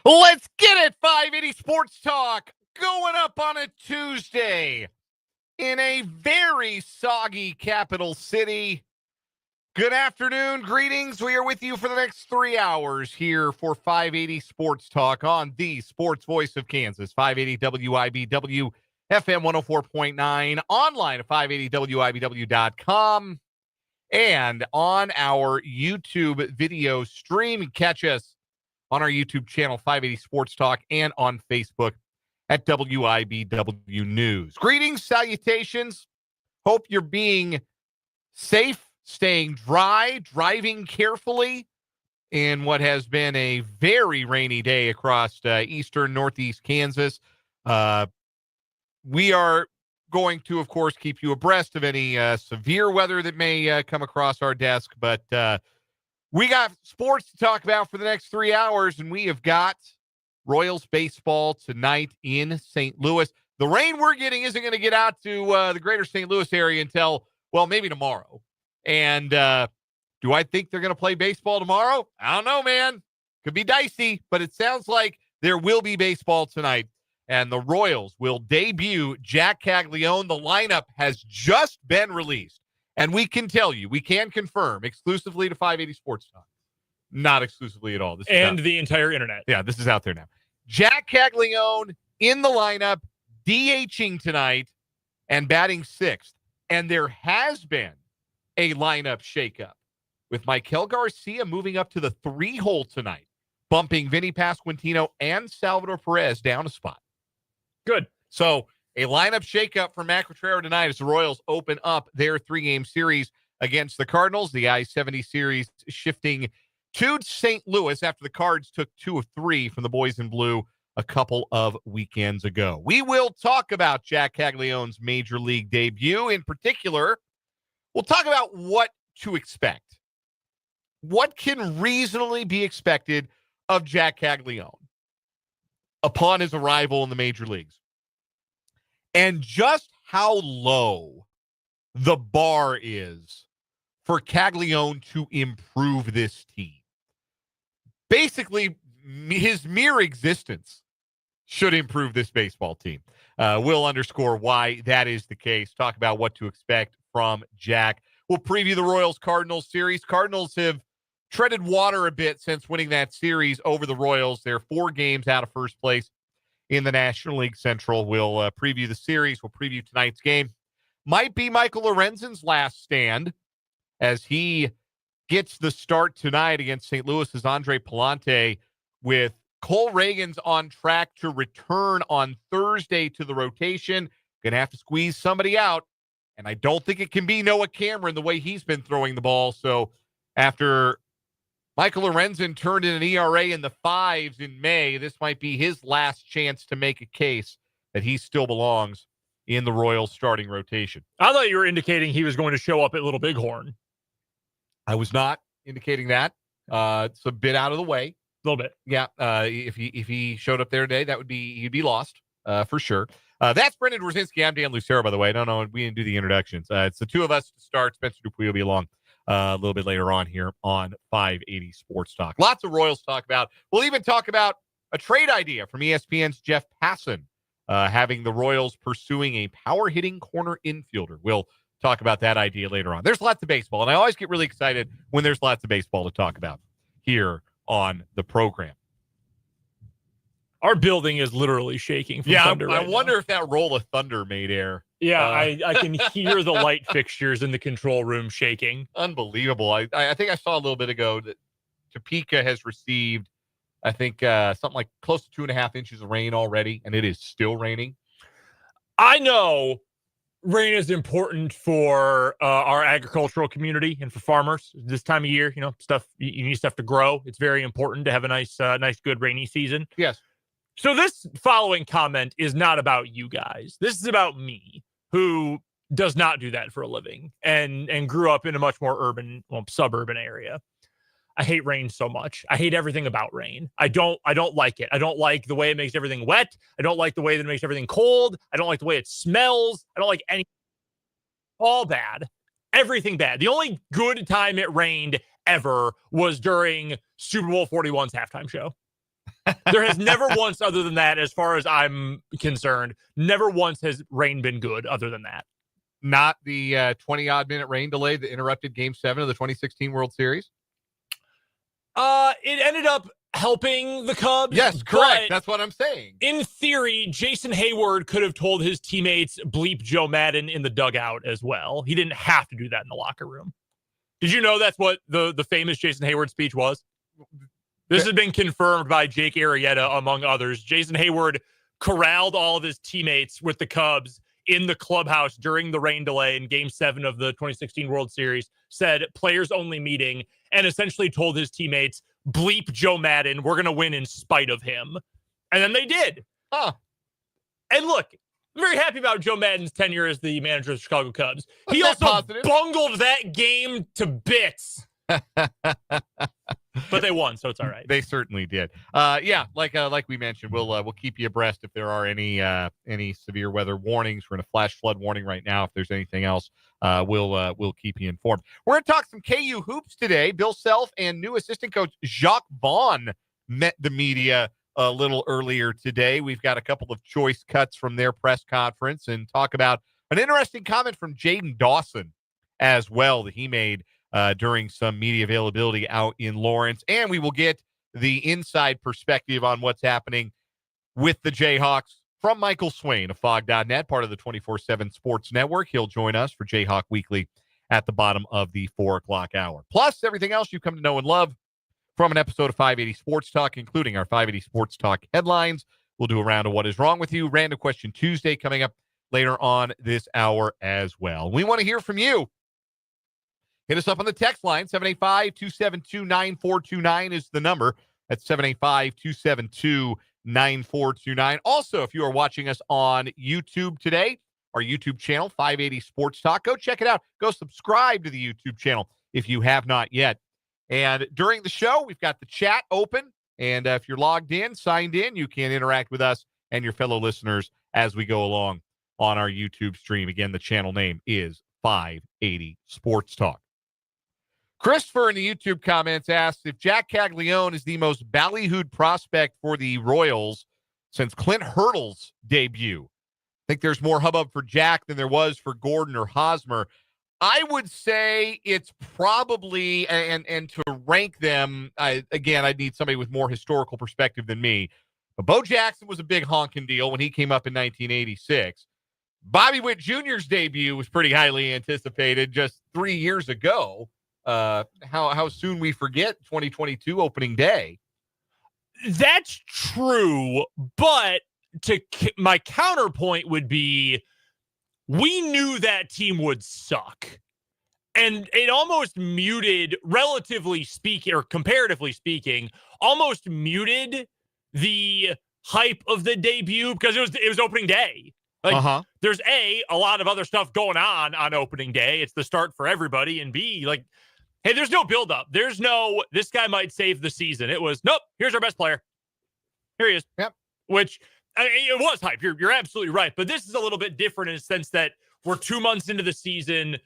Let's get it, 580 Sports Talk, going up on a Tuesday in a very soggy capital city. Good afternoon, greetings. We are with you for the next 3 hours here for 580 Sports Talk on the sports voice of Kansas, 580 WIBW, FM 104.9, online at 580WIBW.com, and on our YouTube video stream. Catch us on our YouTube channel, 580 Sports Talk, and on Facebook at WIBW News. Greetings, salutations. Hope you're being safe, staying dry, driving carefully in what has been a very rainy day across eastern, northeast Kansas. We are going to, of course, keep you abreast of any severe weather that may come across our desk, but we got sports to talk about for the next 3 hours, and we have got Royals baseball tonight in St. Louis. The rain we're getting isn't going to get out to the greater St. Louis area until, well, maybe tomorrow. And do I think they're going to play baseball tomorrow? I don't know, man. Could be dicey, but it sounds like there will be baseball tonight, and the Royals will debut Jac Caglianone. The lineup has just been released. And we can tell you, we can confirm exclusively to 580 Sports Talk. Not exclusively at all. This and the entire internet. Yeah, this is out there now. Jac Caglianone in the lineup, DHing tonight and batting sixth. And there has been a lineup shakeup with Michael Garcia moving up to the 3-hole tonight, bumping Vinny Pasquantino and Salvador Perez down a spot. Good. So a lineup shakeup for Matt Quatraro tonight as the Royals open up their 3-game series against the Cardinals. The I-70 series shifting to St. Louis after the Cards took 2 of 3 from the boys in blue a couple of weekends ago. We will talk about Jac Caglianone's major league debut. In particular, we'll talk about what to expect. What can reasonably be expected of Jac Caglianone upon his arrival in the major leagues? And just how low the bar is for Caglianone to improve this team. Basically, his mere existence should improve this baseball team. We'll underscore why that is the case. Talk about what to expect from Jac. We'll preview the Royals-Cardinals series. Cardinals have treaded water a bit since winning that series over the Royals. They're 4 games out of first place in the National League Central. We'll preview the series. We'll preview tonight's game. Might be Michael Lorenzen's last stand as he gets the start tonight against St. Louis's Andre Palante, with Cole Reagans on track to return on Thursday to the rotation. Going to have to squeeze somebody out, and I don't think it can be Noah Cameron the way he's been throwing the ball. So after Michael Lorenzen turned in an ERA in the 5s in May, this might be his last chance to make a case that he still belongs in the Royals starting rotation. I thought you were indicating he was going to show up at Little Bighorn. I was not indicating that. It's a bit out of the way. A little bit. Yeah. If he showed up there today, he'd be lost for sure. That's Brendan Rosinski. I'm Dan Lucero, by the way. I don't know. We didn't do the introductions. It's the two of us to start. Spencer Dupuy will be along a little bit later on here on 580 Sports Talk. Lots of Royals talk about. We'll even talk about a trade idea from ESPN's Jeff Passan, having the Royals pursuing a power-hitting corner infielder. We'll talk about that idea later on. There's lots of baseball, and I always get really excited when there's lots of baseball to talk about here on the program. Our building is literally shaking from thunder. I wonder if that roll of thunder made air. Yeah, I can hear the light fixtures in the control room shaking. Unbelievable. I think I saw a little bit ago that Topeka has received, I think, something like close to 2.5 inches of rain already, and it is still raining. I know rain is important for our agricultural community and for farmers this time of year. You know, you need stuff to grow. It's very important to have a nice, good rainy season. Yes. So this following comment is not about you guys. This is about me, who does not do that for a living and grew up in a much more urban, suburban area. I hate rain so much. I hate everything about rain. I don't like it. I don't like the way it makes everything wet. I don't like the way that it makes everything cold. I don't like the way it smells. I don't like any. All bad. Everything bad. The only good time it rained ever was during Super Bowl 41's halftime show. There has never once, other than that, as far as I'm concerned, never once has rain been good other than that. Not the 20-odd minute rain delay that interrupted Game 7 of the 2016 World Series? It ended up helping the Cubs. Yes, correct. That's what I'm saying. In theory, Jason Hayward could have told his teammates bleep Joe Madden in the dugout as well. He didn't have to do that in the locker room. Did you know that's what the famous Jason Hayward speech was? This has been confirmed by Jake Arrieta, among others. Jason Hayward corralled all of his teammates with the Cubs in the clubhouse during the rain delay in Game 7 of the 2016 World Series, said players-only meeting, and essentially told his teammates, bleep Joe Madden, we're going to win in spite of him. And then they did. Huh. And look, I'm very happy about Joe Madden's tenure as the manager of the Chicago Cubs. He also positive? bungled that game to bits. But they won, so it's all right. They certainly did. Like we mentioned, we'll keep you abreast if there are any severe weather warnings. We're in a flash flood warning right now. If there's anything else, we'll keep you informed. We're going to talk some KU hoops today. Bill Self and new assistant coach Jacque Vaughn met the media a little earlier today. We've got a couple of choice cuts from their press conference and talk about an interesting comment from Jaden Dawson as well that he made during some media availability out in Lawrence. And we will get the inside perspective on what's happening with the Jayhawks from Michael Swain of Fog.net, part of the 24/7 Sports Network. He'll join us for Jayhawk Weekly at the bottom of the 4 o'clock hour. Plus, everything else you've come to know and love from an episode of 580 Sports Talk, including our 580 Sports Talk headlines. We'll do a round of What is Wrong with You? Random Question Tuesday coming up later on this hour as well. We want to hear from you. Hit us up on the text line. 785-272-9429 is the number. That's 785-272-9429. Also, if you are watching us on YouTube today, our YouTube channel, 580 Sports Talk, go check it out. Go subscribe to the YouTube channel if you have not yet. And during the show, we've got the chat open. And if you're logged in, signed in, you can interact with us and your fellow listeners as we go along on our YouTube stream. Again, the channel name is 580 Sports Talk. Christopher in the YouTube comments asks if Jac Caglianone is the most ballyhooed prospect for the Royals since Clint Hurdle's debut. I think there's more hubbub for Jack than there was for Gordon or Hosmer. I would say it's probably, and to rank them, I'd need somebody with more historical perspective than me. But Bo Jackson was a big honking deal when he came up in 1986. Bobby Witt Jr.'s debut was pretty highly anticipated just 3 years ago. How soon we forget 2022 opening day. That's true, but my counterpoint would be we knew that team would suck. And it almost muted, relatively speaking, or comparatively speaking, almost muted the hype of the debut because it was opening day. Like, there's a lot of other stuff going on opening day. It's the start for everybody. And B, like, hey, there's no buildup. There's no, this guy might save the season. It was, nope, here's our best player. Here he is. Yep. Which, it was hype. You're absolutely right. But this is a little bit different in the sense that we're 2 months into the season,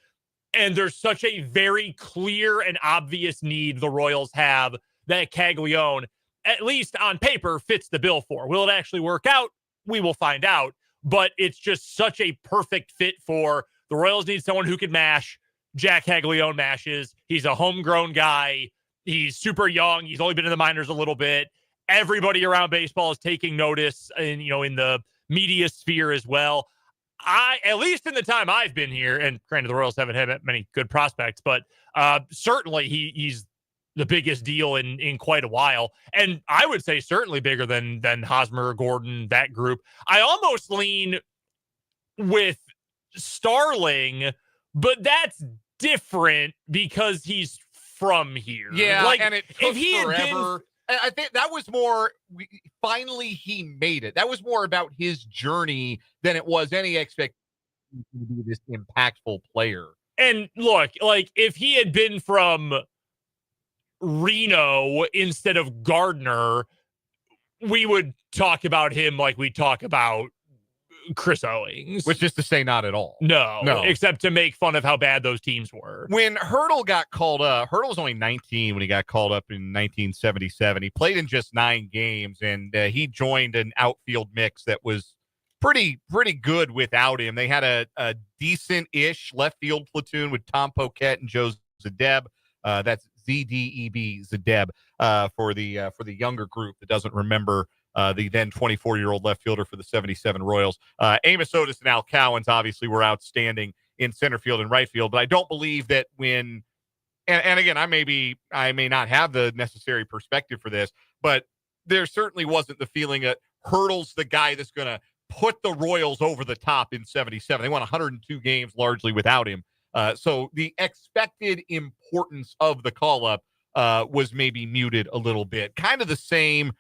and there's such a very clear and obvious need the Royals have that Caglianone, at least on paper, fits the bill for. Will it actually work out? We will find out. But it's just such a perfect fit for the Royals need someone who can mash. Jac Caglianone mashes. He's a homegrown guy. He's super young. He's only been in the minors a little bit. Everybody around baseball is taking notice and, in the media sphere as well. At least in the time I've been here, and granted the Royals haven't had many good prospects, but certainly he's the biggest deal in quite a while. And I would say certainly bigger than Hosmer, Gordon, that group. I almost lean with Starling, but that's different because he's from here. Yeah, like, and it took if he forever. I think that was more, finally he made it. That was more about his journey than it was any expectation to be this impactful player. And look, like, if he had been from Reno instead of Gardner, we would talk about him like we talk about Chris Owings. Which is to say not at all. No, except to make fun of how bad those teams were. When Hurdle got called up, Hurdle was only 19 when he got called up in 1977. He played in just 9 games, and he joined an outfield mix that was pretty good without him. They had a decent-ish left field platoon with Tom Poquette and Joe Zadeb. That's ZDEB, Zadeb, for the younger group that doesn't remember the then 24-year-old left fielder for the 77 Royals. Amos Otis and Al Cowens obviously were outstanding in center field and right field, but I don't believe that when and again, I may not have the necessary perspective for this, but there certainly wasn't the feeling that Hurdle's the guy that's going to put the Royals over the top in 77. They won 102 games largely without him. So the expected importance of the call-up was maybe muted a little bit. Kind of the same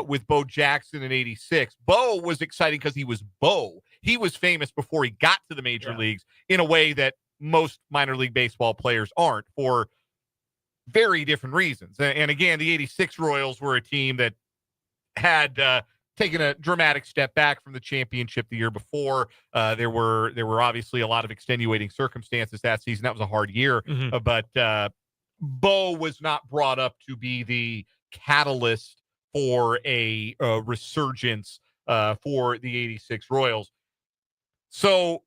with Bo Jackson in 86. Bo was exciting because he was Bo. He was famous before he got to the major leagues in a way that most minor league baseball players aren't for very different reasons. And again, the 86 Royals were a team that had taken a dramatic step back from the championship the year before. There were obviously a lot of extenuating circumstances that season. That was a hard year, but Bo was not brought up to be the catalyst for a resurgence for the 86 Royals. So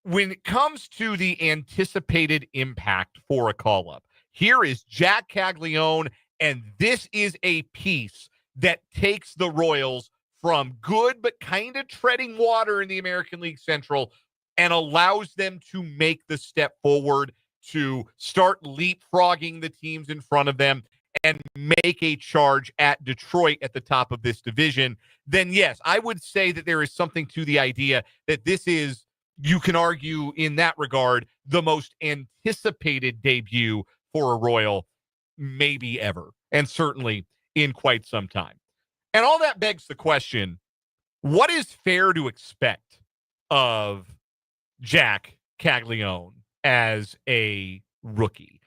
when it comes to the anticipated impact for a call-up, here is Jac Caglianone, and this is a piece that takes the Royals from good but kind of treading water in the American League Central and allows them to make the step forward to start leapfrogging the teams in front of them and make a charge at Detroit at the top of this division, then yes, I would say that there is something to the idea that this is, you can argue in that regard, the most anticipated debut for a Royal maybe ever, and certainly in quite some time. And all that begs the question, what is fair to expect of Jac Caglianone as a rookie?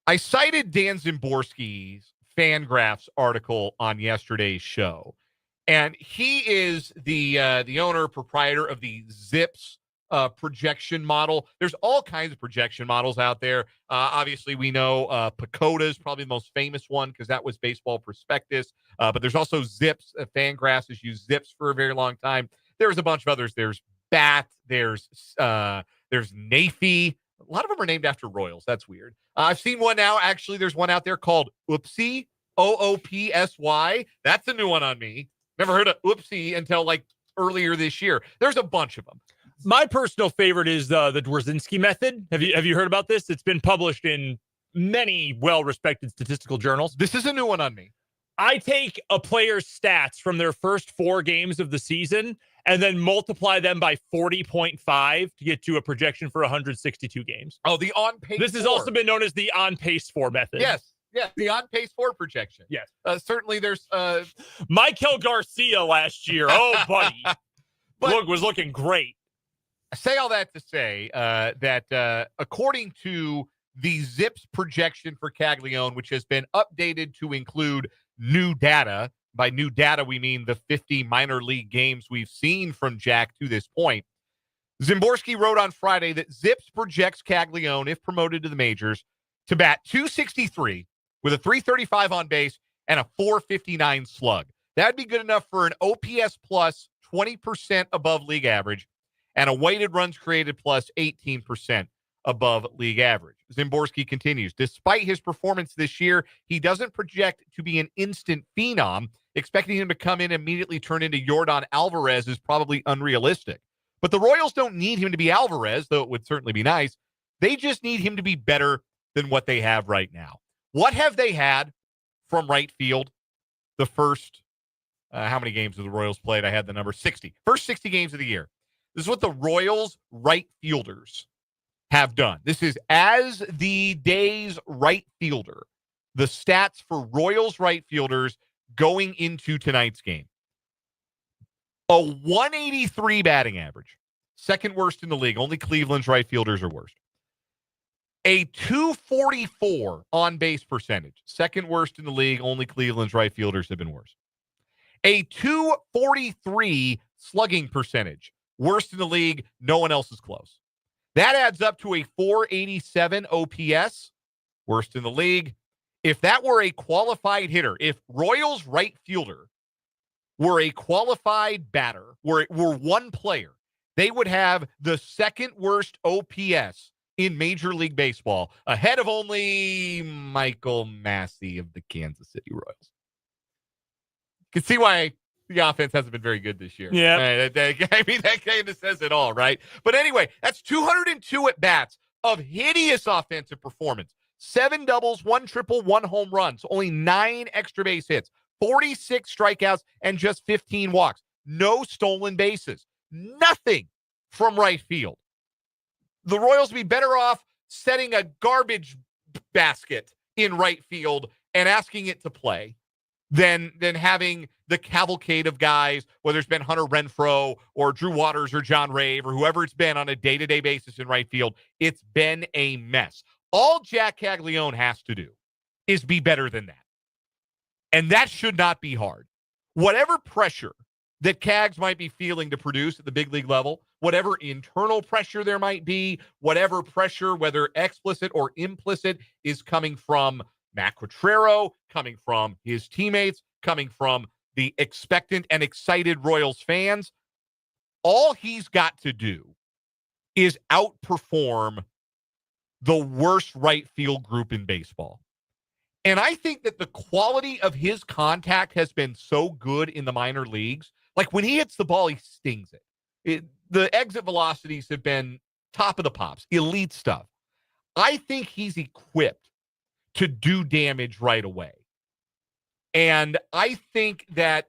I cited Dan Szymborski's Fangraphs article on yesterday's show, and he is the owner, proprietor of the Zips projection model. There's all kinds of projection models out there. Obviously, we know Pacoda is probably the most famous one because that was Baseball Prospectus. But there's also Zips. Fangraphs has used Zips for a very long time. There's a bunch of others. There's Bat. There's Nafy. A lot of them are named after Royals. That's weird. I've seen one now. Actually, there's one out there called Oopsie, Oopsy. That's a new one on me. Never heard of Oopsie until like earlier this year. There's a bunch of them. My personal favorite is the Dworzynski method. Have you heard about this? It's been published in many well-respected statistical journals. This is a new one on me. I take a player's stats from their first 4 games of the season and then multiply them by 40.5 to get to a projection for 162 games. Oh, the on pace. This has also been known as the on pace for method. Yes. Yeah, the on pace for projection. Yes. Certainly there's Michael Garcia last year. Oh, buddy. Was looking great. I say all that to say that according to the Zips projection for Caglianone, which has been updated to include new data, by new data we mean the 50 minor league games we've seen from Jack to this point, Szymborski wrote on Friday that Zips projects Caglianone, if promoted to the majors, to bat .263 with a .335 on base and a .459 slug. That'd be good enough for an OPS plus 20% above league average and a weighted runs created plus 18% above league average. Szymborski continues, despite his performance this year, he doesn't project to be an instant phenom. Expecting him to come in and immediately turn into Yordan Alvarez is probably unrealistic. But the Royals don't need him to be Alvarez, though it would certainly be nice. They just need him to be better than what they have right now. What have they had from right field the first, how many games have the Royals played? I had the number 60. First 60 games of the year. This is what the Royals right fielders have done. This is as the day's right fielder. The stats for Royals right fielders going into tonight's game. A 183 batting average. Second worst in the league. Only Cleveland's right fielders are worst. A 244 on-base percentage. Second worst in the league. Only Cleveland's right fielders have been worse. A 243 slugging percentage. Worst in the league. No one else is close. That adds up to a 487 OPS. Worst in the league. If that were a qualified hitter, if Royals right fielder were a qualified batter, were one player, they would have the second worst OPS in Major League Baseball, ahead of only Michael Massey of the Kansas City Royals. You can see why the offense hasn't been very good this year. Yeah. I mean, that kind of says it all, right? But anyway, that's 202 at-bats of hideous offensive performance. 7 doubles, 1 triple, 1 home run. So only 9 extra base hits, 46 strikeouts, and just 15 walks. No stolen bases. Nothing from right field. The Royals would be better off setting a garbage basket in right field and asking it to play than having the cavalcade of guys, whether it's been Hunter Renfroe or Drew Waters or John Rave or whoever it's been on a day-to-day basis in right field. It's been a mess. All Jac Caglianone has to do is be better than that. And that should not be hard. Whatever pressure that Cags might be feeling to produce at the big league level, whatever internal pressure there might be, whatever pressure, whether explicit or implicit, is coming from Matt Quatraro, coming from his teammates, coming from the expectant and excited Royals fans, all he's got to do is outperform the worst right field group in baseball. And I think that the quality of his contact has been so good in the minor leagues. Like when he hits the ball, he stings it. The exit velocities have been top of the pops, elite stuff. I think he's equipped to do damage right away. And I think that,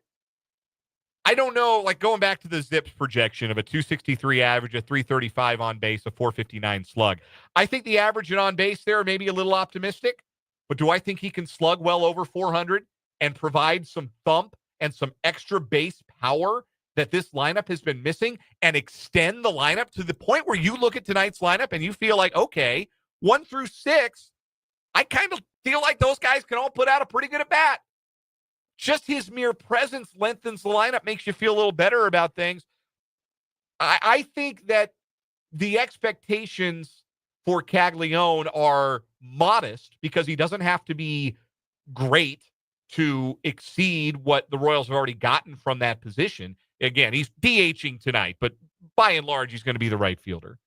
I don't know, like going back to the Zips projection of a 263 average, a 335 on base, a 459 slug. I think the average and on base there may be a little optimistic, but do I think he can slug well over 400 and provide some thump and some extra base power that this lineup has been missing and extend the lineup to the point where you look at tonight's lineup and you feel like, okay, 1 through 6, I kind of feel like those guys can all put out a pretty good at bat. Just his mere presence lengthens the lineup, makes you feel a little better about things. I think that the expectations for Caglianone are modest because he doesn't have to be great to exceed what the Royals have already gotten from that position. Again, he's DHing tonight, but by and large, he's going to be the right fielder.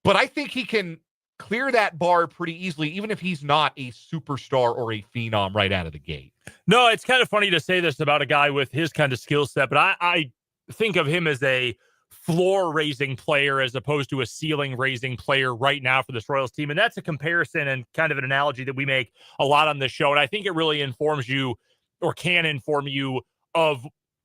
But I think he can clear that bar pretty easily, even if he's not a superstar or a phenom right out of the gate. No, it's kind of funny to say this about a guy with his kind of skill set, but I think of him as a floor-raising player as opposed to a ceiling-raising player right now for this Royals team. And that's a comparison and kind of an analogy that we make a lot on this show. And I think it really informs you, or can inform you, of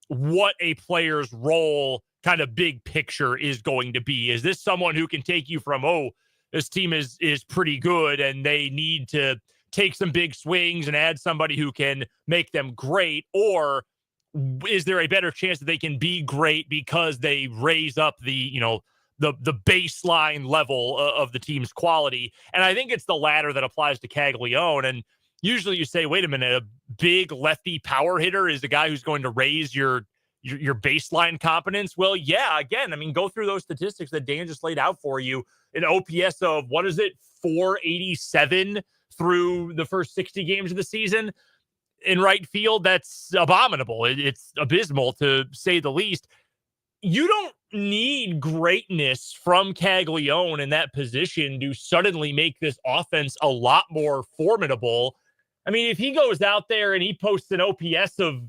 what a player's role kind of big picture is going to be. Is this someone who can take you from, oh, this team is pretty good and they need to take some big swings and add somebody who can make them great? Or is there a better chance that they can be great because they raise up the baseline level of the team's quality? And I think it's the latter that applies to Caglianone. And usually you say, wait a minute, a big lefty power hitter is a guy who's going to raise your baseline competence. Well, yeah, again, I mean, go through those statistics that Dan just laid out for you. An OPS of, 487 through the first 60 games of the season in right field. That's abominable. It's abysmal, to say the least. You don't need greatness from Caglianone in that position to suddenly make this offense a lot more formidable. I mean, if he goes out there and he posts an OPS of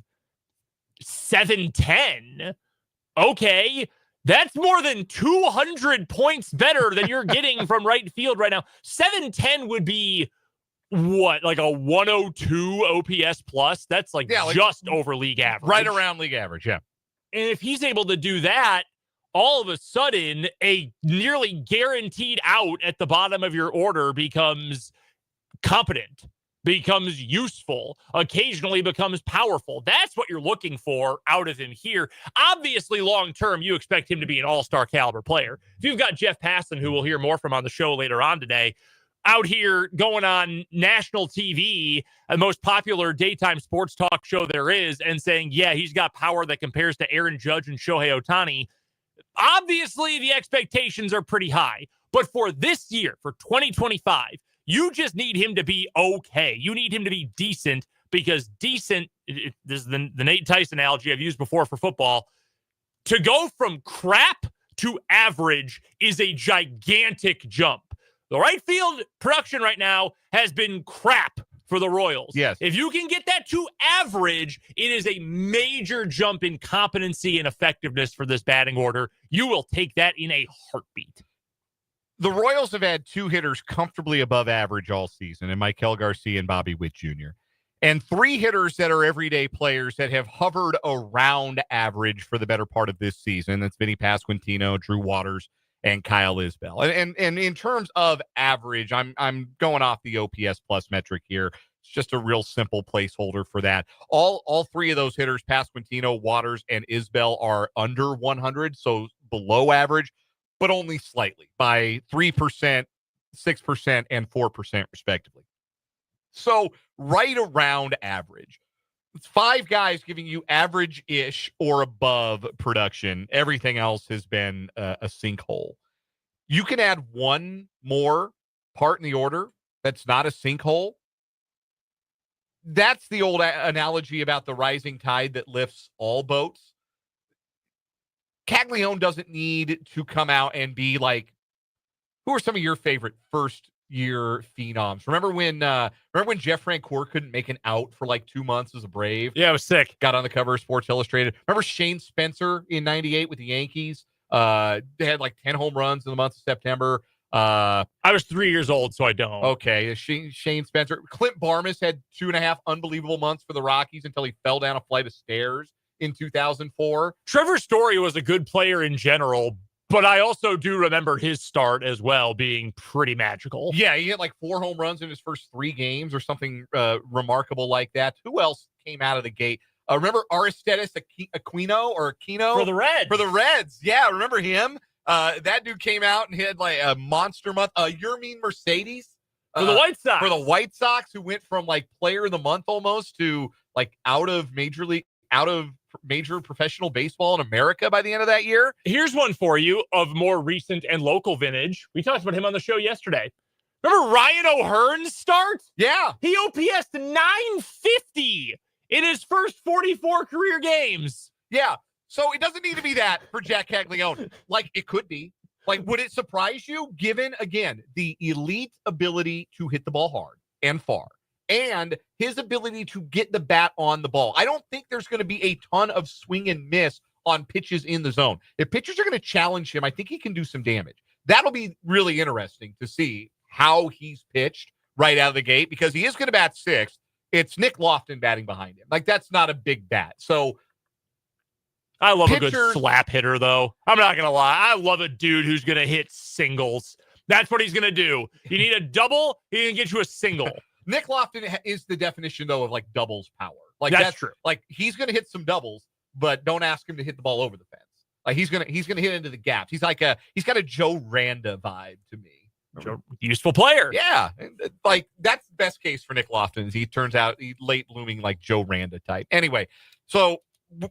710, okay, that's more than 200 points better than you're getting from right field right now. 710 would be what, like a 102 OPS plus? That's just over league average. Right around league average, yeah. And if he's able to do that, all of a sudden, a nearly guaranteed out at the bottom of your order becomes competent, becomes useful, occasionally becomes powerful. That's what you're looking for out of him here. Obviously, long-term, you expect him to be an all-star caliber player. If you've got Jeff Passan, who we'll hear more from on the show later on today, out here going on national TV, the most popular daytime sports talk show there is, and saying, yeah, he's got power that compares to Aaron Judge and Shohei Ohtani, Obviously, the expectations are pretty high. But for this year, for 2025, you just need him to be okay. You need him to be decent, because decent, this is the Nate Tyson analogy I've used before for football, to go from crap to average is a gigantic jump. The right field production right now has been crap for the Royals. Yes. If you can get that to average, it is a major jump in competency and effectiveness for this batting order. You will take that in a heartbeat. The Royals have had 2 hitters comfortably above average all season, and Michael Garcia and Bobby Witt Jr., and 3 hitters that are everyday players that have hovered around average for the better part of this season. That's Vinny Pasquantino, Drew Waters, and Kyle Isbell. And in terms of average, I'm going off the OPS plus metric here. It's just a real simple placeholder for that. All 3 of those hitters, Pasquantino, Waters, and Isbell, are under 100, so below average, but only slightly, by 3%, 6%, and 4% respectively. So right around average. It's 5 guys giving you average-ish or above production. Everything else has been a sinkhole. You can add one more part in the order that's not a sinkhole. That's the old analogy about the rising tide that lifts all boats. Caglianone doesn't need to come out and be like, who are some of your favorite first-year phenoms? Remember when Jeff Francoeur couldn't make an out for like 2 months as a Brave? Yeah, it was sick. Got on the cover of Sports Illustrated. Remember Shane Spencer in '98 with the Yankees? They had like 10 home runs in the month of September. I was 3 years old, so I don't. Okay, Shane Spencer. Clint Barmas had 2.5 unbelievable months for the Rockies until he fell down a flight of stairs in 2004. Trevor Story was a good player in general, but I also do remember his start as well being pretty magical. Yeah, he hit like 4 home runs in his first 3 games or something remarkable like that. Who else came out of the gate? Remember Aristides Aquino or Aquino? For the Reds. For the Reds. Yeah, remember him? That dude came out and had like a monster month. Yermin Mercedes. For the White Sox. For the White Sox, who went from like player of the month almost to like out of major professional baseball in America by the end of that year. Here's one for you of more recent and local vintage. We talked about him on the show yesterday. Remember Ryan O'Hearn's start? Yeah. He OPS'd 950 in his first 44 career games. Yeah. So it doesn't need to be that for Jac Caglianone. Like, it could be. Like, would it surprise you, given, again, the elite ability to hit the ball hard and far, and his ability to get the bat on the ball? I don't think there's going to be a ton of swing and miss on pitches in the zone. If pitchers are going to challenge him, I think he can do some damage. That'll be really interesting to see how he's pitched right out of the gate, because he is going to bat 6th. It's Nick Lofton batting behind him. Like, that's not a big bat. So I love a good slap hitter, though. I'm not going to lie. I love a dude who's going to hit singles. That's what he's going to do. You need a double, he can get you a single. Nick Lofton is the definition, though, of like doubles power. Like that's true. Like, he's going to hit some doubles, but don't ask him to hit the ball over the fence. Like, he's gonna hit into the gaps. He's got a Joe Randa vibe to me. Useful player. Yeah, like that's the best case for Nick Lofton. He turns out he's late blooming, like Joe Randa type. Anyway, so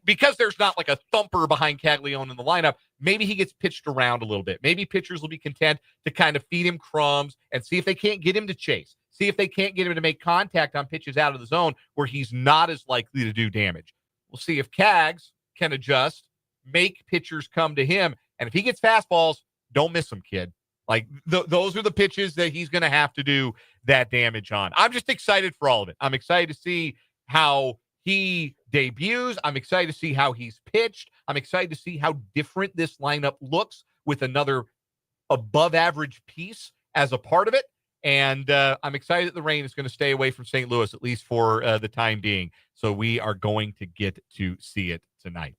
because there's not like a thumper behind Caglianone in the lineup, maybe he gets pitched around a little bit. Maybe pitchers will be content to kind of feed him crumbs and see if they can't get him to chase. See if they can't get him to make contact on pitches out of the zone where he's not as likely to do damage. We'll see if Cags can adjust, make pitchers come to him, and if he gets fastballs, don't miss him, kid. Like, those are the pitches that he's going to have to do that damage on. I'm just excited for all of it. I'm excited to see how he debuts. I'm excited to see how he's pitched. I'm excited to see how different this lineup looks with another above-average piece as a part of it. And I'm excited that the rain is going to stay away from St. Louis, at least for the time being. So we are going to get to see it tonight.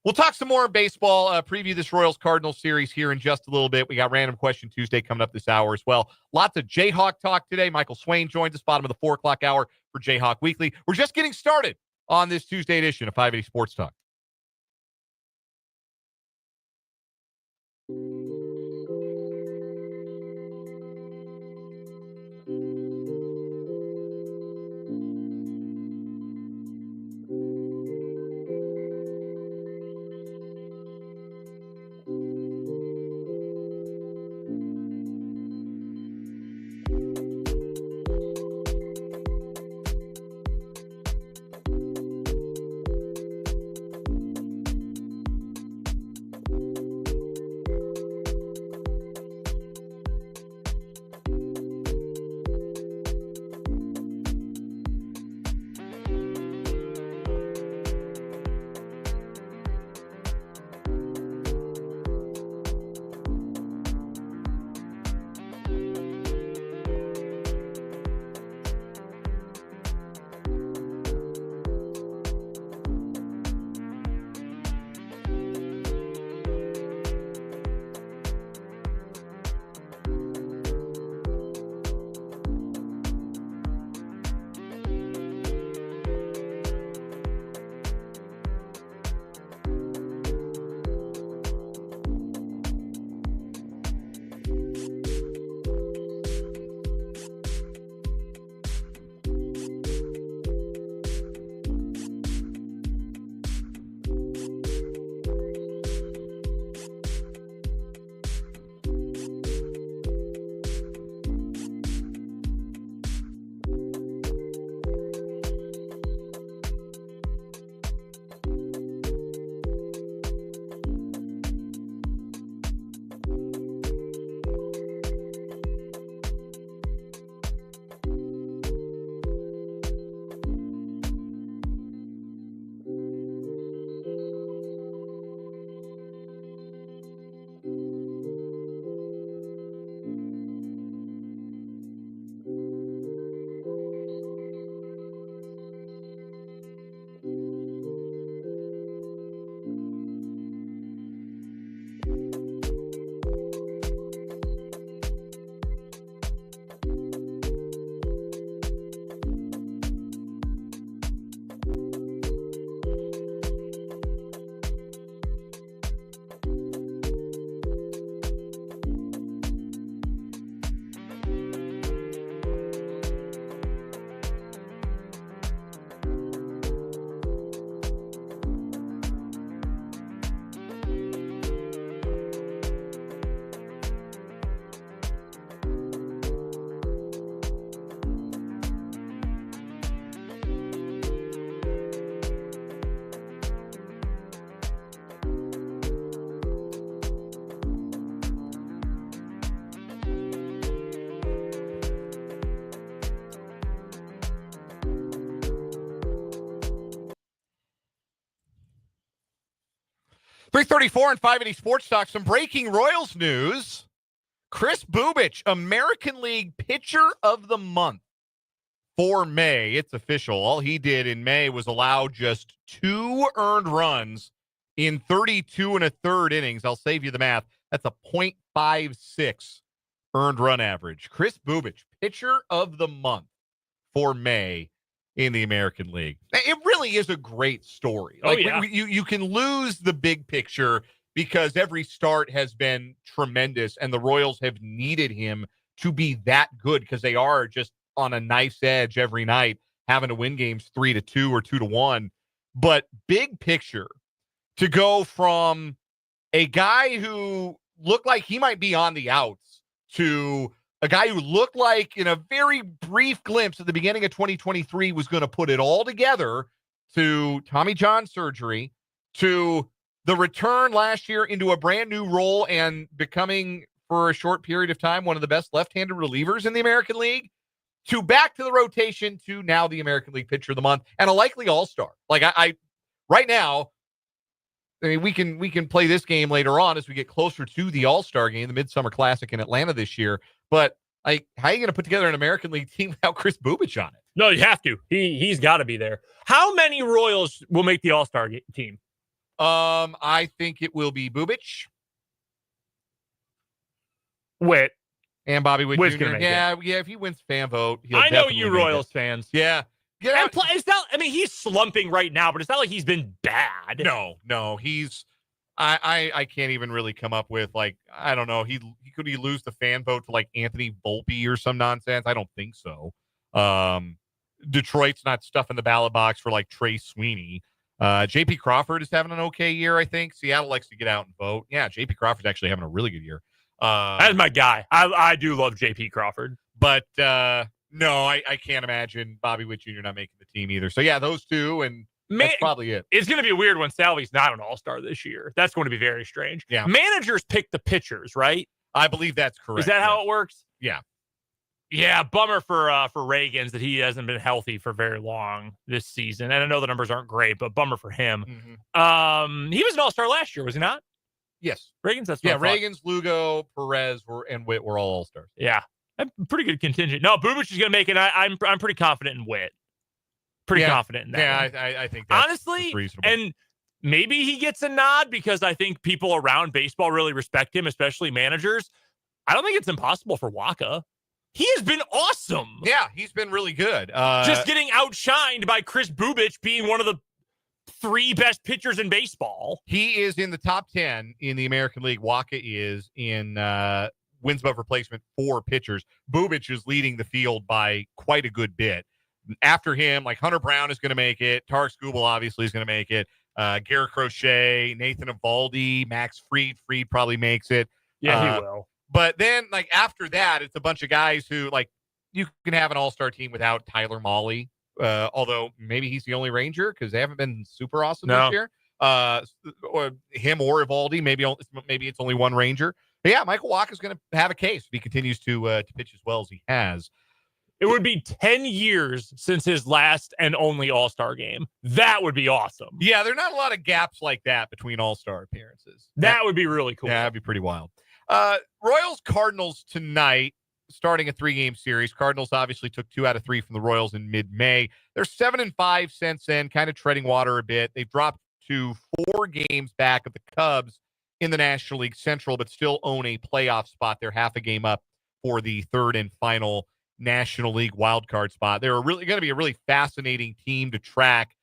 We'll talk some more baseball, preview this Royals-Cardinals series here in just a little bit. We got Random Question Tuesday coming up this hour as well. Lots of Jayhawk talk today. Michael Swain joins us, bottom of the 4 o'clock hour for Jayhawk Weekly. We're just getting started on this Tuesday edition of 580 Sports Talk. 334 and 580 Sports Talk. Some breaking Royals news. Chris Bubich, American League Pitcher of the Month for May. It's official. All he did in May was allow just 2 earned runs in 32 and a third innings. I'll save you the math. That's a .56 earned run average. Chris Bubich, Pitcher of the Month for May in the American League. It really is a great story. Like, you can lose the big picture because every start has been tremendous, and the Royals have needed him to be that good because they are just on a nice edge every night, having to win games 3-2 or 2-1. But big picture, to go from a guy who looked like he might be on the outs to a guy who looked like in a very brief glimpse at the beginning of 2023 was going to put it all together, to Tommy John surgery, to the return last year into a brand new role and becoming, for a short period of time, one of the best left-handed relievers in the American League, to back to the rotation, to now the American League Pitcher of the Month and a likely all-star. Like I right now, I mean, we can play this game later on as we get closer to the All-Star game, the Midsummer Classic in Atlanta this year. But like, how are you going to put together an American League team without Chris Bubich on it? No, you have to. He's got to be there. How many Royals will make the All-Star team? I think it will be Bubich, Witt, and Bobby Witt Witt's Jr. Gonna make Yeah. If he wins fan vote, I know you Royals fans. Yeah. And it's not. I mean, he's slumping right now, but it's not like he's been bad. No, he's. I can't even really come up with, like, I don't know. He could lose the fan vote to like Anthony Volpe or some nonsense. I don't think so. Detroit's not stuffing the ballot box for like Trey Sweeney. JP Crawford is having an okay year, I think. Seattle likes to get out and vote. Yeah, JP Crawford's actually having a really good year. That's my guy. I do love JP Crawford, but no, I can't imagine Bobby Witt Jr. not making the team either. So yeah, those two, and that's probably it. It's going to be weird when Salvy's not an all-star this year. That's going to be very strange. Yeah. Managers pick the pitchers, right? I believe that's correct. Is that how it works? Yeah. Yeah, bummer for Reagans that he hasn't been healthy for very long this season. And I know the numbers aren't great, but bummer for him. Mm-hmm. He was an all-star last year, was he not? Yes. Reagans, that's Reagans, Lugo, Perez, and Witt were all all-stars. Yeah. Pretty good contingent. No, Bubich is going to make it. I'm pretty confident in Witt. Pretty confident in that. Yeah, I think that's honestly reasonable. And maybe he gets a nod because I think people around baseball really respect him, especially managers. I don't think it's impossible for Waka. He has been awesome. Yeah, he's been really good. Just getting outshined by Chris Bubich being one of the 3 best pitchers in baseball. He is in the top 10 in the American League. Waka is in wins above replacement for pitchers. Bubich is leading the field by quite a good bit. After him, like Hunter Brown is going to make it. Tarek Skubal obviously is going to make it. Garrett Crochet, Nathan Eovaldi, Max Fried. Fried probably makes it. Yeah, he will. But then, like, after that, it's a bunch of guys who, like, you can have an all-star team without Tyler Mahle, although maybe he's the only Ranger because they haven't been super awesome this year. Or him or Eovaldi, maybe it's only one Ranger. But yeah, Michael Wacha is going to have a case if he continues to pitch as well as he has. It would be 10 years since his last and only all-star game. That would be awesome. Yeah, there are not a lot of gaps like that between all-star appearances. That would be really cool. Yeah, that'd be pretty wild. Royals Cardinals tonight, starting a 3-game series. Cardinals obviously took 2 out of 3 from the Royals in mid-May. They're 7-5 since then, kind of treading water a bit. They've dropped to 4 games back of the Cubs in the National League Central, but still own a playoff spot. They're half a game up for the 3rd and final National League wildcard spot. They're really going to be a really fascinating team to track.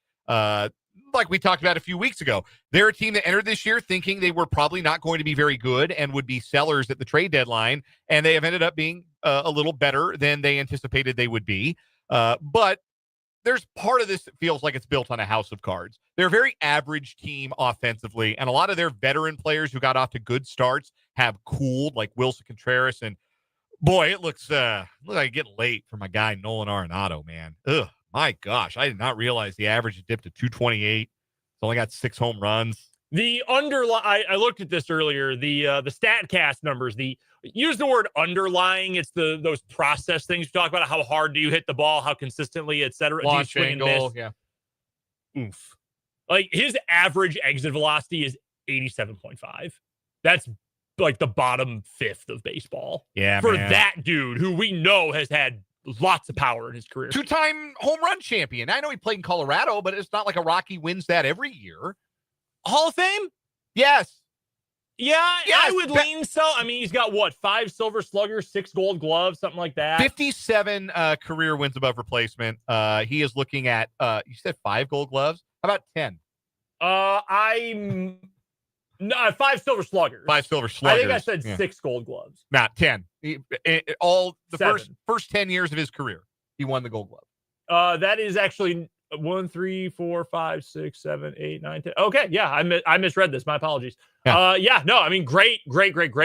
Like we talked about a few weeks ago, they're a team that entered this year thinking they were probably not going to be very good and would be sellers at the trade deadline, and they have ended up being a little better than they anticipated they would be. But there's part of this that feels like it's built on a house of cards. They're a very average team offensively, and a lot of their veteran players who got off to good starts have cooled, like Wilson Contreras. And boy, it looks like getting late for my guy Nolan Arenado, man. Ugh. My gosh, I did not realize the average had dipped to 228. It's only got 6 home runs. The I looked at this earlier. The StatCast numbers. Use the word underlying. It's those process things you talk about. How hard do you hit the ball? How consistently, etc. Launch angle. Yeah. Oof. Like his average exit velocity is 87.5. That's like the bottom fifth of baseball. Yeah, for man. that dude who we know has had lots of power in his career. 2-time home run champion. I know he played in Colorado, but it's not like a Rocky wins that every year. Hall of Fame? Yes. Yeah, yes. I would lean so. I mean, he's got what, 5 Silver Sluggers, 6 Gold Gloves, something like that. 57 career wins above replacement. He is looking at, you said 5 Gold Gloves? How about 10? No, 5 Silver Sluggers. 5 Silver Sluggers. I think I said 6 Gold Gloves. Not 10. All the 7. first 10 years of his career, he won the Gold Glove. That is actually 1, 3, 4, 5, 6, 7, 8, 9, 10. Okay, yeah, I misread this. My apologies. Yeah. No, I mean, great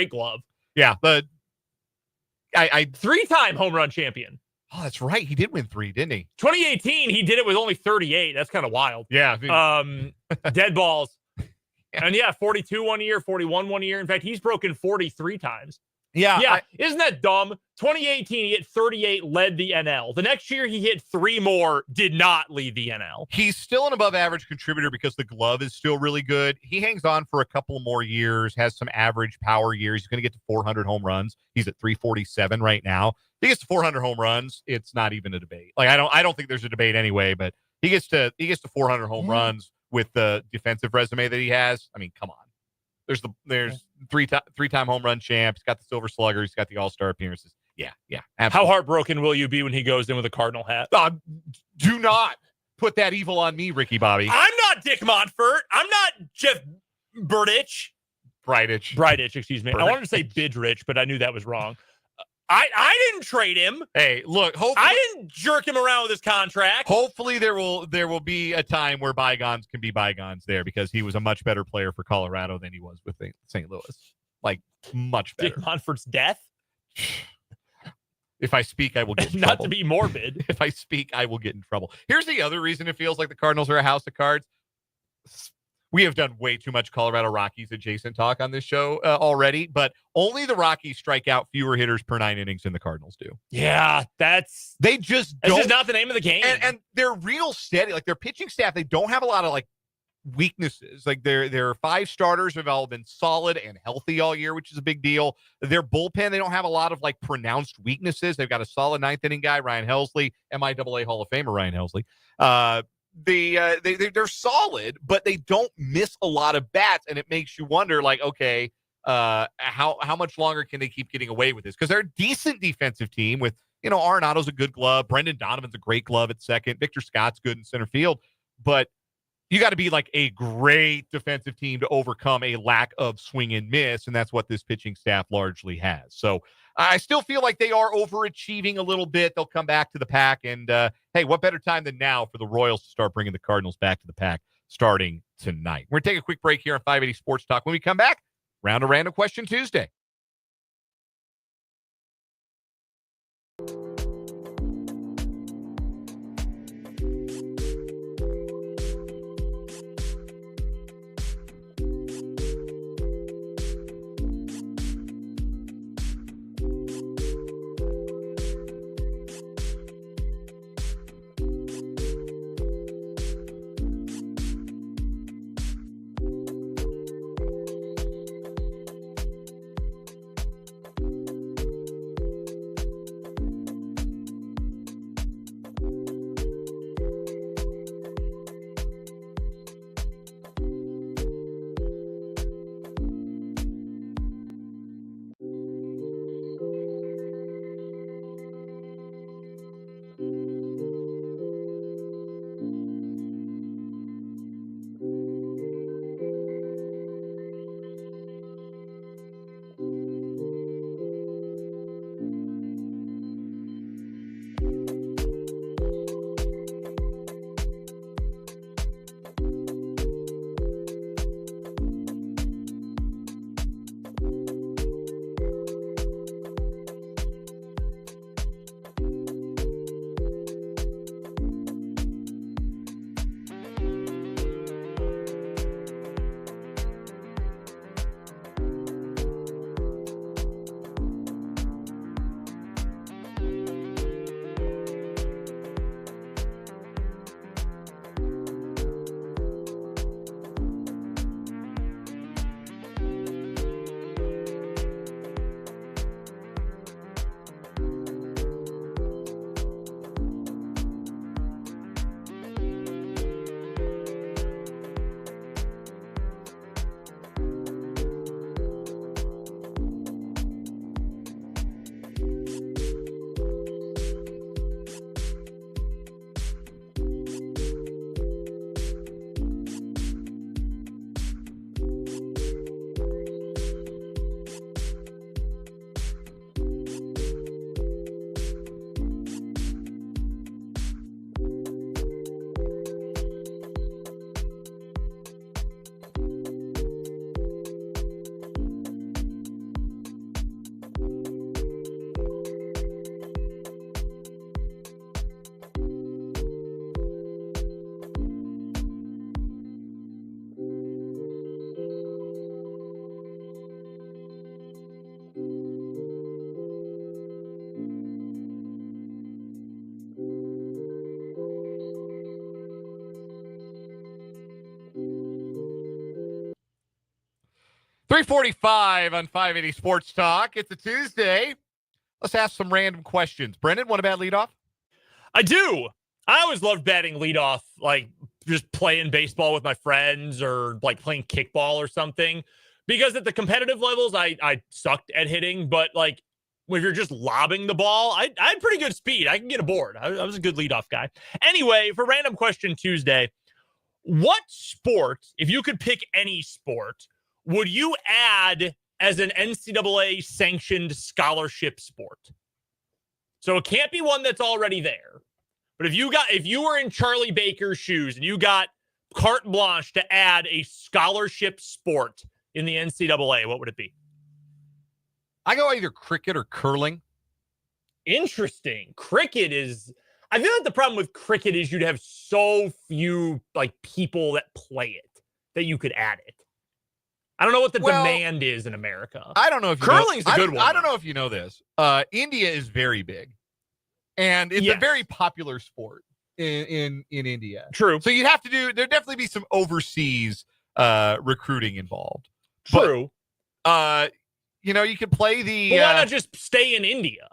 glove. Yeah, but I 3-time home run champion. Oh, that's right. He did win 3, didn't he? 2018, he did it with only 38. That's kind of wild. Yeah. Dead balls. And 42 one year, 41 one year. In fact, he's broken 43 times. Yeah. Isn't that dumb? 2018, he hit 38, led the NL. The next year, he hit 3 more, did not lead the NL. He's still an above average contributor because the glove is still really good. He hangs on for a couple more years, has some average power years. He's going to get to 400 home runs. He's at 347 right now. If he gets to 400 home runs, it's not even a debate. Like I don't think there's a debate anyway, but he gets to 400 home runs with the defensive resume that he has. I mean, come on. There's 3-time home run champ. He's got the Silver Slugger. He's got the All-Star appearances. Yeah. Absolutely. How heartbroken will you be when he goes in with a Cardinal hat? Do not put that evil on me, Ricky Bobby. I'm not Dick Montfort. I'm not Jeff Bridich, excuse me. I wanted to say Bidrich, but I knew that was wrong. I didn't trade him. Hey, look, hopefully I didn't jerk him around with his contract. Hopefully there will be a time where bygones can be bygones there, because he was a much better player for Colorado than he was with St. Louis. Like, much better. Dick Montfort's death? If I speak, I will get in trouble. Not to be morbid. If I speak, I will get in trouble. Here's the other reason it feels like the Cardinals are a house of cards. We have done way too much Colorado Rockies adjacent talk on this show already, but only the Rockies strike out fewer hitters per 9 innings than the Cardinals do. Yeah, they just don't. This is not the name of the game. And they're real steady. Like, their pitching staff, they don't have a lot of like weaknesses. Like, their 5 starters have all been solid and healthy all year, which is a big deal. Their bullpen, they don't have a lot of like pronounced weaknesses. They've got a solid 9th inning guy, Ryan Helsley, MIAA Hall of Famer Ryan Helsley. They're solid, but they don't miss a lot of bats, and it makes you wonder, like, okay, how much longer can they keep getting away with this? Because they're a decent defensive team with, Arenado's a good glove, Brendan Donovan's a great glove at second, Victor Scott's good in center field, but you got to be like a great defensive team to overcome a lack of swing and miss, and that's what this pitching staff largely has. So I still feel like they are overachieving a little bit. They'll come back to the pack, and hey, what better time than now for the Royals to start bringing the Cardinals back to the pack starting tonight. We're going to take a quick break here on 580 Sports Talk. When we come back, round of Random Question Tuesday. 3:45 on 580 Sports Talk. It's a Tuesday. Let's ask some random questions. Brendan, want a bad leadoff? I do. I always loved batting leadoff, like just playing baseball with my friends or like playing kickball or something. Because at the competitive levels, I sucked at hitting. But like if you're just lobbing the ball, I had pretty good speed. I can get aboard. I was a good leadoff guy. Anyway, for Random Question Tuesday, what sport, if you could pick any sport, would you add as an NCAA sanctioned scholarship sport? So it can't be one that's already there. But if you were in Charlie Baker's shoes and you got carte blanche to add a scholarship sport in the NCAA, what would it be? I go either cricket or curling. Interesting. Cricket is... I feel like the problem with cricket is you'd have so few like people that play it that you could add it. I don't know what the demand is in America. I don't know if curling's a good one. I don't know if you know this. India is very big, and it's a very popular sport in India. True. So you'd have to there'd definitely be some overseas recruiting involved. True. But, you could play the. But why not just stay in India?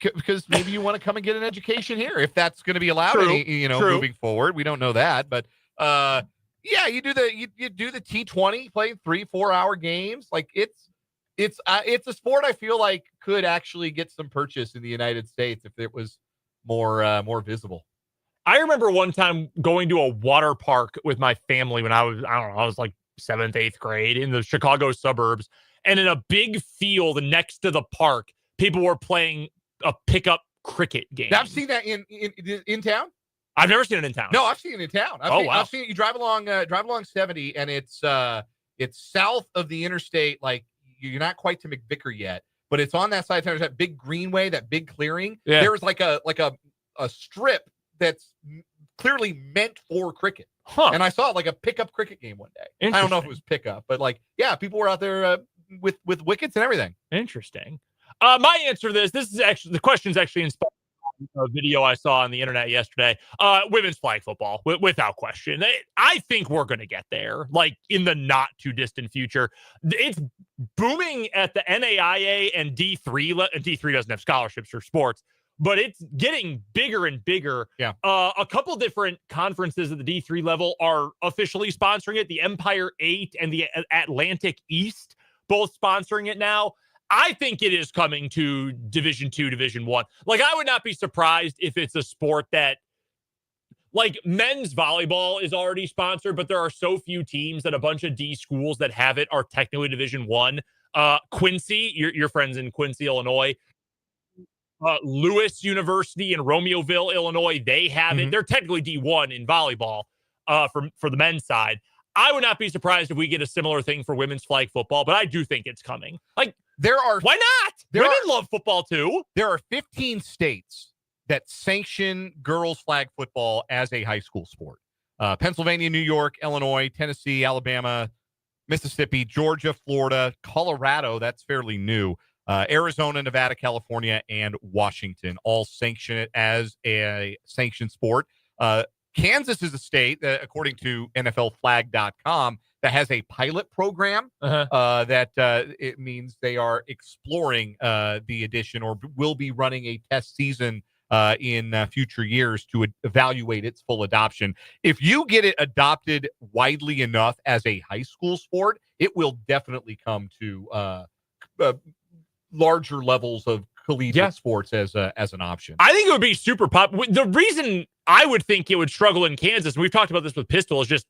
Because maybe you want to come and get an education here, if that's going to be allowed. True. Moving forward, we don't know that, but you do the T20, play 3-4 hour games. Like it's a sport I feel like could actually get some purchase in the United States if it was more visible. I remember one time going to a water park with my family when I was like 7th, 8th grade in the Chicago suburbs, and in a big field next to the park, people were playing a pickup cricket game. I've seen that in town. I've never seen it in town. No, I've seen it in town. I've seen it. You drive along 70, and it's south of the interstate. Like you're not quite to McVicker yet, but it's on that side. There's that big greenway, that big clearing. Yeah. There's like a strip that's clearly meant for cricket. Huh. And I saw like a pickup cricket game one day. I don't know if it was pickup, but people were out there with wickets and everything. Interesting. My answer to this is actually, the question's actually inspired by a video I saw on the internet yesterday. Women's flag football, without question. I think we're going to get there, like in the not too distant future. It's booming at the NAIA and D3. D3 doesn't have scholarships for sports, but it's getting bigger and bigger. Yeah. A couple different conferences at the D3 level are officially sponsoring it. The Empire 8 and the Atlantic East both sponsoring it now. I think it is coming to Division 2, Division 1. Like, I would not be surprised if it's a sport that, like, men's volleyball is already sponsored, but there are so few teams that a bunch of D schools that have it are technically Division 1. Quincy, your friends in Quincy, Illinois. Lewis University in Romeoville, Illinois, they have it. They're technically D1 in volleyball for the men's side. I would not be surprised if we get a similar thing for women's flag football, but I do think it's coming. Like, why not? Women love football too. There are 15 states that sanction girls flag football as a high school sport. Pennsylvania, New York, Illinois, Tennessee, Alabama, Mississippi, Georgia, Florida, Colorado. That's fairly new. Arizona, Nevada, California, and Washington all sanction it as a sanctioned sport. Kansas is a state, according to NFLflag.com, that has a pilot program that it means they are exploring the addition or will be running a test season in future years to evaluate its full adoption. If you get it adopted widely enough as a high school sport, it will definitely come to larger levels of collegiate sports as an option. I think it would be super popular. The reason I would think it would struggle in Kansas, and we've talked about this with Pistol, is just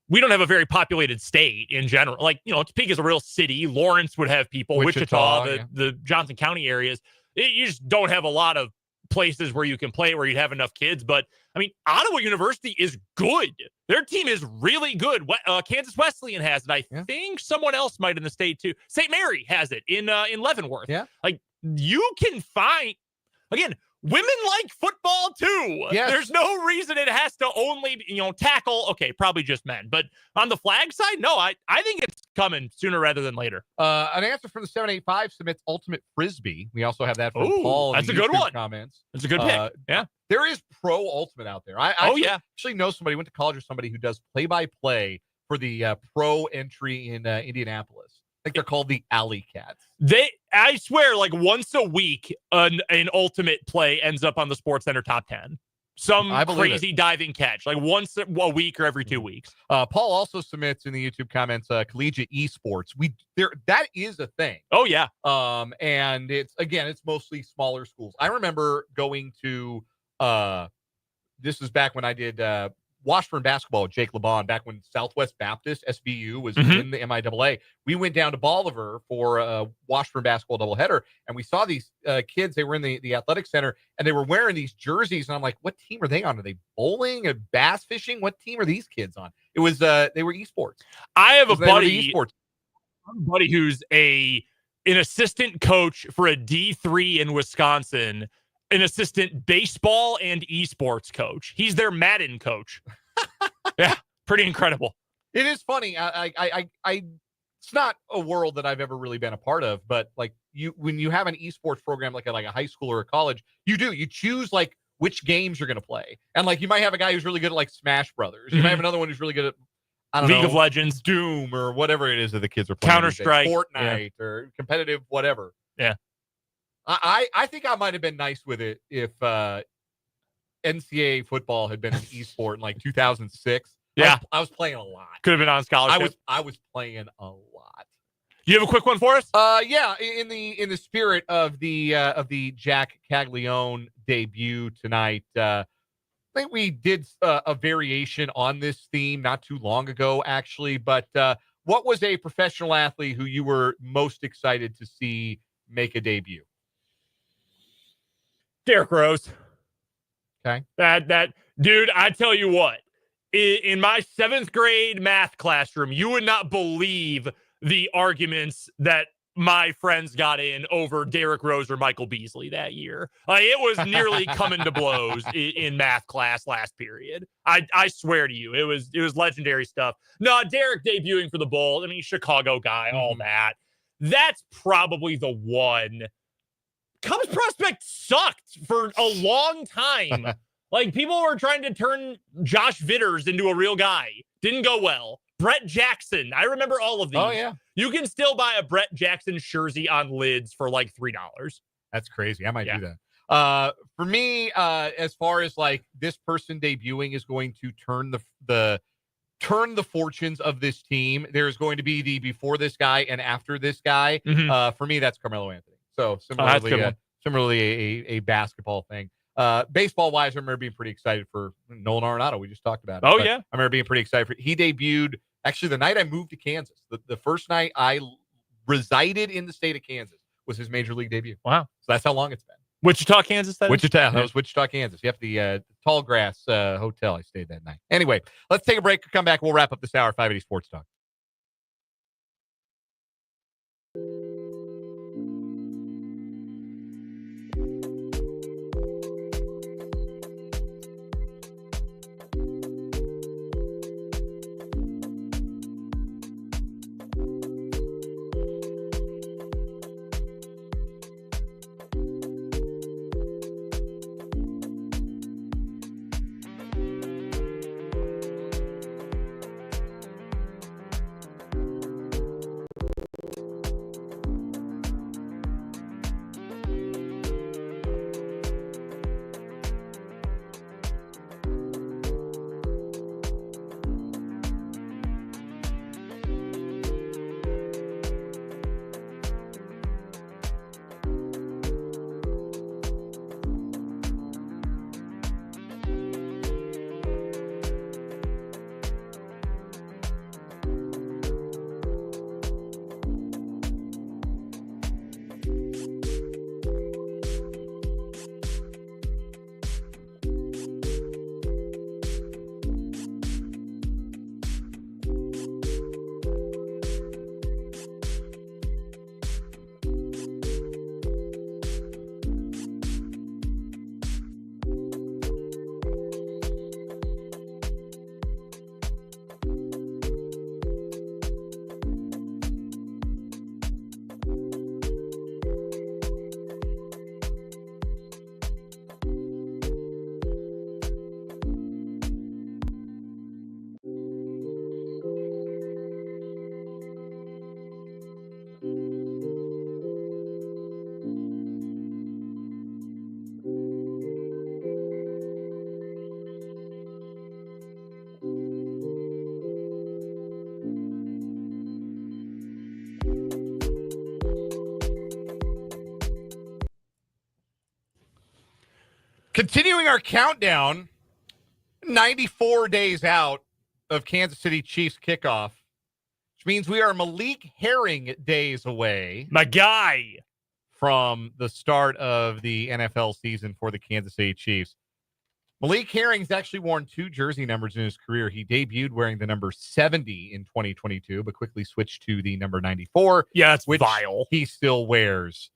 we don't have a very populated state in general. Like, Topeka is a real city. Lawrence would have people. Wichita, the Johnson County areas. You just don't have a lot of places where you can play where you'd have enough kids. But, I mean, Ottawa University is good. Their team is really good. Kansas Wesleyan has it. I think someone else might in the state, too. St. Mary has it in Leavenworth. Yeah. Like, you can find, again, women like football too. Yes. There's no reason it has to only, tackle. Okay, probably just men. But on the flag side, no, I think it's coming sooner rather than later. An answer from the 785 submits Ultimate Frisbee. We also have that from Paul. That's a good one. Comments. That's a good pick. Yeah. There is Pro Ultimate out there. I actually know somebody who went to college or somebody who does play-by-play for the pro entry in Indianapolis. I think they're called the Alley Cats. I swear, like once a week, an ultimate play ends up on the Sports Center top 10. Some crazy diving catch, like once a week or every 2 weeks. Paul also submits in the YouTube comments collegiate esports. That is a thing. Oh yeah. And it's mostly smaller schools. I remember going to this was back when I did Washburn basketball with Jake LeBon, back when Southwest Baptist SVU was in the MIAA. We went down to Bolivar for a Washburn basketball doubleheader, and we saw these kids. They were in the athletic center, and they were wearing these jerseys. And I'm like, what team are they on? Are they bowling or bass fishing? What team are these kids on? It was they were esports. I have a buddy who's an assistant coach for a D3 in Wisconsin, an assistant baseball and esports coach. He's their Madden coach. Yeah, pretty incredible. It is funny. It's not a world that I've ever really been a part of, but like when you have an esports program like a high school or a college, you choose like which games you're going to play. And like you might have a guy who's really good at like Smash Brothers. You might have another one who's really good at League of Legends, Doom, or whatever it is that the kids are playing. Counter-Strike, Fortnite, or competitive whatever. Yeah. I think I might have been nice with it if NCAA football had been an esport in like 2006. Yeah, I was playing a lot. Could have been on scholarship. I was playing a lot. You have a quick one for us? Yeah. In the spirit of the Jac Caglianone debut tonight, I think we did a variation on this theme not too long ago, actually. But what was a professional athlete who you were most excited to see make a debut? Derrick Rose. Okay. That dude, I tell you what, in my 7th grade math classroom, you would not believe the arguments that my friends got in over Derrick Rose or Michael Beasley that year. It was nearly coming to blows in math class last period. I swear to you, it was legendary stuff. No, Derrick debuting for the Bulls. I mean, Chicago guy, all that. That's probably the one. Cubs prospect sucked for a long time. Like, people were trying to turn Josh Vitters into a real guy. Didn't go well. Brett Jackson. I remember all of these. Oh, yeah. You can still buy a Brett Jackson jersey on lids for like $3. That's crazy. I might do that. For me, as far as like this person debuting is going to turn the fortunes of this team, there's going to be the before this guy and after this guy. For me, that's Carmelo Anthony. So similarly a basketball thing. Baseball wise, I remember being pretty excited for Nolan Arenado. We just talked about it. Oh, yeah. I remember being pretty excited he debuted actually the night I moved to Kansas. The first night I resided in the state of Kansas was his major league debut. Wow. So that's how long it's been. Wichita, Kansas. That was Wichita, Kansas. Yep, the Tall Grass Hotel I stayed that night. Anyway, let's take a break. Come back. We'll wrap up this hour. 580 Sports Talk. Continuing our countdown, 94 days out of Kansas City Chiefs kickoff, which means we are Malik Herring days away. My guy. From the start of the NFL season for the Kansas City Chiefs. Malik Herring's actually worn 2 jersey numbers in his career. He debuted wearing the number 70 in 2022, but quickly switched to the number 94. Yeah, that's which vile. He still wears.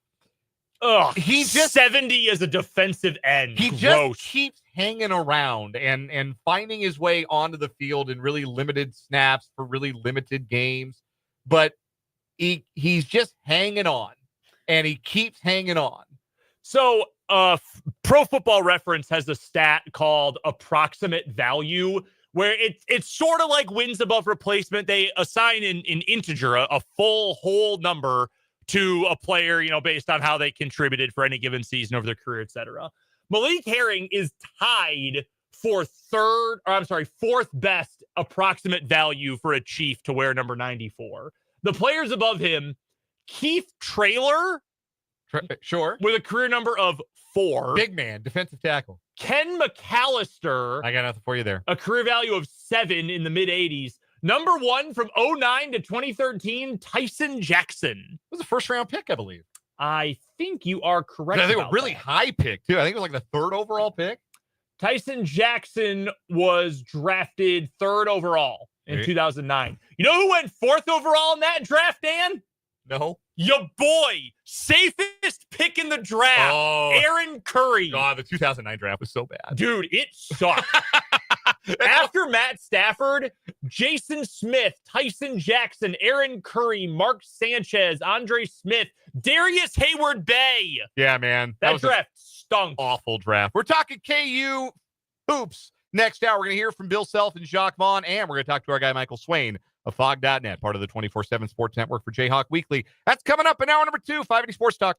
Ugh, He just 70 as a defensive end. He Gross. just keeps hanging around and finding his way onto the field in really limited snaps for really limited games. But he's just hanging on, and he keeps hanging on. So Pro Football Reference has a stat called approximate value, where it's sort of like wins above replacement. They assign an integer, a full whole number to a player, based on how they contributed for any given season over their career, etc. Malik Herring is tied for fourth best approximate value for a Chief to wear number 94. The players above him, Keith Traylor, Sure, with a career number of 4. Big man, defensive tackle. Ken McAllister, I got nothing for you there. a career value of 7 in the mid-80s. Number 1 from 2009 to 2013, Tyson Jackson. It was a first-round pick, I believe. I think you are correct. I think a really high pick, too. I think it was like the 3rd overall pick. Tyson Jackson was drafted 3rd overall in 2009. You know who went 4th overall in that draft, Dan? No. Your boy, safest pick in the draft, Aaron Curry. God, the 2009 draft was so bad. Dude, it sucked. After Matt Stafford, Jason Smith, Tyson Jackson, Aaron Curry, Mark Sanchez, Andre Smith, Darius Hayward-Bay. Yeah, man. That draft stunk. Awful draft. We're talking KU hoops. Next hour, we're going to hear from Bill Self and Jacque Vaughn, and we're going to talk to our guy, Michael Swain of Fog.net, part of the 24/7 Sports Network for Jayhawk Weekly. That's coming up in hour number 2, 580 Sports Talk.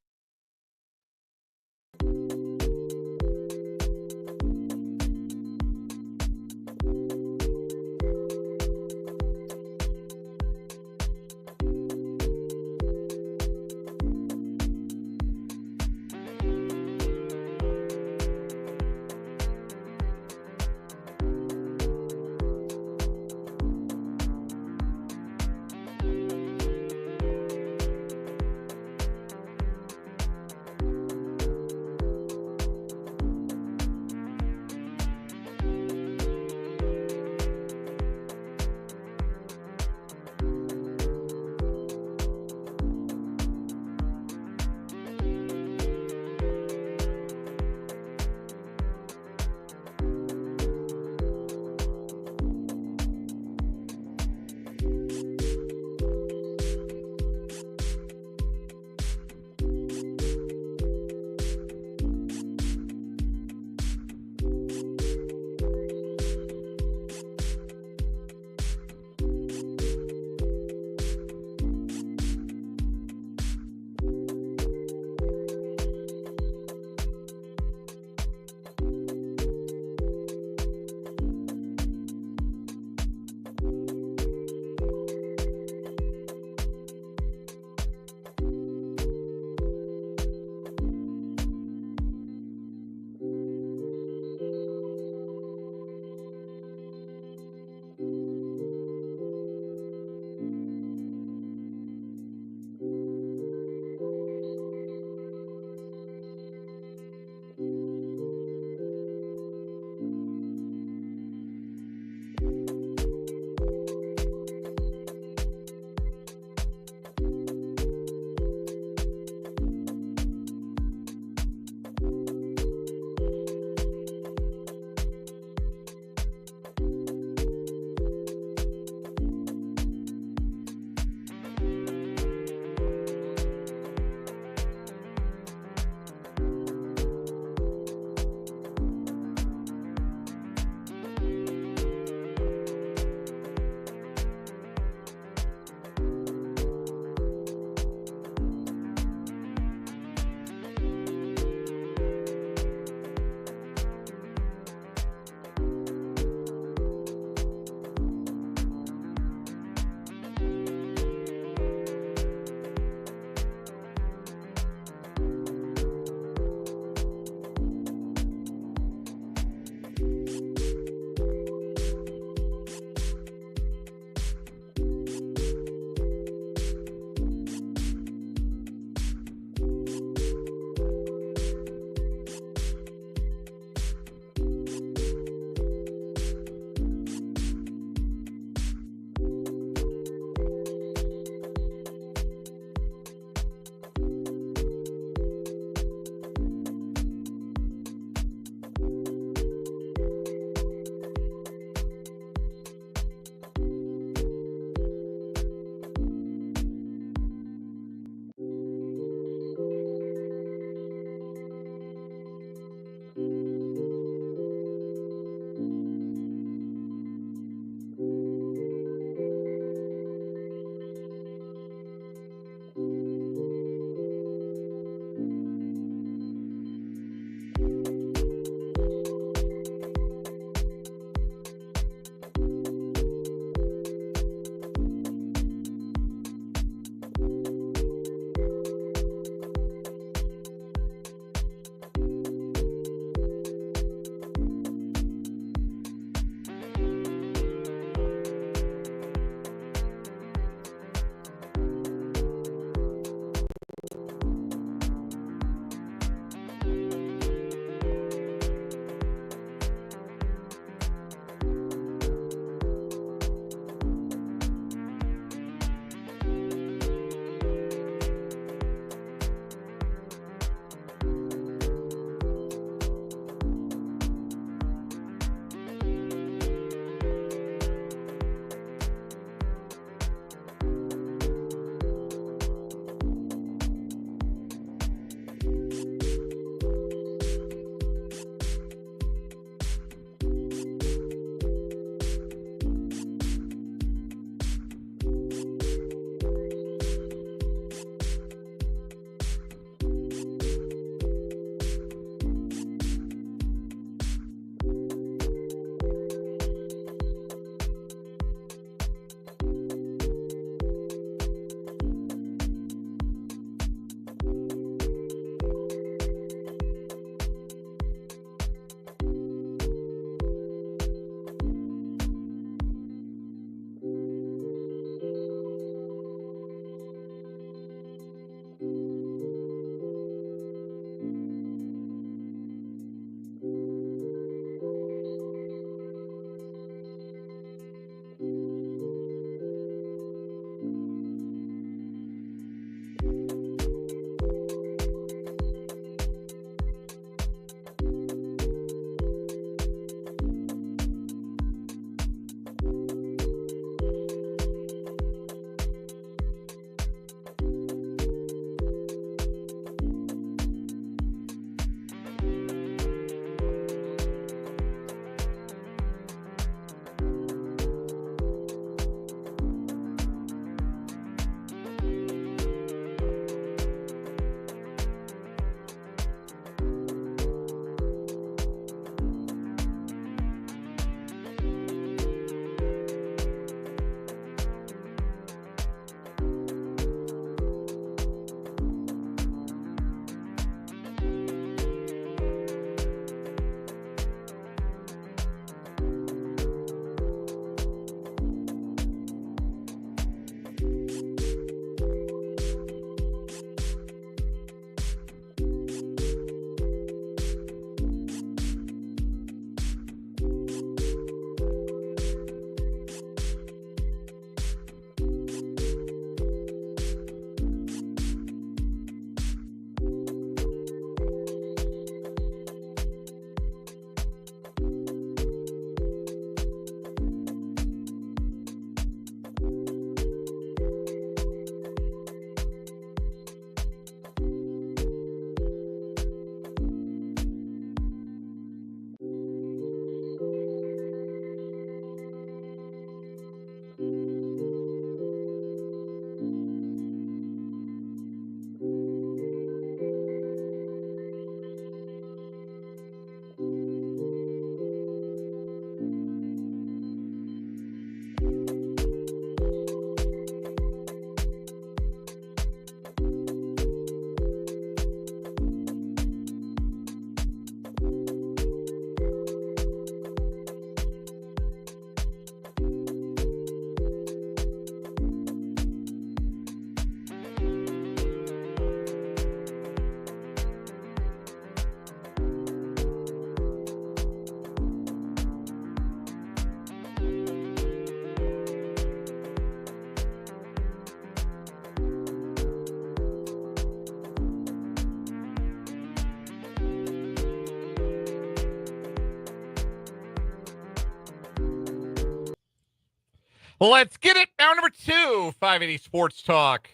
Let's get it. Hour number 2, 580 Sports Talk.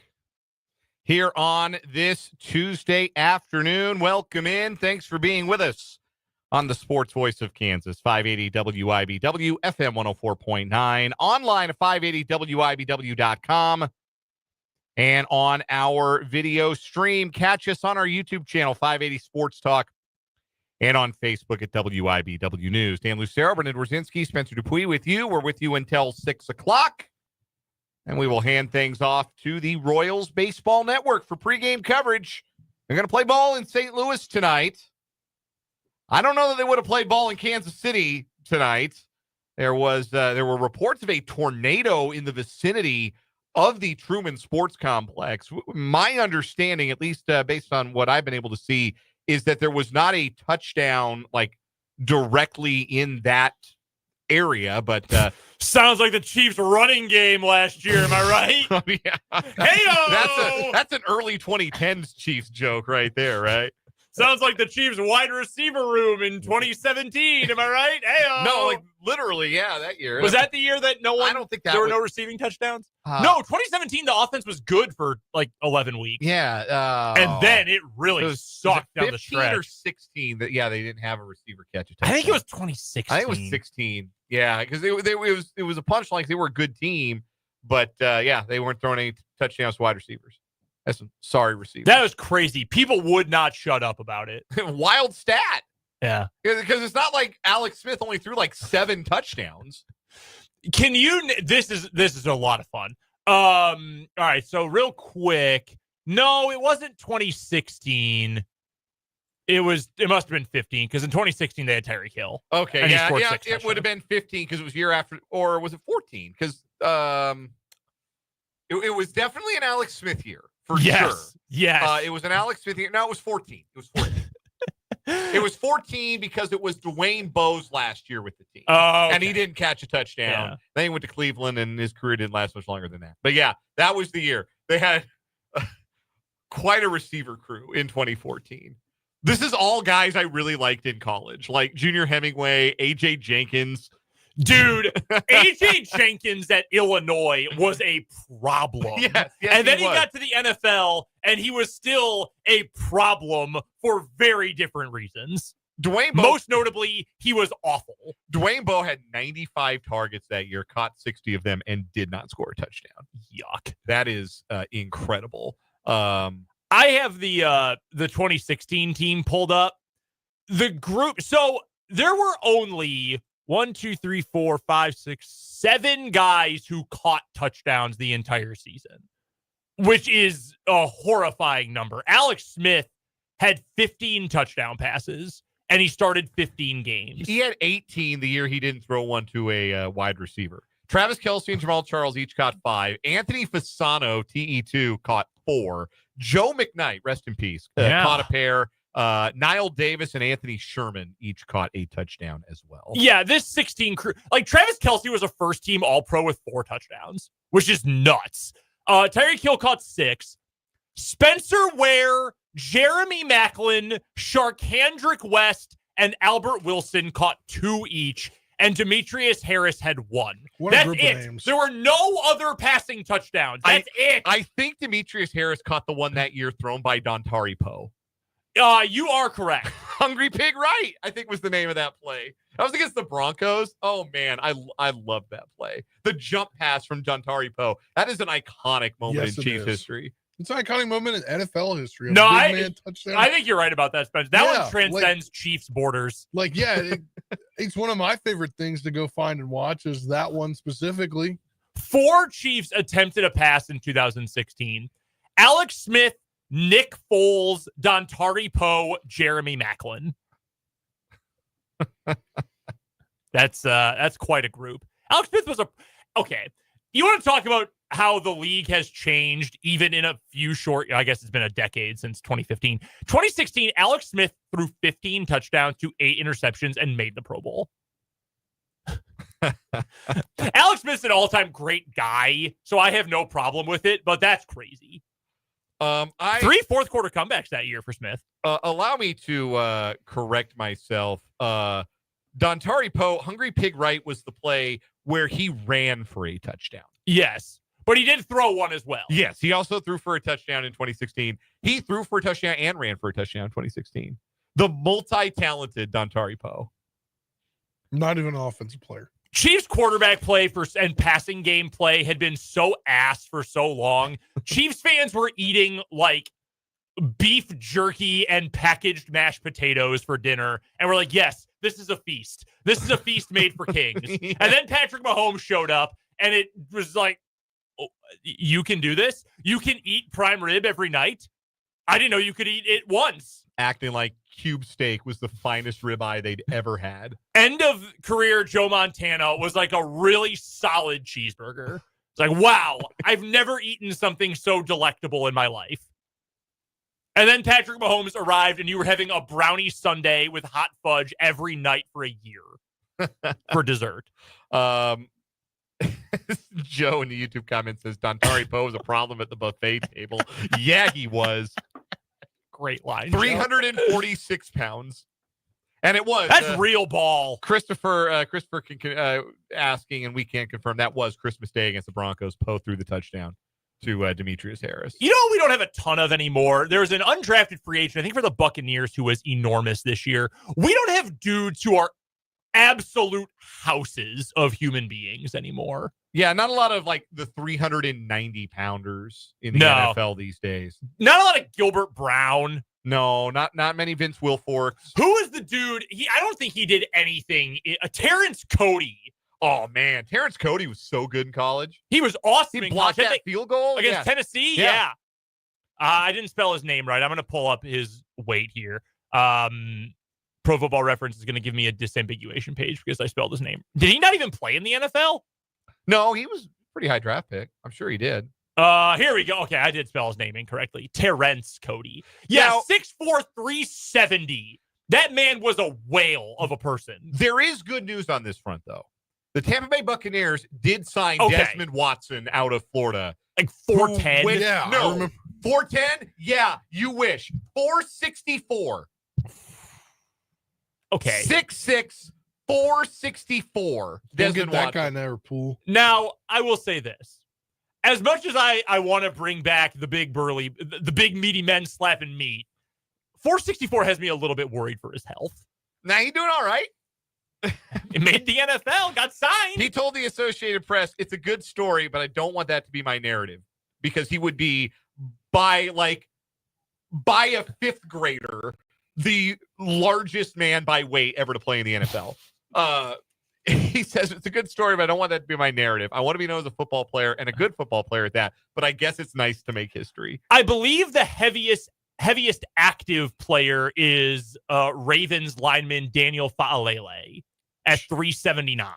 Here on this Tuesday afternoon. Welcome in. Thanks for being with us on the Sports Voice of Kansas, 580 WIBW, FM 104.9, online at 580WIBW.com, and on our video stream. Catch us on our YouTube channel, 580 Sports Talk, and on Facebook at WIBW News. Dan Lucero, Brendan Wrzinski, Spencer Dupuis with you. We're with you until 6 o'clock. And we will hand things off to the Royals Baseball Network for pregame coverage. They're going to play ball in St. Louis tonight. I don't know that they would have played ball in Kansas City tonight. There were reports of a tornado in the vicinity of the Truman Sports Complex. My understanding, at least based on what I've been able to see, is that there was not a touchdown like directly in that area, but sounds like the Chiefs running game last year. Am I right? Oh, yeah. Hey-o! That's an early 2010s Chiefs joke right there, right? Sounds like the Chiefs wide receiver room in 2017. Am I right? Hey-o! No, like literally, yeah, that year. Was that the year that I don't think that there were no receiving touchdowns? No, 2017, the offense was good for like 11 weeks. Yeah. And then it really sucked down the stretch. 15 or 16 that, yeah, they didn't have a receiver catch a touchdown. I think it was 2016. I think it was 16. Yeah, because it was a punchline. They were a good team, but yeah, they weren't throwing any touchdowns to wide receivers. That's some sorry receivers. That was crazy. People would not shut up about it. Wild stat. Yeah. Because it's not like Alex Smith only threw like 7 touchdowns. Can you this is a lot of fun. All right, so real quick. No, it wasn't 2016. It must have been 15 because in 2016 they had Tyreek Hill. Okay, yeah, it would have been 15 because it was year after, or was it 14? Because it was definitely an Alex Smith year for sure. Yes, it was an Alex Smith year. No, it was 14. It was 14. It was 14 because it was Dwayne Bowe's last year with the team. Oh, okay. And he didn't catch a touchdown. Yeah. Then he went to Cleveland, and his career didn't last much longer than that. But yeah, that was the year. They had quite a receiver crew in 2014. This is all guys I really liked in college, like Junior Hemingway, A.J. Jenkins. Dude, A.J. Jenkins at Illinois was a problem. Yes, and then he got to the NFL, and he was still a problem for very different reasons. Most notably, he was awful. Dwayne Bowe had 95 targets that year, caught 60 of them, and did not score a touchdown. Yuck. That is incredible. I have the 2016 team pulled up. The group. So there were only 1, 2, 3, 4, 5, 6, 7 guys who caught touchdowns the entire season, which is a horrifying number. Alex Smith had 15 touchdown passes, and he started 15 games. He had 18 the year he didn't throw one to a wide receiver. Travis Kelce and Jamal Charles each caught 5. Anthony Fasano, TE2, caught 4. Joe McKnight, rest in peace, caught a pair. Niall Davis and Anthony Sherman each caught a touchdown as well. Yeah, this 16 crew, like Travis Kelce was a first-team All-Pro with 4 touchdowns, which is nuts. Tyreek Hill caught 6. Spencer Ware, Jeremy Maclin, Sharkhandrick West, and Albert Wilson caught 2 each. And Demetrius Harris had 1. That's it. Names. There were no other passing touchdowns. That's it. I think Demetrius Harris caught the one that year thrown by Dontari Poe. You are correct. Hungry Pig Right, I think was the name of that play. That was against the Broncos. Oh, man, I love that play. The jump pass from Dontari Poe. That is an iconic moment in Chiefs history. It's an iconic moment in NFL history. No, I think you're right about that, Spencer. That one transcends Chiefs borders. Like, yeah, it's one of my favorite things to go find and watch is that one specifically. 4 Chiefs attempted a pass in 2016. Alex Smith, Nick Foles, Dontari Poe, Jeremy Maclin. That's quite a group. Alex Smith was okay. You want to talk about how the league has changed even in a few short, I guess it's been a decade since 2015. 2016, Alex Smith threw 15 touchdowns to 8 interceptions and made the Pro Bowl. Alex Smith's an all-time great guy, so I have no problem with it, but that's crazy. 3 fourth quarter comebacks that year for Smith. Allow me to correct myself. Dontari Poe, Hungry Pig Right was the play where he ran for a touchdown. Yes, but he did throw one as well. Yes, he also threw for a touchdown in 2016. He threw for a touchdown and ran for a touchdown in 2016. The multi-talented Dontari Poe. Not even an offensive player. Chiefs quarterback play and passing game play had been so ass for so long. Chiefs fans were eating like beef jerky and packaged mashed potatoes for dinner. And we're like, yes, this is a feast. This is a feast made for kings. Yeah. And then Patrick Mahomes showed up and it was like, oh, you can do this? You can eat prime rib every night? I didn't know you could eat it once. Acting like cube steak was the finest ribeye they'd ever had. End of career Joe Montana was like a really solid cheeseburger. It's like, wow, I've never eaten something so delectable in my life. And then Patrick Mahomes arrived and you were having a brownie sundae with hot fudge every night for a year for dessert. Joe in the YouTube comments says Dontari Poe was a problem at the buffet table. Yeah, he was. Great line. 346 pounds. And it was. That's real ball. Christopher asking, and we can't confirm, that was Christmas Day against the Broncos. Poe threw the touchdown to Demetrius Harris. You know, we don't have a ton of anymore. There's an undrafted free agent, I think for the Buccaneers, who was enormous this year. We don't have dudes who are absolute houses of human beings anymore. Yeah, not a lot of like the 390 pounders in the NFL these days. Not a lot of Gilbert Brown. No, not many Vince Wilforks. Who is the dude? I don't think he did anything. Terrence Cody. Oh man, Terrence Cody was so good in college. He was awesome. He blocked that field goal against Tennessee. Yeah. I didn't spell his name right. I'm going to pull up his weight here. Pro Football Reference is going to give me a disambiguation page because I spelled his name. Did he not even play in the NFL? No, he was a pretty high draft pick. I'm sure he did. Here we go. Okay, I did spell his name incorrectly. Terrence Cody. Yeah, 6'4", 370. That man was a whale of a person. There is good news on this front, though. The Tampa Bay Buccaneers did sign Desmond Watson out of Florida. Like 410? Yeah. No, 410? Yeah, you wish. 464. Okay. 6'6", 464. Don't get that guy in there, Pool. Now, I will say this. As much as I want to bring back the big burly, the big meaty men slapping meat, 464 has me a little bit worried for his health. Now, he's doing all right. It made the NFL, got signed. He told the Associated Press, it's a good story, but I don't want that to be my narrative. Because he would be, by a fifth grader, the largest man by weight ever to play in the NFL. He says it's a good story, but I don't want that to be my narrative. I want to be known as a football player and a good football player at that. But I guess it's nice to make history. I believe the heaviest active player is Ravens lineman Daniel Faalele at 379.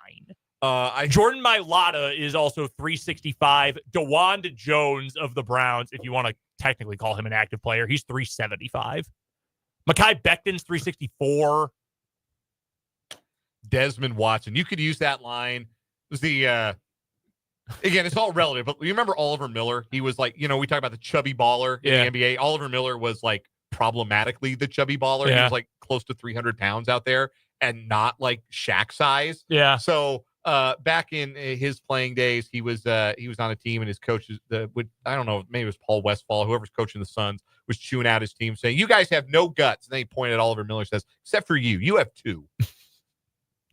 Jordan Mailata is also 365. DeWanda Jones of the Browns, if you want to technically call him an active player, he's 375. Mekhi Becton's 364. Desmond Watson. You could use that line. It was the again, it's all relative, but you remember Oliver Miller? He was like, we talk about the chubby baller in the NBA. Oliver Miller was like problematically the chubby baller. He was like close to 300 pounds out there and not like Shaq size. Yeah. So back in his playing days, he was on a team and his coach I don't know, maybe it was Paul Westphal, whoever's coaching the Suns, was chewing out his team saying, "You guys have no guts." And then he pointed at Oliver Miller, says, "Except for you have two."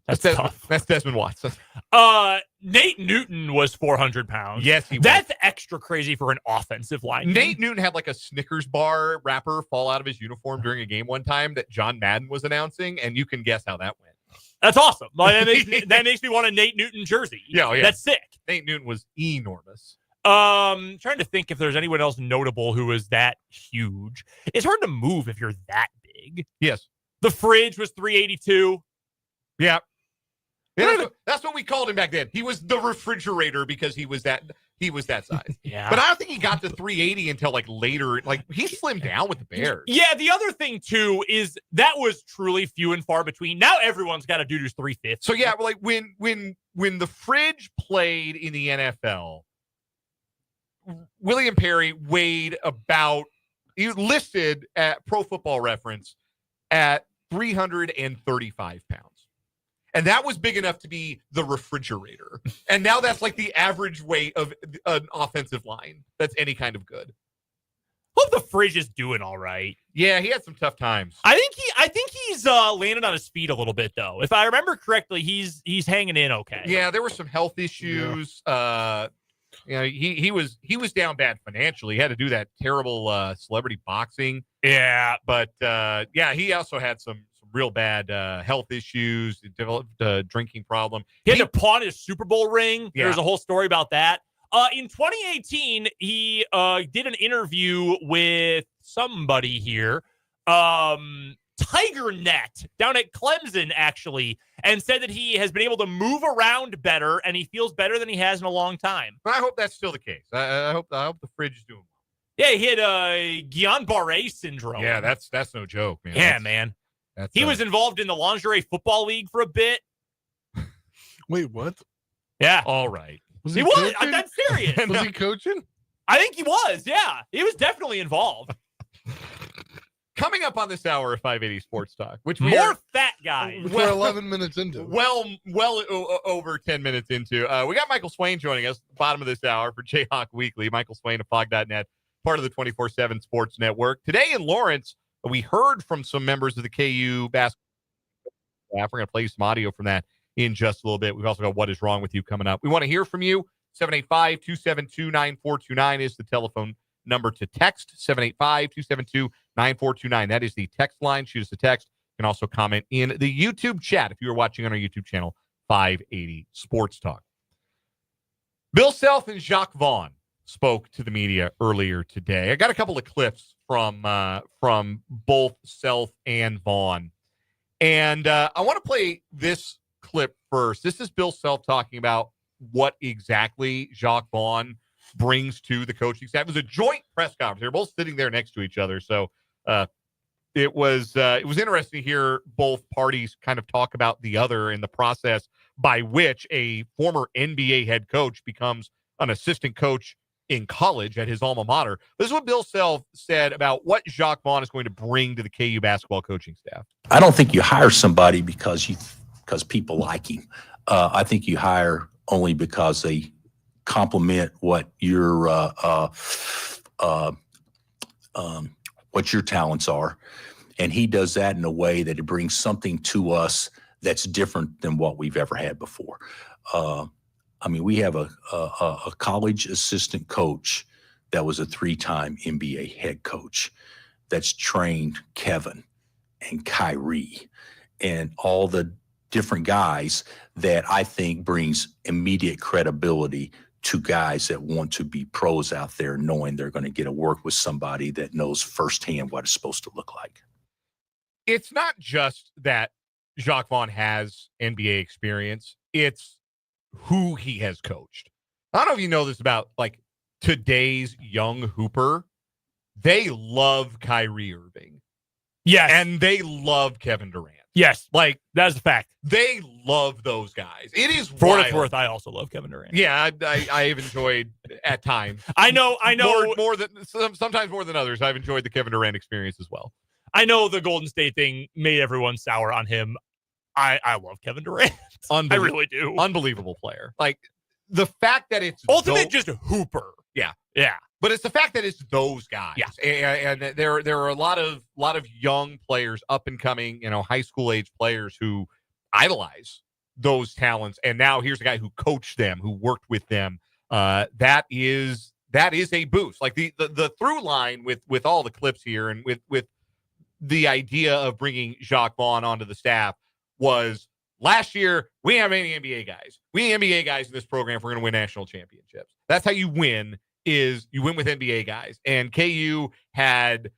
That's tough. That's Desmond Watson. Nate Newton was 400 pounds. Yes, he was. That's extra crazy for an offensive line. Nate Newton had like a Snickers bar wrapper fall out of his uniform during a game one time that John Madden was announcing, and you can guess how that went. That's awesome. That makes me want a Nate Newton jersey. Yeah. That's sick. Nate Newton was enormous. Trying to think if there's anyone else notable who is that huge. It's hard to move if you're that big. Yes. The Fridge was 382. Yeah. That's what we called him back then. He was the refrigerator because he was that size. Yeah. But I don't think he got to 380 until like later. Like he slimmed down with the Bears. Yeah. The other thing too is that was truly few and far between. Now everyone's got a dude who's 350. So yeah, like when the Fridge played in the NFL, William Perry weighed he was listed at Pro Football Reference at 335 pounds. And that was big enough to be the refrigerator. And now that's like the average weight of an offensive line that's any kind of good. Hope the fridge is doing all right. Yeah, he had some tough times. I think he's landed on his feet a little bit though. If I remember correctly, he's hanging in okay. Yeah, there were some health issues. Yeah. He was down bad financially. He had to do that terrible celebrity boxing. Yeah, but he also had some real bad health issues. He developed a drinking problem. He had to pawn his Super Bowl ring. Yeah. There's a whole story about that. In 2018, he did an interview with somebody here, Tiger Net, down at Clemson, actually, and said that he has been able to move around better and he feels better than he has in a long time. But I hope that's still the case. I hope the fridge is doing well. Yeah, he had Guillain-Barré syndrome. Yeah, that's no joke, man. Yeah, man. He was involved in the Lingerie Football League for a bit. Wait, what? Yeah. All right. Was he was. I'm not serious. Was he coaching? I think he was. Yeah. He was definitely involved. Coming up on this hour of 580 Sports Talk, which more fat guys. We're 11 minutes into. Over 10 minutes into. We got Michael Swain joining us at the bottom of this hour for Jayhawk Weekly. Michael Swain of Fog.net, part of the 24/7 Sports Network. Today in Lawrence, we heard from some members of the KU basketball staff. We're going to play some audio from that in just a little bit. We've also got What Is Wrong With You coming up. We want to hear from you. 785-272-9429 is the telephone number to text. 785-272-9429. That is the text line. Shoot us a text. You can also comment in the YouTube chat if you are watching on our YouTube channel, 580 Sports Talk. Bill Self and Jacque Vaughn spoke to the media earlier today. I got a couple of clips from both Self and Vaughn. And I want to play this clip first. This is Bill Self talking about what exactly Jacque Vaughn brings to the coaching staff. It was a joint press conference. They're both sitting there next to each other. So it was interesting to hear both parties kind of talk about the other in the process by which a former NBA head coach becomes an assistant coach in college at his alma mater. This is what Bill Self said about what Jacque Vaughn is going to bring to the KU basketball coaching staff. I don't think you hire somebody because people like him. I think you hire only because they complement what your talents are, and he does that in a way that it brings something to us that's different than what we've ever had before. We have a college assistant coach that was a 3-time NBA head coach that's trained Kevin and Kyrie and all the different guys that I think brings immediate credibility to guys that want to be pros out there, knowing they're going to get to work with somebody that knows firsthand what it's supposed to look like. It's not just that Jacque Vaughn has NBA experience. It's who he has coached. I don't know if you know this about like today's young hooper. They love Kyrie Irving. Yes. And they love Kevin Durant. Yes. Like, that's a fact. They love those guys. It is for what wild. it's worth. I also love Kevin Durant. Yeah, I have enjoyed at times. I know. More than sometimes more than others. I've enjoyed the Kevin Durant experience as well. I know the Golden State thing made everyone sour on him. I love Kevin Durant. I really do. Unbelievable player. Like the fact that it's ultimate just hooper. Yeah. Yeah. But it's the fact that it's those guys. Yeah. And there are a lot of young players, up and coming, high school age players who idolize those talents. And now here's a guy who coached them, who worked with them. That is a boost. Like the through line with all the clips here and with the idea of bringing Jacque Vaughn onto the staff was last year, we didn't have any NBA guys. We need NBA guys in this program if we're going to win national championships. That's how you win, is you win with NBA guys. And KU had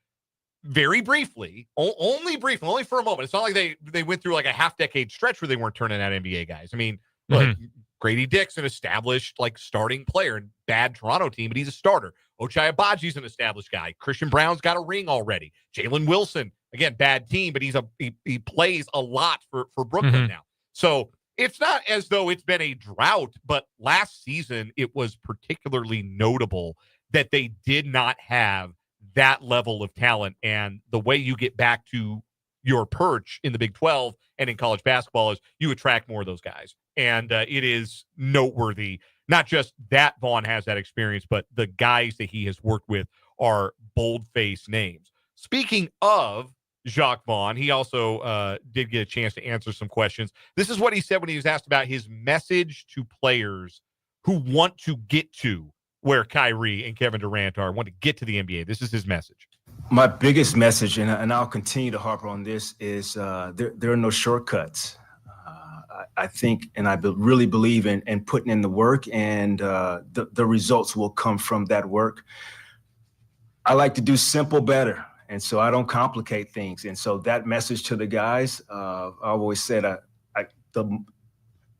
very briefly, only for a moment. It's not like they went through like a half-decade stretch where they weren't turning out NBA guys. I mean, look, Grady Dick's an established like starting player in bad Toronto team, but he's a starter. Ochai Abaji's an established guy. Christian Brown's got a ring already. Jalen Wilson, again, bad team, but he plays a lot for Brooklyn now. So it's not as though it's been a drought, but last season it was particularly notable that they did not have that level of talent. And the way you get back to your perch in the Big 12 and in college basketball is you attract more of those guys. And it is noteworthy, not just that Vaughn has that experience, but the guys that he has worked with are bold-faced names. Speaking of Jacque Vaughn, he also did get a chance to answer some questions. This is what he said when he was asked about his message to players who want to get to where Kyrie and Kevin Durant are, want to get to the NBA. This is his message. My biggest message, and I'll continue to harp on this, is there are no shortcuts. I think, and I really believe in putting in the work, and the results will come from that work. I like to do simple better, and so I don't complicate things. And so that message to the guys, I've always said, the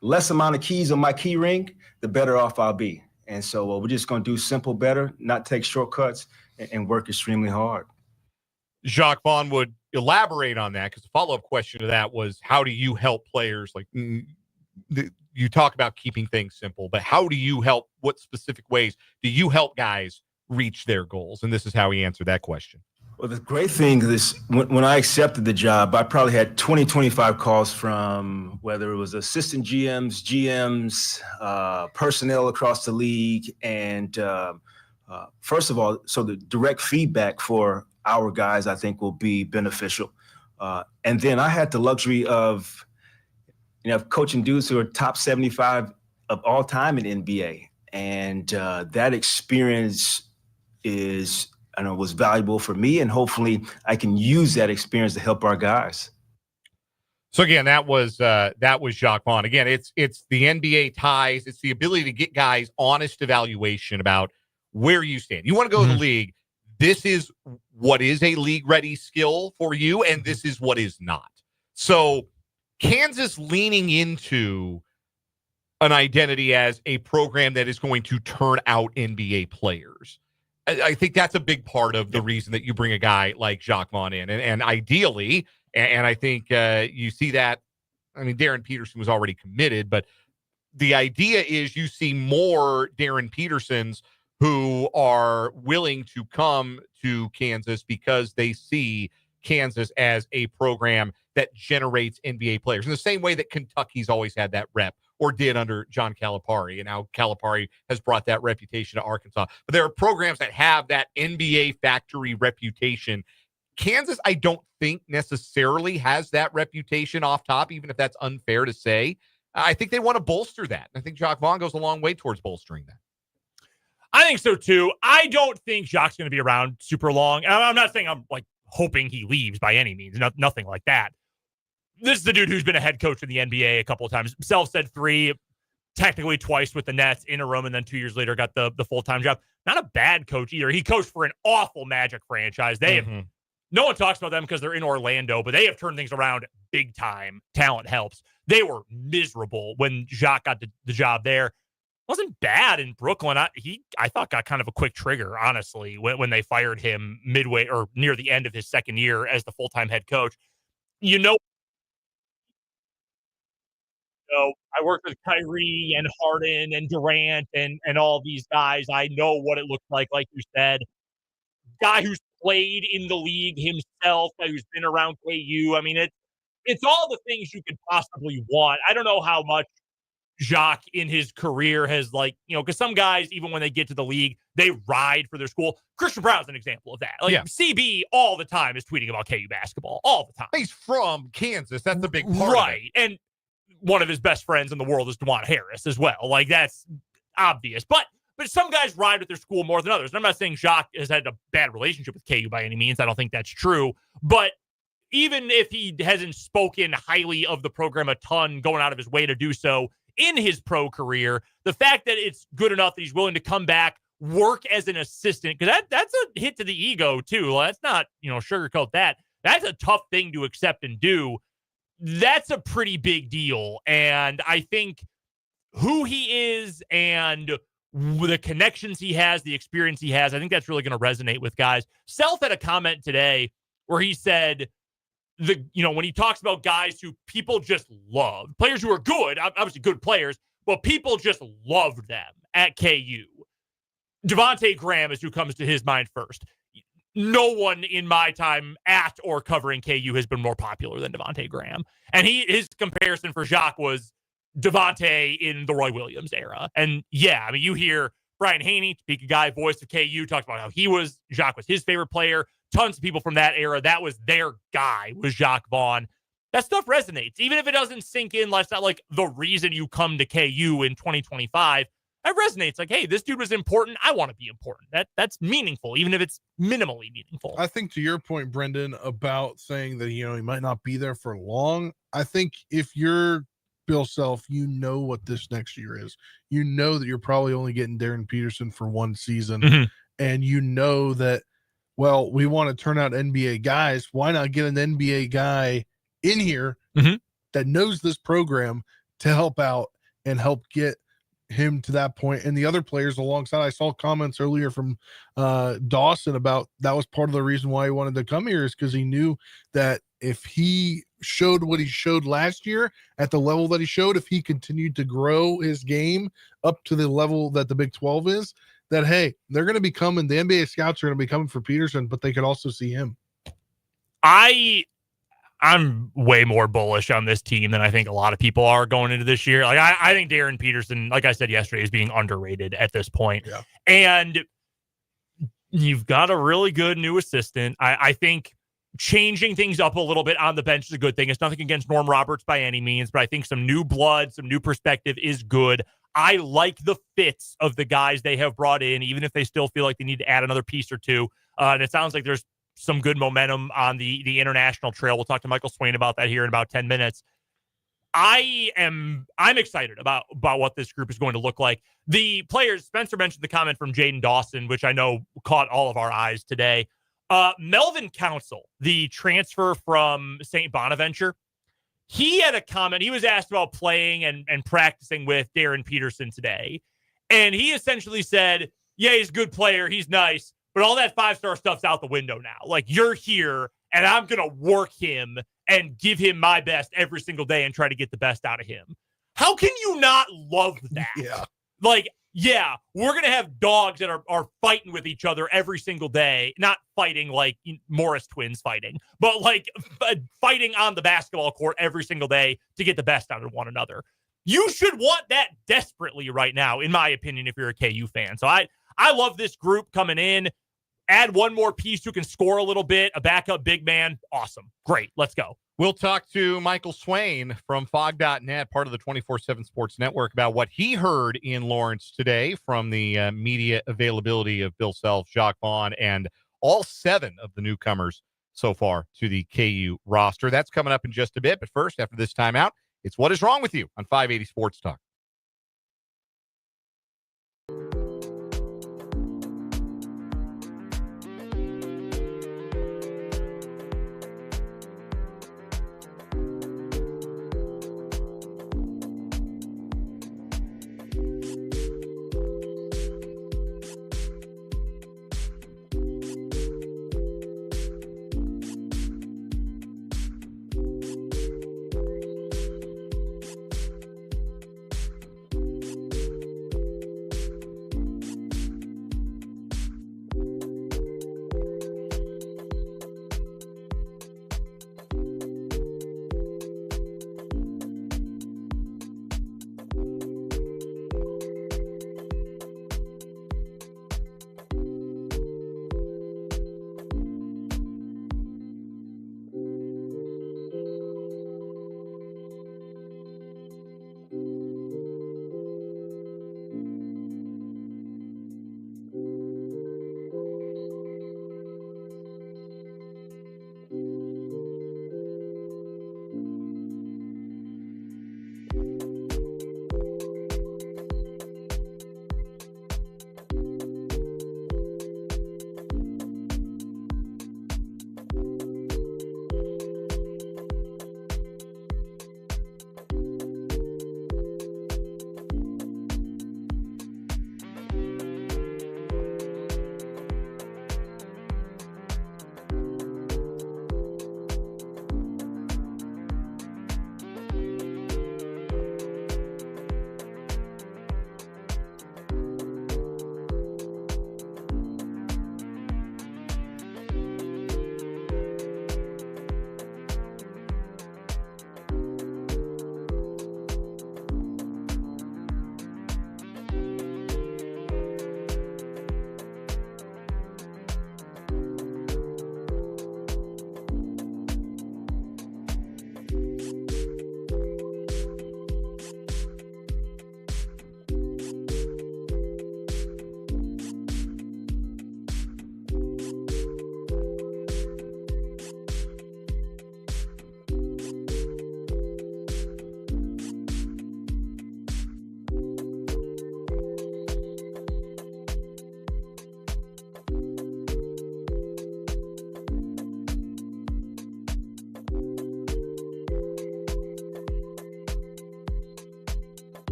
less amount of keys on my key ring, the better off I'll be. And so we're just going to do simple better, not take shortcuts, and work extremely hard. Jacque Vaughn would elaborate on that, because the follow-up question to that was, how do you help players? Like, you talk about keeping things simple, but how do you help? What specific ways do you help guys reach their goals? And this is how he answered that question. Well, the great thing is when I accepted the job, I probably had 20, 25 calls from whether it was assistant GMs, personnel across the league. And first of all, so the direct feedback for our guys, I think, will be beneficial. And then I had the luxury of, coaching dudes who are top 75 of all time in NBA. And that experience was valuable for me, and hopefully I can use that experience to help our guys. So again, that was Jacque Vaughn. Again, it's the NBA ties. It's the ability to get guys honest evaluation about where you stand. You want to go to the league. This is what is a league-ready skill for you, and this is what is not. So Kansas leaning into an identity as a program that is going to turn out NBA players. I think that's a big part of the reason that you bring a guy like Jacque Vaughn in. And ideally, and I think you see that, I mean, Darren Peterson was already committed, but the idea is you see more Darren Petersons who are willing to come to Kansas because they see Kansas as a program that generates NBA players in the same way that Kentucky's always had that rep, or did under John Calipari, and now Calipari has brought that reputation to Arkansas. But there are programs that have that NBA factory reputation. Kansas, I don't think necessarily has that reputation off top, even if that's unfair to say. I think they want to bolster that. I think Jacque Vaughn goes a long way towards bolstering that. I think so too. I don't think Jacque's going to be around super long. I'm not saying I'm like hoping he leaves by any means. Nothing like that. This is the dude who's been a head coach in the NBA a couple of times. Himself said 3, technically twice with the Nets, interim, and then 2 years later got the full-time job. Not a bad coach either. He coached for an awful Magic franchise. They have, no one talks about them because they're in Orlando, but they have turned things around big time. Talent helps. They were miserable when Jacque got the job there. Wasn't bad in Brooklyn. I thought got kind of a quick trigger, honestly, when they fired him midway or near the end of his second year as the full-time head coach. I worked with Kyrie and Harden and Durant and all these guys. I know what it looks like you said. Guy who's played in the league himself, guy who's been around KU. I mean, it's all the things you could possibly want. I don't know how much Jacque in his career has because some guys, even when they get to the league, they ride for their school. Christian Brown's an example of that. CB all the time is tweeting about KU basketball all the time. He's from Kansas. That's the big part. Right. And one of his best friends in the world is DeJuan Harris as well. Like, that's obvious. But some guys ride with their school more than others. And I'm not saying Jacque has had a bad relationship with KU by any means. I don't think that's true. But even if he hasn't spoken highly of the program a ton, going out of his way to do so in his pro career, the fact that it's good enough that he's willing to come back, work as an assistant, because that's a hit to the ego too. Let's not, sugarcoat that. That's a tough thing to accept and do. That's a pretty big deal. And I think who he is and the connections he has, the experience he has, I think that's really going to resonate with guys. Self had a comment today where he said, when he talks about guys who people just love, players who are good, obviously good players, but people just loved them at KU. Devontae Graham is who comes to his mind first. no one in my time at or covering KU has been more popular than Devontae Graham. And his comparison for Jacque was Devontae in the Roy Williams era. And yeah, I mean, you hear Brian Haney, Topeka guy, voice of KU, talked about how Jacque was his favorite player. Tons of people from that era, that was their guy, was Jacque Vaughn. That stuff resonates. Even if it doesn't sink in, that's not like the reason you come to KU in 2025. That resonates. Like, hey, this dude was important. I want to be important. That's meaningful, even if it's minimally meaningful. I think to your point, Brendan, about saying that, he might not be there for long. I think if you're Bill Self, you know what this next year is. You know that you're probably only getting Darren Peterson for one season. Mm-hmm. And you know that, well, we want to turn out NBA guys. Why not get an NBA guy in here that knows this program to help out and help get him to that point, and the other players alongside. I saw comments earlier from Dawson about that was part of the reason why he wanted to come here, is because he knew that if he showed what he showed last year at the level that he showed, if he continued to grow his game up to the level that the Big 12 is, that, hey, they're going to be coming. The NBA scouts are going to be coming for Peterson, but they could also see him. I'm way more bullish on this team than I think a lot of people are going into this year. Like, I think Darren Peterson, like I said yesterday, is being underrated at this point. Yeah. And you've got a really good new assistant. I think changing things up a little bit on the bench is a good thing. It's nothing against Norm Roberts by any means, but I think some new blood, some new perspective is good. I like the fits of the guys they have brought in, even if they still feel like they need to add another piece or two. And it sounds like there's some good momentum on the international trail. We'll talk to Michael Swain about that here in about 10 minutes. I'm excited about what this group is going to look like. The players, Spencer mentioned the comment from Jaden Dawson, which I know caught all of our eyes today. Melvin Council, the transfer from St. Bonaventure, he had a comment. He was asked about playing and practicing with Darren Peterson today. And he essentially said, yeah, he's a good player. He's nice. But all that 5-star stuff's out the window now. Like, you're here, and I'm going to work him and give him my best every single day and try to get the best out of him. How can you not love that? Yeah. Like, yeah, we're going to have dogs that are fighting with each other every single day. Not fighting like Morris twins fighting, but like fighting on the basketball court every single day to get the best out of one another. You should want that desperately right now, in my opinion, if you're a KU fan. So I love this group coming in. Add one more piece who can score a little bit, a backup big man. Awesome. Great. Let's go. We'll talk to Michael Swain from Fog.net, part of the 24/7 Sports Network, about what he heard in Lawrence today from the media availability of Bill Self, Jacque Vaughn, and all 7 of the newcomers so far to the KU roster. That's coming up in just a bit. But first, after this timeout, it's What Is Wrong With You on 580 Sports Talk.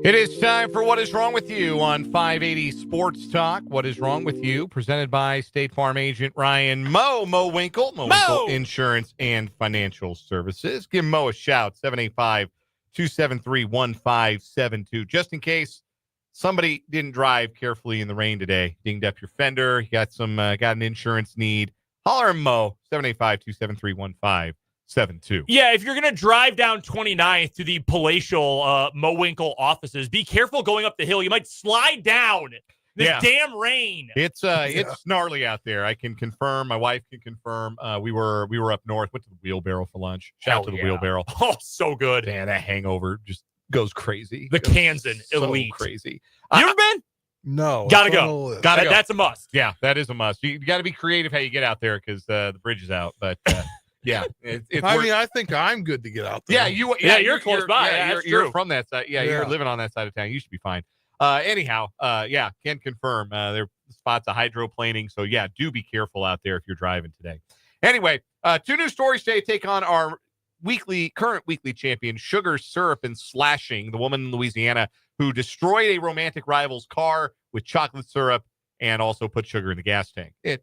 It is time for What Is Wrong With You on 580 Sports Talk. What is Wrong With You? Presented by State Farm agent Ryan Mo Winkle. Winkle Insurance and Financial Services. Give Mo a shout, 785-273-1572. Just in case somebody didn't drive carefully in the rain today, dinged up your fender, you got an insurance need, holler at Mo, 785-273-1572. Yeah, if you're going to drive down 29th to the palatial Mo Winkle offices, be careful going up the hill. You might slide down this damn rain. It's gnarly out there. I can confirm. My wife can confirm. We were up north, went to the Wheelbarrow for lunch. Shout out to the Wheelbarrow. Oh, so good. Man, that hangover just goes crazy. The Kansan Elite. Crazy. You ever been? No. Gotta go. That's a must. Yeah, that is a must. You got to be creative how you get out there because the bridge is out. But yeah, I think I'm good to get out there. You're close by. You're from that side. Yeah, you're living on that side of town. You should be fine. Anyhow, can confirm there are spots of hydroplaning. So yeah, do be careful out there if you're driving today. Anyway, two new stories today take on our current weekly champion, Sugar, Syrup, and Slashing, the woman in Louisiana who destroyed a romantic rival's car with chocolate syrup and also put sugar in the gas tank. The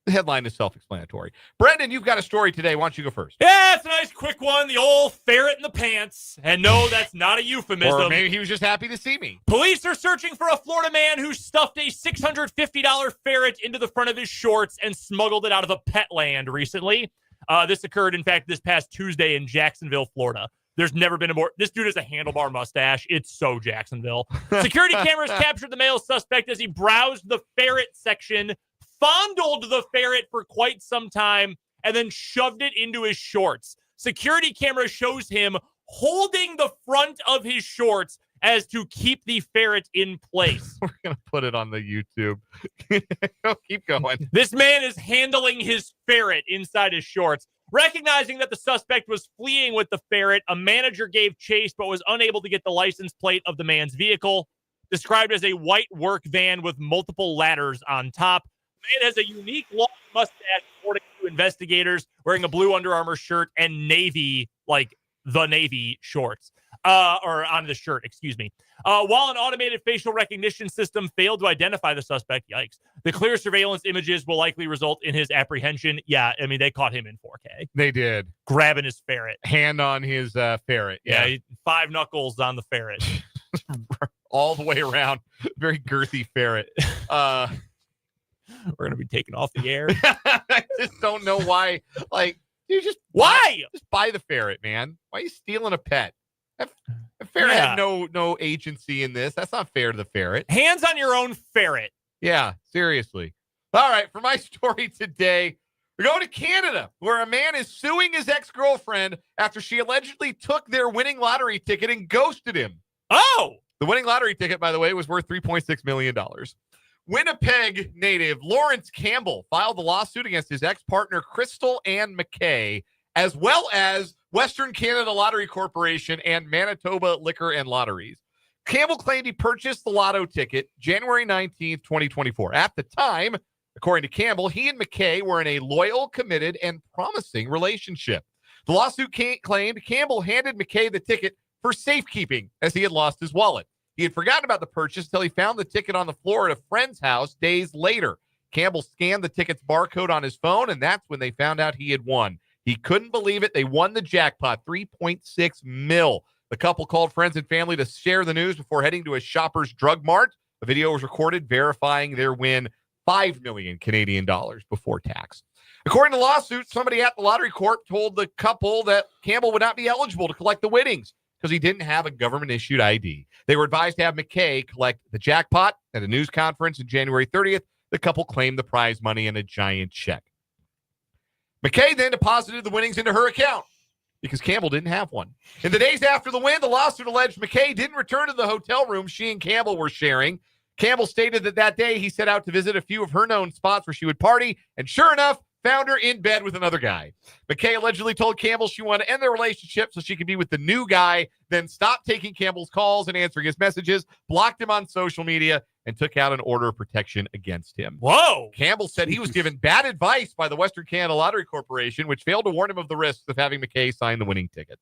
headline is self-explanatory. Brendan, you've got a story today. Why don't you go first? Yeah, it's a nice quick one. The old ferret in the pants. And no, that's not a euphemism. Or maybe he was just happy to see me. Police are searching for a Florida man who stuffed a $650 ferret into the front of his shorts and smuggled it out of a pet land recently. This occurred, in fact, this past Tuesday in Jacksonville, Florida. There's never been a more... This dude has a handlebar mustache. It's so Jacksonville. Security cameras captured the male suspect as he browsed the ferret section, fondled the ferret for quite some time, and then shoved it into his shorts. Security camera shows him holding the front of his shorts as to keep the ferret in place. We're going to put it on the YouTube. Keep going. This man is handling his ferret inside his shorts. Recognizing that the suspect was fleeing with the ferret, a manager gave chase but was unable to get the license plate of the man's vehicle. Described as a white work van with multiple ladders on top. The man has a unique long mustache, according to investigators, wearing a blue Under Armour shirt and navy, like the Navy shorts. Or on the shirt, excuse me. While an automated facial recognition system failed to identify the suspect, yikes, the clear surveillance images will likely result in his apprehension. Yeah, I mean, they caught him in 4K. They did. Grabbing his ferret. Hand on his ferret. Yeah, 5 knuckles on the ferret. All the way around. Very girthy ferret. We're going to be taken off the air. I just don't know why. Like, you just... Why? Just buy the ferret, man. Why are you stealing a pet? That ferret had no agency in this. That's not fair to the ferret. Hands on your own ferret. Yeah, seriously. All right, for my story today, we're going to Canada, where a man is suing his ex-girlfriend after she allegedly took their winning lottery ticket and ghosted him. Oh! The winning lottery ticket, by the way, was worth $3.6 million. Winnipeg native Lawrence Campbell filed the lawsuit against his ex-partner Crystal Ann McKay, as well as Western Canada Lottery Corporation and Manitoba Liquor and Lotteries. Campbell claimed he purchased the lotto ticket January 19th, 2024. At the time, according to Campbell, he and McKay were in a loyal, committed, and promising relationship. The lawsuit claimed Campbell handed McKay the ticket for safekeeping as he had lost his wallet. He had forgotten about the purchase until he found the ticket on the floor at a friend's house days later. Campbell scanned the ticket's barcode on his phone, and that's when they found out he had won. He couldn't believe it. They won the jackpot, $3.6 million. The couple called friends and family to share the news before heading to a Shoppers Drug Mart. A video was recorded verifying their win, $5 million Canadian dollars before tax. According to the lawsuit, somebody at the lottery corp told the couple that Campbell would not be eligible to collect the winnings because he didn't have a government-issued ID. They were advised to have McKay collect the jackpot. At a news conference on January 30th, the couple claimed the prize money in a giant check. McKay then deposited the winnings into her account because Campbell didn't have one. In the days after the win, the lawsuit alleged McKay didn't return to the hotel room she and Campbell were sharing. Campbell stated that day he set out to visit a few of her known spots where she would party, and sure enough, found her in bed with another guy. McKay allegedly told Campbell she wanted to end their relationship so she could be with the new guy, then stopped taking Campbell's calls and answering his messages, blocked him on social media, and took out an order of protection against him. Whoa! Campbell said he was given bad advice by the Western Canada Lottery Corporation, which failed to warn him of the risks of having McKay sign the winning ticket.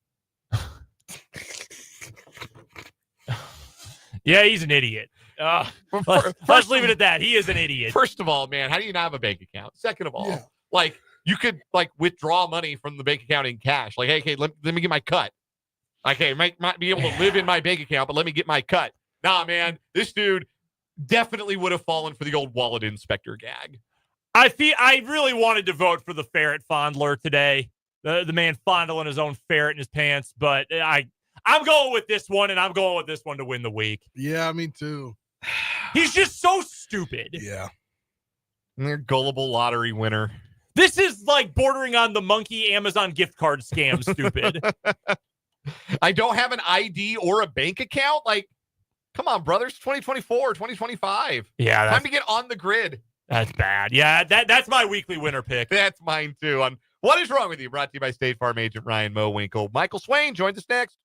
Yeah, he's an idiot. Let's leave it at that. He is an idiot. First of all, man, how do you not have a bank account? Second of all, Yeah. like you could like withdraw money from the bank account in cash. Like, hey, let me get my cut. Like, hey, might be able to live in my bank account, but let me get my cut. Nah, man, this dude definitely would have fallen for the old wallet inspector gag. I really wanted to vote for the ferret fondler today. The man fondling his own ferret in his pants, but I'm going with this one, and I'm going with this one to win the week. Yeah, me too. He's just so stupid. Yeah. And they're gullible lottery winner. This is like bordering on the monkey Amazon gift card scam stupid. I don't have an ID or a bank account. Like, come on, brothers. 2024, 2025. Yeah, Time to get on the grid. That's bad. Yeah, that's my weekly winner pick. That's mine, too. On What is Wrong with You? Brought to you by State Farm agent Ryan Mowinkle. Michael Swain joins us next.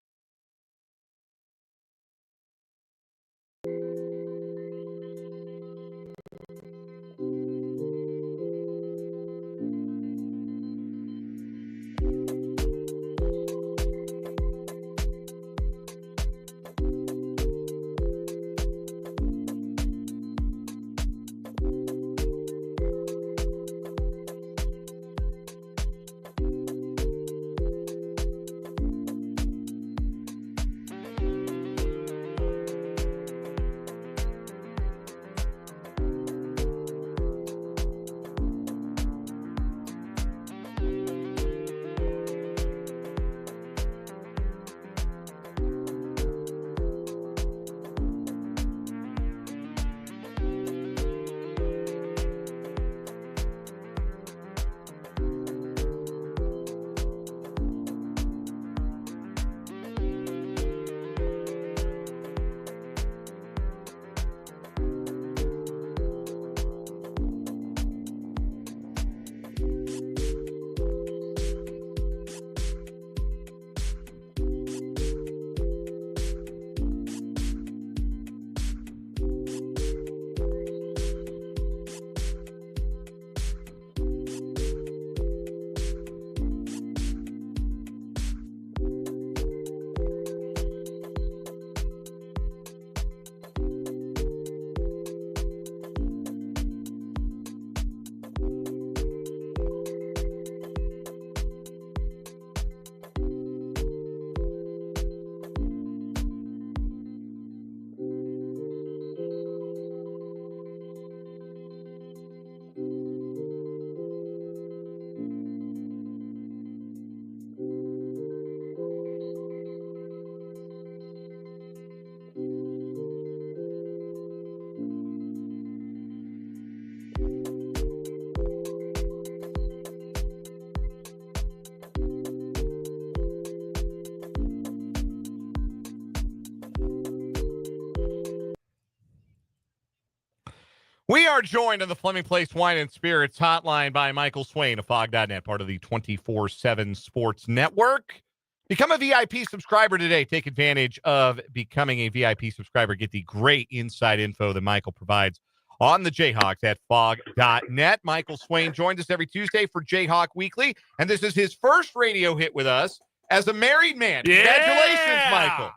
We are joined on the Fleming Place Wine and Spirits hotline by Michael Swain of Fog.net, part of the 24/7 Sports Network. Become a VIP subscriber today. Take advantage of becoming a VIP subscriber. Get the great inside info that Michael provides on the Jayhawks at Fog.net. Michael Swain joins us every Tuesday for Jayhawk Weekly, and this is his first radio hit with us as a married man. Yeah! Congratulations, Michael.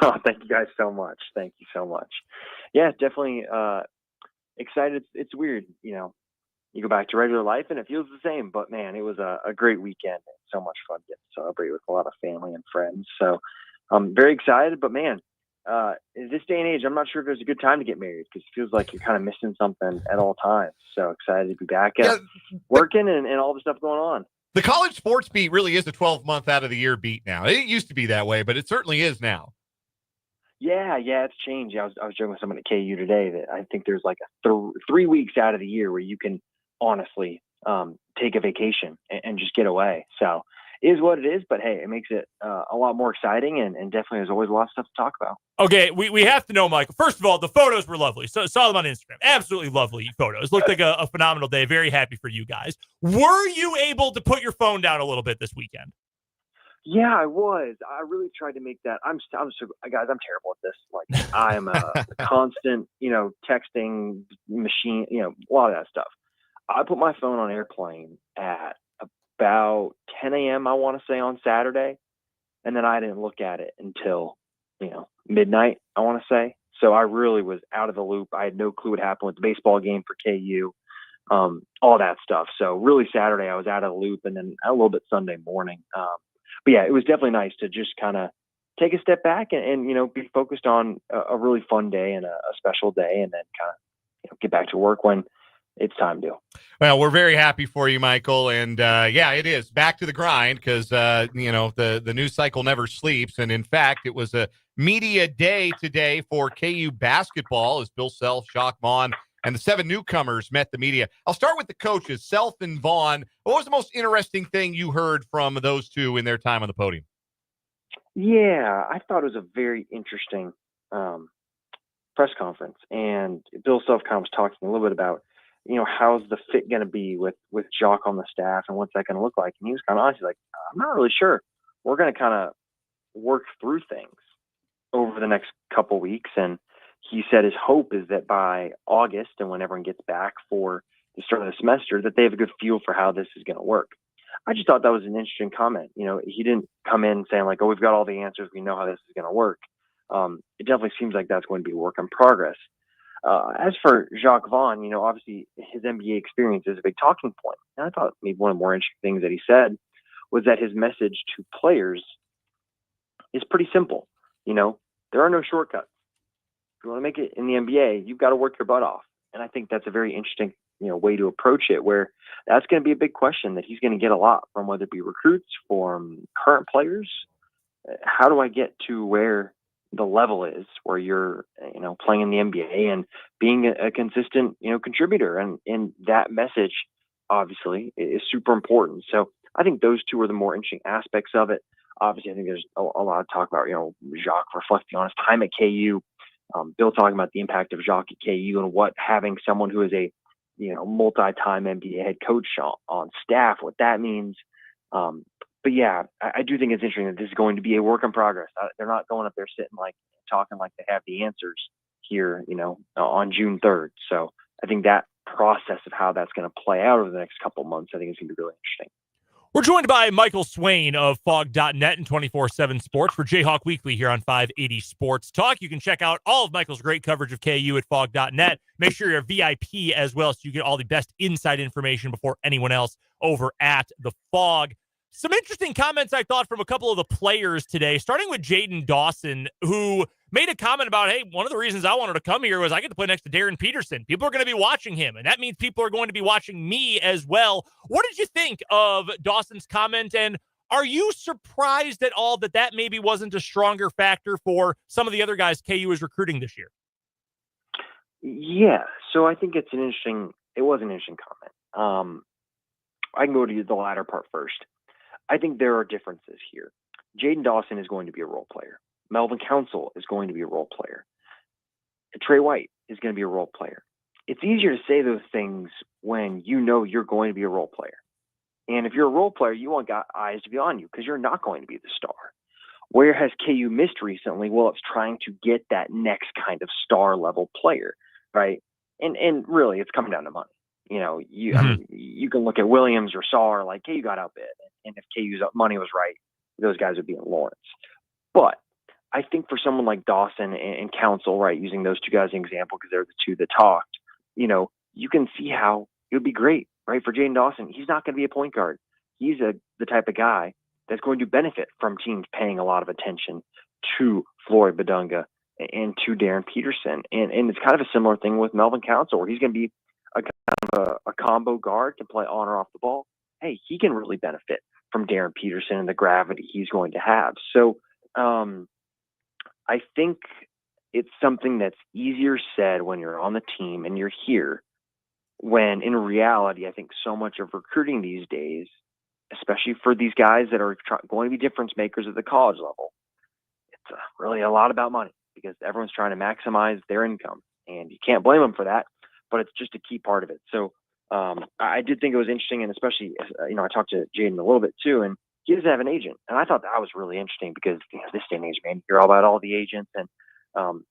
Oh, thank you guys so much. Thank you so much. Yeah, definitely excited. It's weird, you know, you go back to regular life and it feels the same, but man, it was a great weekend and so much fun getting to celebrate with a lot of family and friends. So I'm very excited, but man, in this day and age, I'm not sure if there's a good time to get married because it feels like you're kind of missing something at all times. So excited to be back working and all the stuff going on. The college sports beat really is a 12-month out of the year beat now. It used to be that way, but it certainly is now. Yeah, it's changed. I was joking with someone at KU today that I think there's like a 3 weeks out of the year where you can honestly take a vacation and just get away. So it is what it is, but hey, it makes it a lot more exciting and definitely there's always a lot of stuff to talk about. Okay, we have to know, Michael. First of all, the photos were lovely. So saw them on Instagram. Absolutely lovely photos. Looked like a phenomenal day. Very happy for you guys. Were you able to put your phone down a little bit this weekend? Yeah, I was. I really tried to make that. I'm so guys. I'm terrible at this. Like I am a constant, texting machine. A lot of that stuff. I put my phone on airplane at about 10 a.m. I want to say on Saturday, and then I didn't look at it until midnight, I want to say. So I really was out of the loop. I had no clue what happened with the baseball game for KU, all that stuff. So really Saturday I was out of the loop, and then a little bit Sunday morning. But yeah, it was definitely nice to just kind of take a step back and be focused on a really fun day and a special day, and then kind of get back to work when it's time to. Well, we're very happy for you, Michael. And it is back to the grind because, the news cycle never sleeps. And in fact, it was a media day today for KU basketball as Bill Self, Jacque Vaughn, and the 7 newcomers met the media. I'll start with the coaches, Self and Vaughn. What was the most interesting thing you heard from those two in their time on the podium? Yeah, I thought it was a very interesting press conference. And Bill Self kind of was talking a little bit about, how's the fit going to be with Jacque on the staff and what's that going to look like? And he was kind of honestly like, I'm not really sure. We're going to kind of work through things over the next couple weeks. And he said his hope is that by August and when everyone gets back for the start of the semester, that they have a good feel for how this is going to work. I just thought that was an interesting comment. He didn't come in saying like, oh, we've got all the answers. We know how this is going to work. It definitely seems like that's going to be a work in progress. As for Jacque Vaughn, obviously his NBA experience is a big talking point. And I thought maybe one of the more interesting things that he said was that his message to players is pretty simple. There are no shortcuts. If you want to make it in the NBA, you've got to work your butt off. And I think that's a very interesting, way to approach it, where that's going to be a big question that he's going to get a lot from, whether it be recruits, from current players. How do I get to where the level is where you're, playing in the NBA and being a consistent, contributor? And that message obviously is super important. So I think those two are the more interesting aspects of it. Obviously, I think there's a lot of talk about, Jacque reflecting on his time at KU, Bill talking about the impact of Jacque at KU and what having someone who is a, multi-time NBA head coach on staff, what that means. But yeah, I do think it's interesting that this is going to be a work in progress. They're not going up there sitting like talking like they have the answers here, on June 3rd. So I think that process of how that's going to play out over the next couple of months, I think is going to be really interesting. We're joined by Michael Swain of Fog.net and 24/7 Sports for Jayhawk Weekly here on 580 Sports Talk. You can check out all of Michael's great coverage of KU at Fog.net. Make sure you're a VIP as well so you get all the best inside information before anyone else over at the Fog. Some interesting comments I thought from a couple of the players today, starting with Jaden Dawson, who made a comment about, hey, one of the reasons I wanted to come here was I get to play next to Darren Peterson. People are going to be watching him, and that means people are going to be watching me as well. What did you think of Dawson's comment, and are you surprised at all that that maybe wasn't a stronger factor for some of the other guys KU is recruiting this year? Yeah, so I think it was an interesting comment. I can go to the latter part first. I think there are differences here. Jaden Dawson is going to be a role player. Melvin Council is going to be a role player. Trey White is going to be a role player. It's easier to say those things when you're going to be a role player. And if you're a role player, you want eyes to be on you because you're not going to be the star. Where has KU missed recently? Well, it's trying to get that next kind of star level player, right? And really, it's coming down to money. I mean, you can look at Williams or Saar, like KU got outbid. And if KU's money was right, those guys would be in Lawrence. But I think for someone like Dawson and Council, right, using those two guys as an example because they're the two that talked, you can see how it would be great, right? For Jaden Dawson, he's not going to be a point guard. He's the type of guy that's going to benefit from teams paying a lot of attention to Floyd Badunga and to Darren Peterson. And it's kind of a similar thing with Melvin Council, where he's going to be a combo guard, can play on or off the ball. Hey, he can really benefit from Darren Peterson and the gravity he's going to have. So I think it's something that's easier said when you're on the team and you're here, when in reality, I think so much of recruiting these days, especially for these guys that are going to be difference makers at the college level, it's really a lot about money because everyone's trying to maximize their income. And you can't blame them for that, but it's just a key part of it. So I did think it was interesting, and especially, I talked to Jaden a little bit too, and he doesn't have an agent. And I thought that was really interesting because this day and age, man, you hear all about all the agents and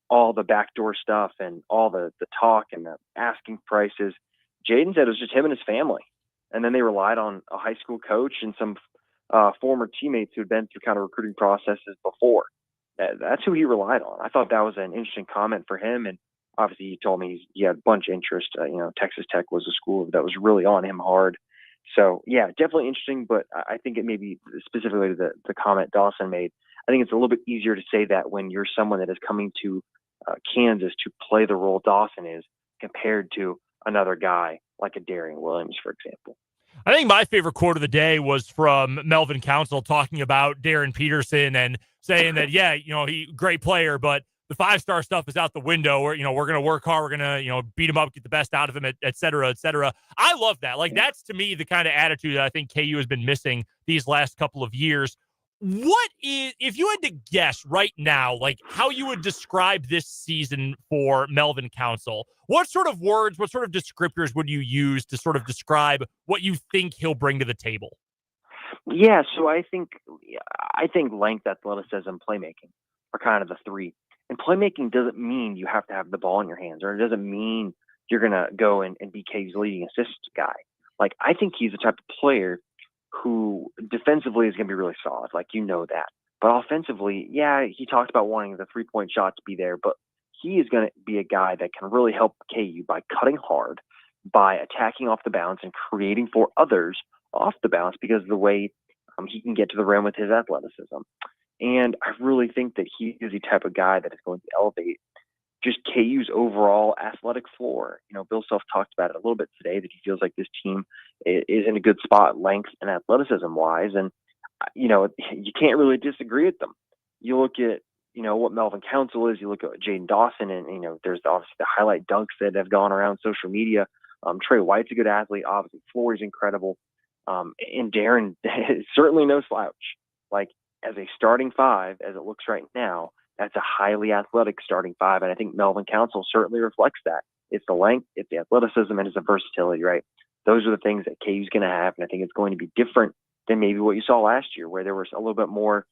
all the backdoor stuff and all the talk and the asking prices. Jaden said it was just him and his family. And then they relied on a high school coach and some former teammates who had been through kind of recruiting processes before. that's who he relied on. I thought that was an interesting comment for him. And obviously he told me he had a bunch of interest. Texas Tech was a school that was really on him hard. So yeah, definitely interesting. But I think it may be specifically to the comment Dawson made. I think it's a little bit easier to say that when you're someone that is coming to Kansas to play the role Dawson is compared to another guy like a Darian Williams, for example. I think my favorite quote of the day was from Melvin Council talking about Darren Peterson and saying that, yeah, he great player, but the 5-star stuff is out the window. We're going to work hard. We're going to, beat him up, get the best out of him, et cetera, et cetera. I love that. Like, that's to me the kind of attitude that I think KU has been missing these last couple of years. What is, if you had to guess right now, like how you would describe this season for Melvin Council, what sort of words, what sort of descriptors would you use to sort of describe what you think he'll bring to the table? Yeah, so I think length, athleticism, playmaking are kind of the three. And playmaking doesn't mean you have to have the ball in your hands, or it doesn't mean you're going to go and be KU's leading assist guy. Like, I think he's the type of player who defensively is going to be really solid. Like, that. But offensively, yeah, he talked about wanting the 3-point shot to be there, but he is going to be a guy that can really help KU by cutting hard, by attacking off the bounce and creating for others off the bounce because of the way he can get to the rim with his athleticism. And I really think that he is the type of guy that is going to elevate just KU's overall athletic floor. Bill Self talked about it a little bit today, that he feels like this team is in a good spot, length and athleticism wise. And, you can't really disagree with them. You look at, what Melvin Council is, you look at Jaden Dawson, and, there's obviously the highlight dunks that have gone around social media. Trey White's a good athlete. Obviously, Flory's incredible. And Darren is certainly no slouch. Like, as a starting five, as it looks right now, that's a highly athletic starting five. And I think Melvin Council certainly reflects that. It's the length, it's the athleticism, and it's the versatility, right? Those are the things that KU's going to have. And I think it's going to be different than maybe what you saw last year, where there was a little bit more,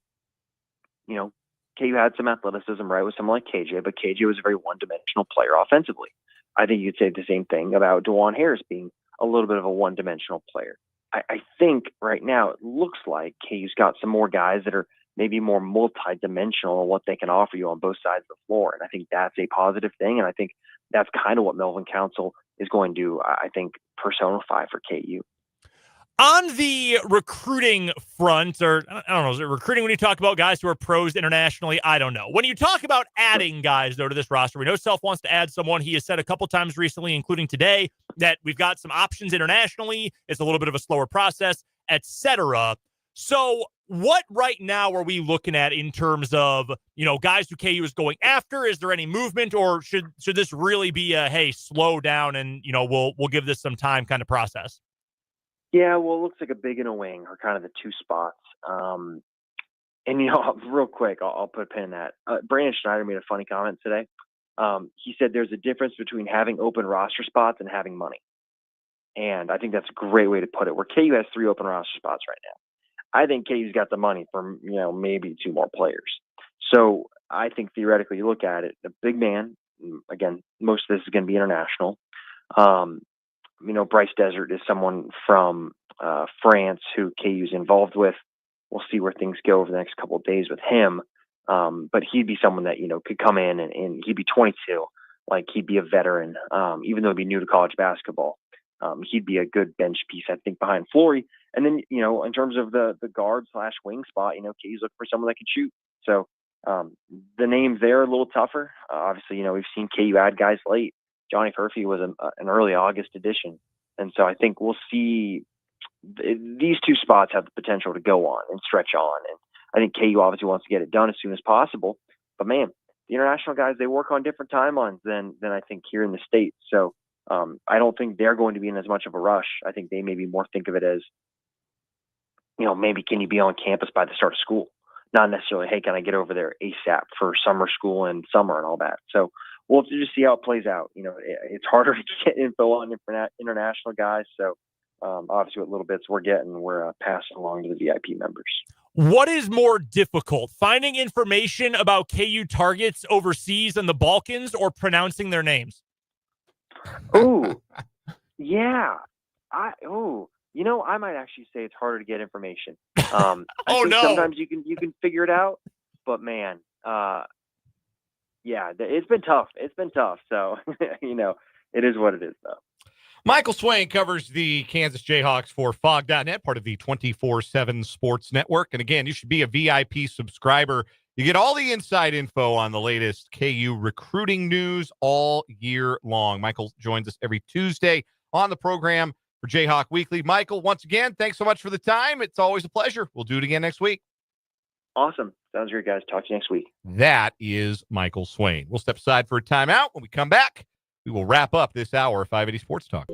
KU had some athleticism, right, with someone like KJ, but KJ was a very one-dimensional player offensively. I think you'd say the same thing about DeJuan Harris being a little bit of a one-dimensional player. I think right now it looks like KU's got some more guys that are maybe more multi-dimensional in what they can offer you on both sides of the floor. And I think that's a positive thing. And I think that's kind of what Melvin Council is going to, I think, personify for KU. On the recruiting front, or I don't know, is it recruiting when you talk about guys who are pros internationally? I don't know. When you talk about adding guys, though, to this roster, we know Self wants to add someone. He has said a couple times recently, including today, that we've got some options internationally. It's a little bit of a slower process, etc. So what right now are we looking at in terms of, guys who KU is going after? Is there any movement, or should this really be a, hey, slow down and, we'll give this some time kind of process? Yeah, well, it looks like a big and a wing are kind of the two spots. And, real quick, I'll put a pin in that. Brandon Schneider made a funny comment today. He said there's a difference between having open roster spots and having money. And I think that's a great way to put it, where KU has 3 open roster spots right now. I think KU's got the money for, maybe 2 more players. So I think theoretically you look at it, the big man, again, most of this is going to be international. Bryce Desert is someone from France who KU's involved with. We'll see where things go over the next couple of days with him. But he'd be someone that, could come in and he'd be 22. Like, he'd be a veteran, even though he'd be new to college basketball. He'd be a good bench piece, I think, behind Flory. And then, in terms of the guard/wing spot, KU's looking for someone that can shoot. So the names there are a little tougher. Obviously, we've seen KU add guys late. Johnny Herfey was an early August addition. And so I think we'll see these 2 spots have the potential to go on and stretch on. And I think KU obviously wants to get it done as soon as possible. But, man, the international guys, they work on different timelines than I think here in the States. So I don't think they're going to be in as much of a rush. I think they maybe more think of it as, maybe can you be on campus by the start of school? Not necessarily, hey, can I get over there ASAP for summer school and summer and all that. So we'll have to just see how it plays out. It's harder to get info on international guys. So obviously what little bits we're getting, we're passing along to the VIP members. What is more difficult, finding information about KU targets overseas in the Balkans or pronouncing their names? Oh, yeah. I might actually say it's harder to get information. I think sometimes you can figure it out, but man, yeah, it's been tough. It's been tough. So, it is what it is, though. Michael Swain covers the Kansas Jayhawks for Fog.net, part of the 24/7 Sports Network. And again, you should be a VIP subscriber. You get all the inside info on the latest KU recruiting news all year long. Michael joins us every Tuesday on the program for Jayhawk Weekly. Michael, once again, thanks so much for the time. It's always a pleasure. We'll do it again next week. Awesome. Sounds great, guys. Talk to you next week. That is Michael Swain. We'll step aside for a timeout. When we come back, we will wrap up this hour of 580 Sports Talk.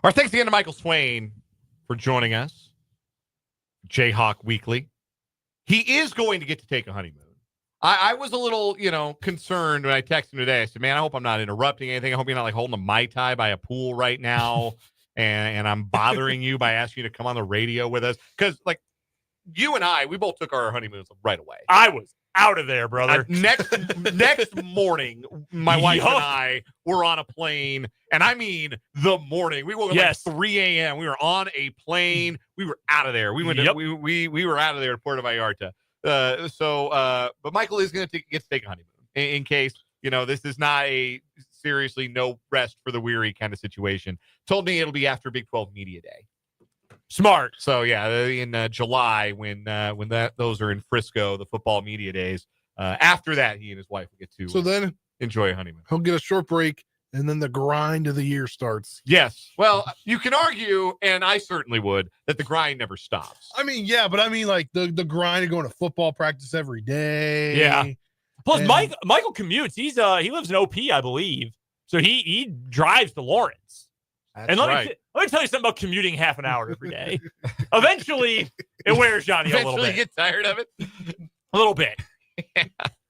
Our thanks again to Michael Swain for joining us. Jayhawk Weekly. He is going to get to take a honeymoon. I was a little, concerned when I texted him today. I said, man, I hope I'm not interrupting anything. I hope you're not holding a Mai Tai by a pool right now. and I'm bothering you by asking you to come on the radio with us. Because, you and I, we both took our honeymoons right away. I was out of there, brother. Next morning, my wife and I were on a plane, and I mean the morning. We woke up at 3 a.m. We were on a plane. We were out of there. We went. We were out of there at Puerto Vallarta. But Michael is going to get to take a honeymoon in case this is not a seriously no rest for the weary kind of situation. Told me it'll be after Big 12 Media Day. Smart. So yeah, in July when those are in Frisco, the football media days. After that, he and his wife will get to then enjoy a honeymoon. He'll get a short break, and then the grind of the year starts. Yes. Well, you can argue, and I certainly would, that the grind never stops. I mean, yeah, but I mean, the grind of going to football practice every day. Yeah. Plus, Michael commutes. He lives in OP, I believe, so he drives to Lawrence. That's and let right. me tell you something about commuting half an hour every day. Eventually, it wears Johnny a little bit. Eventually, you get tired of it. A little bit.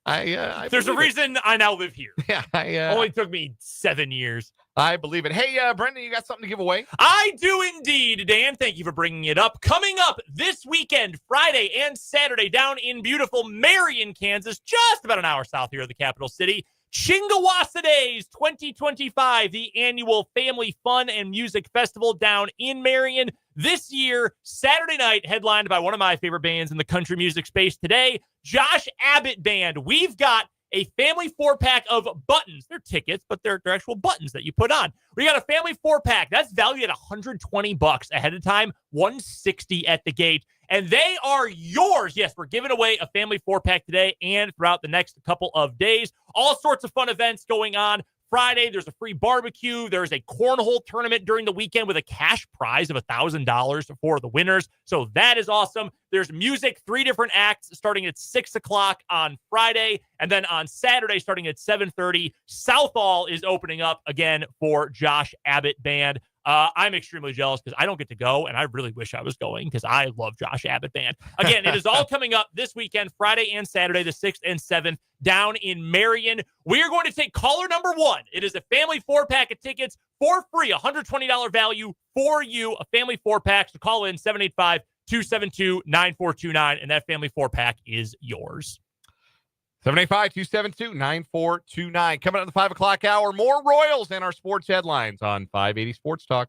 I There's a reason I now live here. Yeah, only took me 7 years. I believe it. Hey, Brendan, you got something to give away? I do indeed, Dan. Thank you for bringing it up. Coming up this weekend, Friday and Saturday, down in beautiful Marion, Kansas, just about an hour south here of the capital city. Chingawassa Days 2025, the annual family fun and music festival down in Marion. This year, Saturday night, headlined by one of my favorite bands in the country music space today, Josh Abbott Band. We've got a family 4-pack of buttons. They're tickets, but they're actual buttons that you put on. We got a family 4-pack. That's valued at $120 ahead of time, $160 at the gate. And they are yours. Yes, we're giving away a family 4-pack today and throughout the next couple of days. All sorts of fun events going on Friday, there's a free barbecue. There's a cornhole tournament during the weekend with a cash prize of $1,000 for the winners. So that is awesome. There's music, 3 different acts starting at 6 o'clock on Friday. And then on Saturday, starting at 7:30, Southall is opening up again for Josh Abbott Band. I'm extremely jealous because I don't get to go, and I really wish I was going because I love Josh Abbott Band. Again, it is all coming up this weekend, Friday and Saturday, the 6th and 7th, down in Marion. We are going to take caller number 1. It is a family 4-pack of tickets for free, $120 value for you, a family 4-pack. So call in 785-272-9429, and that family 4-pack is yours. 785-272-9429. Coming up at the 5 o'clock hour, more Royals and our sports headlines on 580 Sports Talk.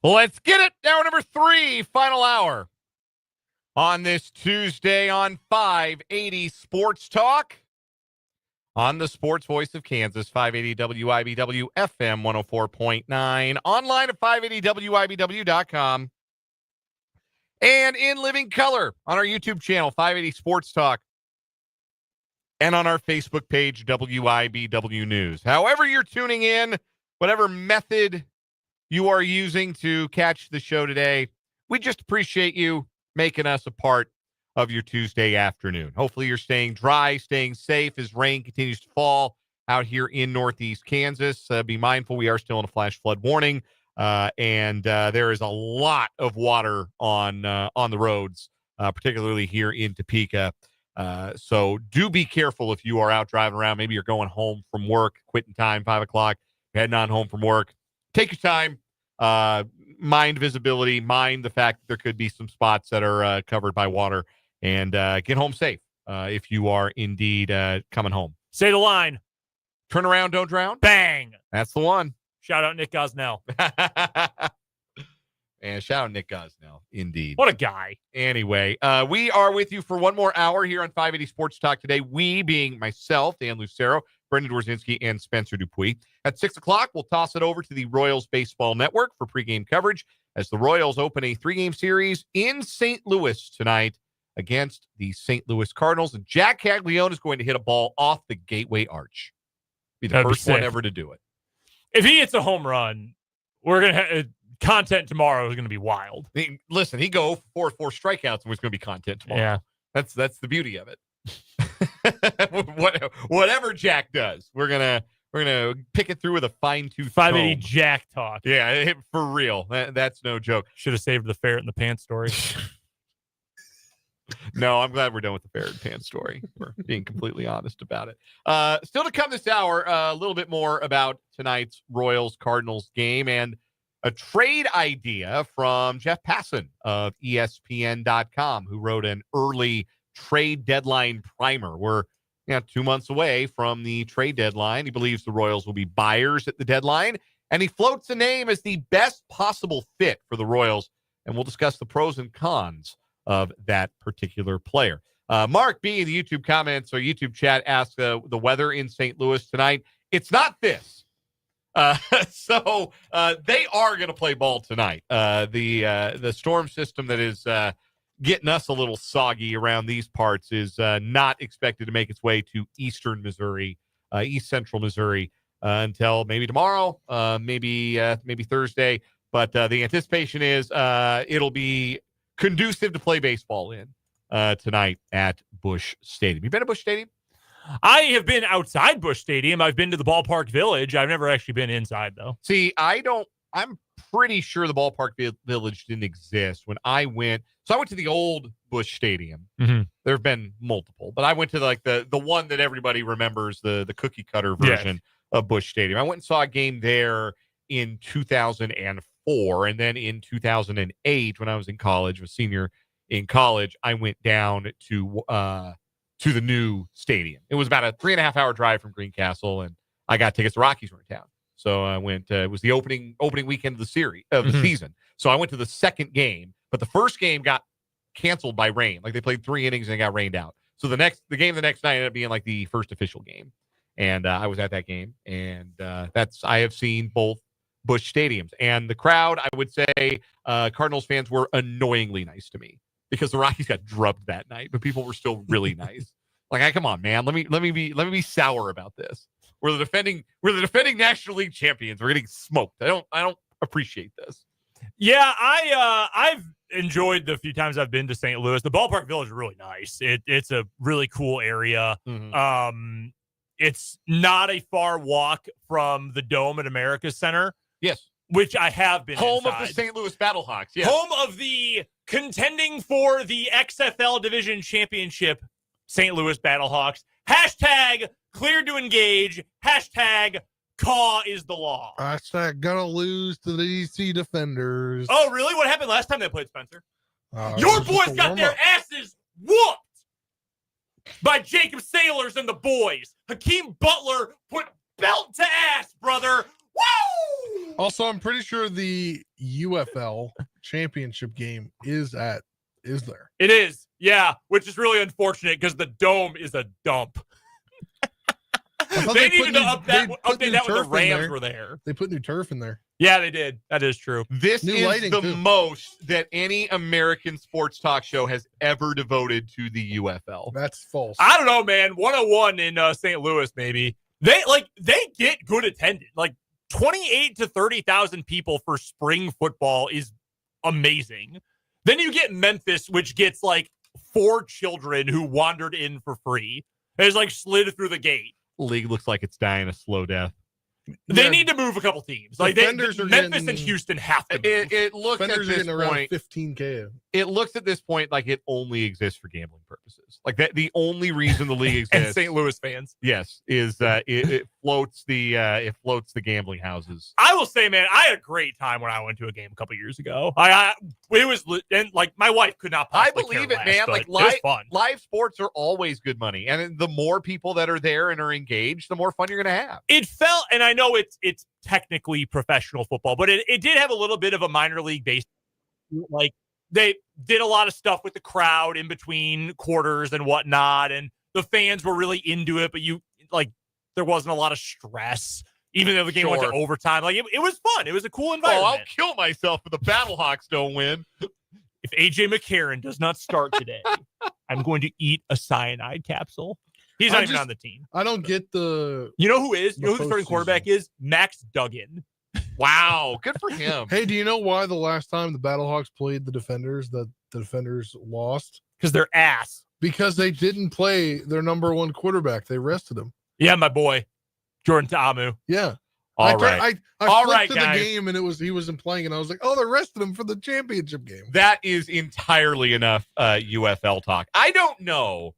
Let's get it. Hour number 3, final hour on this Tuesday on 580 Sports Talk on the Sports Voice of Kansas, 580 WIBW FM 104.9, online at 580WIBW.com, and in living color on our YouTube channel, 580 Sports Talk, and on our Facebook page, WIBW News. However you're tuning in, whatever method you are using to catch the show today, we just appreciate you making us a part of your Tuesday afternoon. Hopefully you're staying dry, staying safe as rain continues to fall out here in Northeast Kansas. Be mindful, we are still in a flash flood warning, and there is a lot of water on the roads, particularly here in Topeka. So do be careful if you are out driving around. Maybe you're going home from work, quitting time, 5 o'clock, heading on home from work. Take your time, mind visibility, mind the fact that there could be some spots that are covered by water, and get home safe if you are indeed coming home. Say the line. Turn around, don't drown. Bang. That's the one. Shout out Nick Gosnell. And shout out Nick Gosnell, indeed. What a guy. Anyway, we are with you for one more hour here on 580 Sports Talk today. We being myself, Dan Lucero, Brendan Dworzynski, and Spencer Dupuis. At 6 o'clock, we'll toss it over to the Royals Baseball Network for pregame coverage as the Royals open a 3-game series in St. Louis tonight against the St. Louis Cardinals. And Jac Caglianone is going to hit a ball off the Gateway Arch. Be the first one ever to do it. If he hits a home run, we're going to content tomorrow is going to be wild. Listen, he go 4 strikeouts and it's going to be content tomorrow. Yeah. That's the beauty of it. Whatever Jack does, we're gonna pick it through with a fine-tooth 580 comb. Jack talk. Yeah, for real. That's no joke. Should have saved the ferret in the pants story. No, I'm glad we're done with the ferret pants story. We're being completely honest about it. Still to come this hour, a little bit more about tonight's Royals-Cardinals game and a trade idea from Jeff Passan of ESPN.com, who wrote an early trade deadline primer. We're 2 months away from the trade deadline. He believes the Royals will be buyers at the deadline, and he floats a name as the best possible fit for the Royals, and we'll discuss the pros and cons of that particular player. Mark B in the YouTube comments or YouTube chat asked the weather in St. Louis tonight. It's not this. So they are going to play ball tonight. The storm system that is getting us a little soggy around these parts is not expected to make its way to eastern Missouri, east central Missouri until maybe tomorrow, maybe Thursday. But the anticipation is it'll be conducive to play baseball in tonight at Busch Stadium. You been to Busch Stadium? I have been outside Busch Stadium. I've been to the Ballpark Village. I've never actually been inside, though. See, I'm pretty sure the Ballpark Village didn't exist when I went. So I went to the old Busch Stadium. Mm-hmm. There have been multiple, but I went to the one that everybody remembers, the cookie cutter version of Busch Stadium. I went and saw a game there in 2004, and then in 2008, when I was in college, was senior in college, I went down to the new stadium. It was about a 3.5-hour drive from Greencastle, and I got tickets. The Rockies were in town. So I went, it was the opening weekend of the series, of the season. So I went to the second game, but the first game got canceled by rain. Like they played 3 innings and it got rained out. So the game the next night ended up being like the first official game. And I was at that game, and I have seen both Busch Stadiums, and the crowd, I would say Cardinals fans were annoyingly nice to me because the Rockies got drubbed that night, but people were still really nice. Like, come on, man, let me be sour about this. We're the defending National League champions. We're getting smoked. I don't appreciate this. Yeah, I've enjoyed the few times I've been to St. Louis. The Ballpark Village is really nice. It's a really cool area. Mm-hmm. It's not a far walk from the Dome at America's Center. Yes. Which I have been home inside. of the St. Louis Battlehawks. Yes. Home of the contending for the XFL Division Championship St. Louis Battlehawks. Hashtag cleared to engage. Hashtag Caw is the law. Gonna lose to the DC Defenders. Oh, really? What happened last time they played, Spencer? It Your was just boys a got their warm-up. asses whooped by Jacob Sailors and the boys. Hakeem Butler put belt to ass, brother. Woo! Also, I'm pretty sure the UFL championship game is there. It is, yeah, which is really unfortunate because the dome is a dump. They needed to update that when the Rams were there. They put new turf in there. Yeah, they did. That is true. This New is lighting, the too. most that any American sports talk show has ever devoted to the UFL. That's false. I don't know, man. 101 in St. Louis, maybe. They get good attendance. Like 28 to 30,000 people for spring football is amazing. Then you get Memphis, which gets like 4 children who wandered in for free. It's like slid through the gate. League looks like it's dying a slow death. They need to move a couple teams. Like Memphis and Houston have to move. It looks at Defenders are this getting around point. 15K. It looks at this point like it only exists for gambling purposes. Like that, the only reason the league exists, And St. Louis fans. yes, is it floats the gambling houses. I will say, man, I had a great time when I went to a game a couple years ago. It was, and like my wife could not I possibly believe care it, less, man. but Like it was fun. live sports are always good money, and the more people that are there and are engaged, the more fun you're going to have. It felt, and I know it's technically professional football, but it did have a little bit of a minor league base. Like they did a lot of stuff with the crowd in between quarters and whatnot, and the fans were really into it. But there wasn't a lot of stress, even though the game went to overtime. Like it was fun. It was a cool environment. Oh, I'll kill myself if the Battlehawks don't win. If AJ McCarron does not start today, I'm going to eat a cyanide capsule. He's not even on the team. I don't get the. You know who is? You know who the starting postseason. quarterback is? Max Duggan. Wow, good for him. Hey, do you know why the last time the Battlehawks played the Defenders, that the Defenders lost? Because they're ass. Because they didn't play their number 1 quarterback. They rested him. Yeah, my boy, Jordan Ta'amu. Yeah. All I right. flipped to the game and he wasn't playing, and I was like, oh, they rested him for the championship game. That is entirely enough UFL talk. I don't know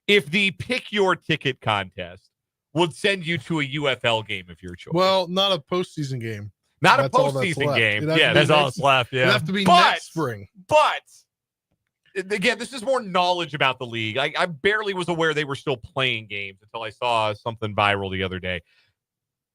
if the pick your ticket contest would send you to a UFL game of your choice. Well, not a postseason game. Not That's a all that's postseason left. game. It'd have Yeah, to be That's all next- that's left. It'd Yeah. have to be But- next spring. But again, this is more knowledge about the league. I barely was aware they were still playing games until I saw something viral the other day.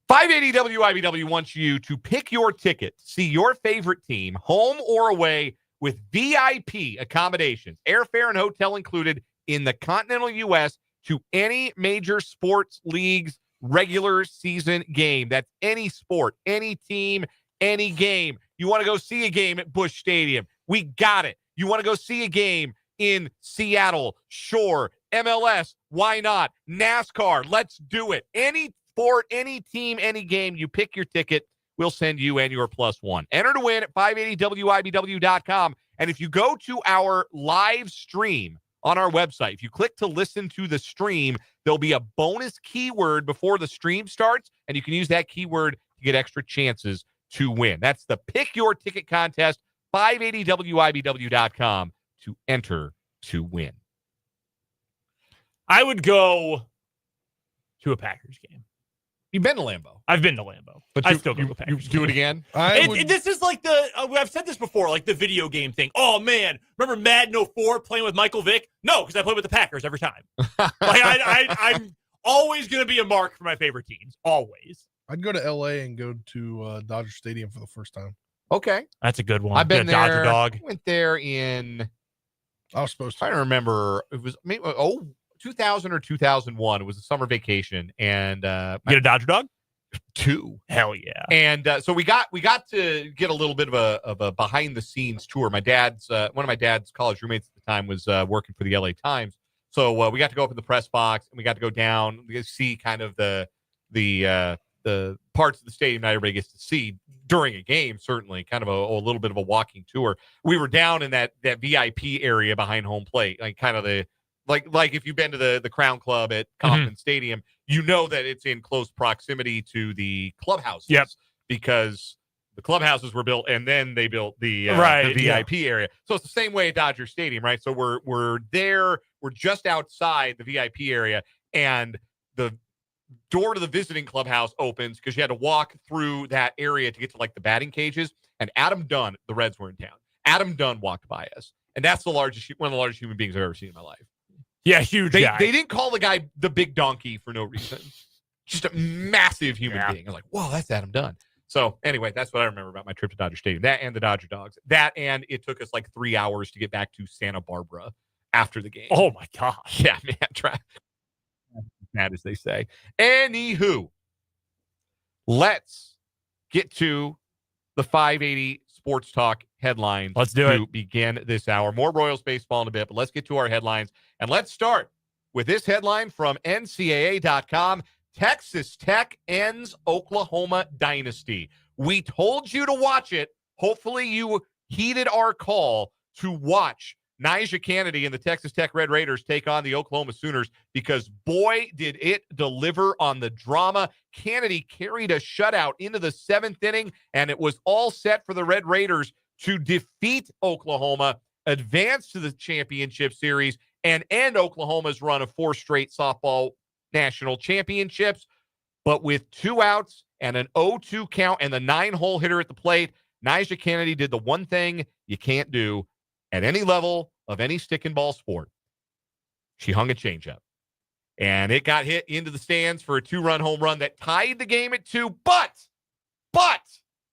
580 WIBW wants you to pick your ticket, see your favorite team, home or away, with VIP accommodations, airfare and hotel included in the continental U.S. to any major sports league's regular season game. That's any sport, any team, any game. You want to go see a game at Busch Stadium? We got it. You want to go see a game in Seattle? Sure. MLS? Why not? NASCAR? Let's do it. Any sport, any team, any game, you pick your ticket, we'll send you and your +1. Enter to win at 580WIBW.com. And if you go to our live stream on our website, if you click to listen to the stream, there'll be a bonus keyword before the stream starts, and you can use that keyword to get extra chances to win. That's the Pick Your Ticket contest, 580WIBW.com to enter to win. I would go to a Packers game. You've been to Lambeau. I've been to Lambeau, But I you- still go to a Packers Do game. it again? This is like I've said this before, like the video game thing. Oh, man. Remember Madden 04 playing with Michael Vick? No, because I play with the Packers every time. I'm always going to be a mark for my favorite teams. Always. I'd go to LA and go to Dodger Stadium for the first time. Okay. That's a good one. I've been Good Dodger there. dog. I went there in, I was supposed to. trying to remember, it was 2000 or 2001. It was a summer vacation, and Get a Dodger dog? 2. Hell yeah. And so we got to get a little bit of a behind the scenes tour. My dad's one of my dad's college roommates at the time was working for the LA Times, so we got to go up in the press box, and we got to go down. We got to see kind of the parts of the stadium not everybody gets to see during a game. Certainly, kind of a little bit of a walking tour. We were down in that VIP area behind home plate, like kind of the like if you've been to the Crown Club at Kauffman Stadium, you know that it's in close proximity to the clubhouses. Yep. Because the clubhouses were built and then they built the VIP area. So it's the same way at Dodger Stadium, right? So we're there, we're just outside the VIP area, and the door to the visiting clubhouse opens because you had to walk through that area to get to like the batting cages. And Adam Dunn, the Reds were in town. Adam Dunn walked by us, and that's one of the largest human beings I've ever seen in my life. Yeah, huge They guy. didn't call the guy the big donkey for no reason. Just a massive human being. I was like, whoa, that's Adam Dunn. So anyway, that's what I remember about my trip to Dodger Stadium. That and the Dodger Dogs. That and it took us like 3 hours to get back to Santa Barbara after the game. Oh my gosh. Yeah, man. Mad as they say. Anywho, let's get to the 580 Sports Talk headlines. Let's do to it. begin this hour. More Royals baseball in a bit, but let's get to our headlines. And let's start with this headline from NCAA.com. Texas Tech ends Oklahoma dynasty. We told you to watch it. Hopefully you heeded our call to watch Nyjah Kennedy and the Texas Tech Red Raiders take on the Oklahoma Sooners, because boy, did it deliver on the drama. Kennedy carried a shutout into the 7th inning, and it was all set for the Red Raiders to defeat Oklahoma, advance to the championship series, and end Oklahoma's run of 4 straight softball national championships. But with 2 outs and an 0-2 count and the 9-hole hitter at the plate, Nyjah Kennedy did the one thing you can't do at any level of any stick and ball sport. She hung a changeup, and it got hit into the stands for a 2-run home run that tied the game at 2. But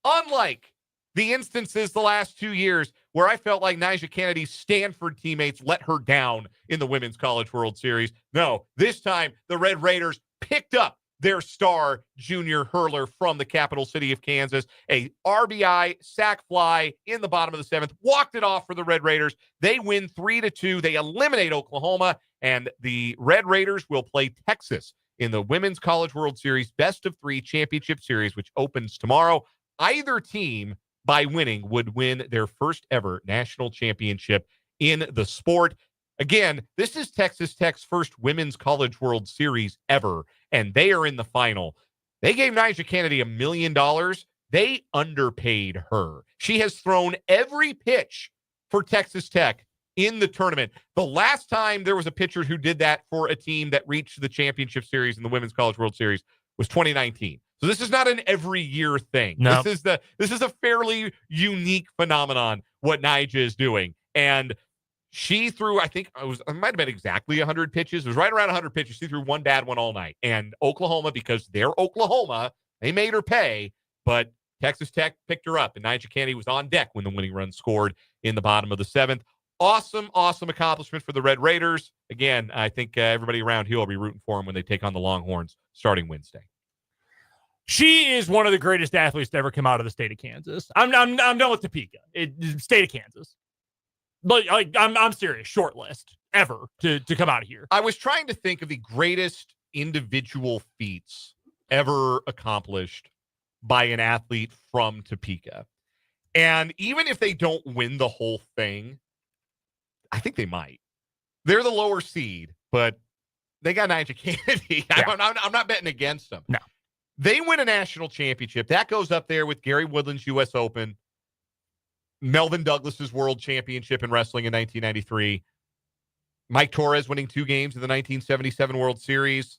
unlike the instances the last 2 years where I felt like Nyjah Kennedy's Stanford teammates let her down in the Women's College World Series, no, this time the Red Raiders picked up their star junior hurler from the capital city of Kansas, a RBI sac fly in the bottom of the 7th, walked it off for the Red Raiders. They win 3-2. They eliminate Oklahoma, and the Red Raiders will play Texas in the Women's College World Series Best of 3 Championship Series, which opens tomorrow. Either team, by winning, would win their first ever national championship in the sport. Again, this is Texas Tech's first Women's College World Series ever, and they are in the final. They gave Nyjah Kennedy $1 million. They underpaid her. She has thrown every pitch for Texas Tech in the tournament. The last time there was a pitcher who did that for a team that reached the championship series in the Women's College World Series was 2019. So this is not an every year thing. No. This is a fairly unique phenomenon, what Nyjah is doing. And she threw, I think it might have been exactly 100 pitches. It was right around 100 pitches. She threw one bad one all night. And Oklahoma, because they're Oklahoma, they made her pay. But Texas Tech picked her up, and Nyjah Kennedy was on deck when the winning run scored in the bottom of the 7th. Awesome accomplishment for the Red Raiders. Again, I think everybody around here will be rooting for them when they take on the Longhorns starting Wednesday. She is one of the greatest athletes to ever come out of the state of Kansas. I'm done with Topeka. State of Kansas. But I'm serious. Short list ever to come out of here. I was trying to think of the greatest individual feats ever accomplished by an athlete from Topeka. And even if they don't win the whole thing, I think they might. They're the lower seed, but they got Nyjah Kennedy. Yeah. I'm not betting against them. No. They win a national championship. That goes up there with Gary Woodland's U.S. Open, Melvin Douglas's World Championship in wrestling in 1993, Mike Torres winning 2 games in the 1977 World Series.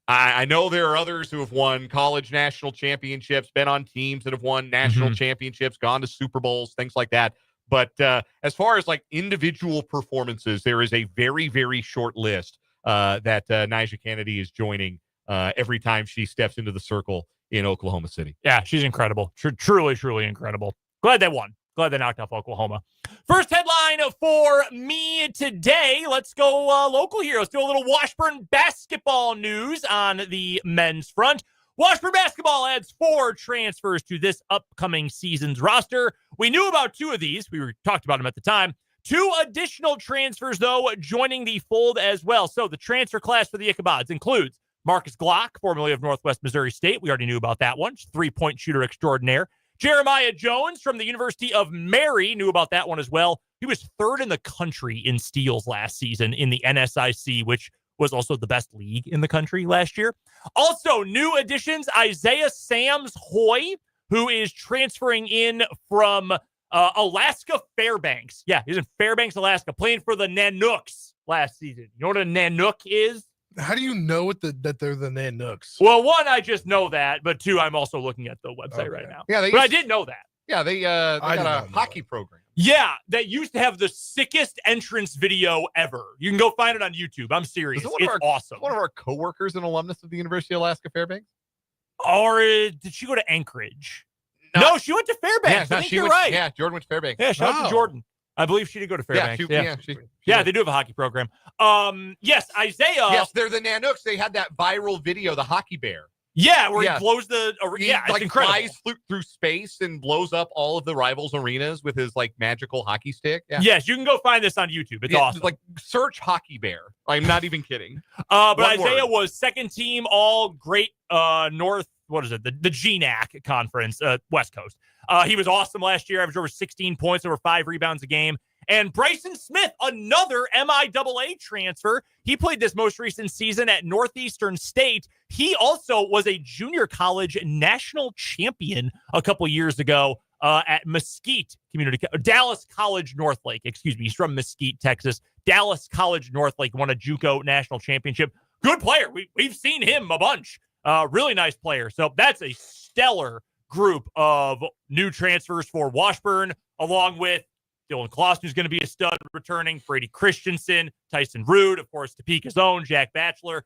I know there are others who have won college national championships, been on teams that have won national championships, gone to Super Bowls, things like that. But as far as like individual performances, there is a very, very short list that Nyjah Kennedy is joining every time she steps into the circle in Oklahoma City. Yeah, she's incredible. Truly, truly incredible. Glad they won. Glad they knocked off Oklahoma. First headline for me today. Let's go local here. Let's do a little Washburn basketball news on the men's front. Washburn basketball adds 4 transfers to this upcoming season's roster. We knew about 2 of these. We talked about them at the time. 2 additional transfers, though, joining the fold as well. So the transfer class for the Ichabods includes Marcus Glock, formerly of Northwest Missouri State. We already knew about that one. 3-point shooter extraordinaire. Jeremiah Jones from the University of Mary, knew about that one as well. He was 3rd in the country in steals last season in the NSIC, which was also the best league in the country last year. Also, new additions, Isaiah Sams Hoy, who is transferring in from Alaska Fairbanks. Yeah, he's in Fairbanks, Alaska, playing for the Nanooks last season. You know what a Nanook is? How do you know that they're the Nanooks? Well, 1, I just know that, but 2, I'm also looking at the website right now. Yeah, but I did know that. Yeah, they got a hockey program. Yeah, that used to have the sickest entrance video ever. You can go find it on YouTube. I'm serious. It's awesome. One of our coworkers, an alumnus of the University of Alaska Fairbanks. Or did she go to Anchorage? No, she went to Fairbanks. I think you're right. Yeah, Jordan went to Fairbanks. Yeah, shout out to Jordan. I believe she did go to Fairbanks. Yeah, they do have a hockey program. Yes, Isaiah. Yes, they're the Nanooks. They had that viral video, the hockey bear. Yeah, where he blows it's incredible. Flies through space and blows up all of the rivals' arenas with his like magical hockey stick. Yeah. Yes, you can go find this on YouTube. It's awesome. Like search hockey bear. I'm not even kidding. But Isaiah was second team all Great North. What is it? The GNAC conference, West Coast. He was awesome last year. Averaged over 16 points, over 5 rebounds a game. And Bryson Smith, another MIAA transfer. He played this most recent season at Northeastern State. He also was a junior college national champion a couple years ago at Dallas College Northlake. Excuse me. He's from Mesquite, Texas. Dallas College Northlake won a JUCO national championship. Good player. We've seen him a bunch. Really nice player. So that's a stellar group of new transfers for Washburn, along with Dylan Clausen, who's going to be a stud returning, Brady Christensen, Tyson Rude, of course, Topeka's own, Jack Batchelor.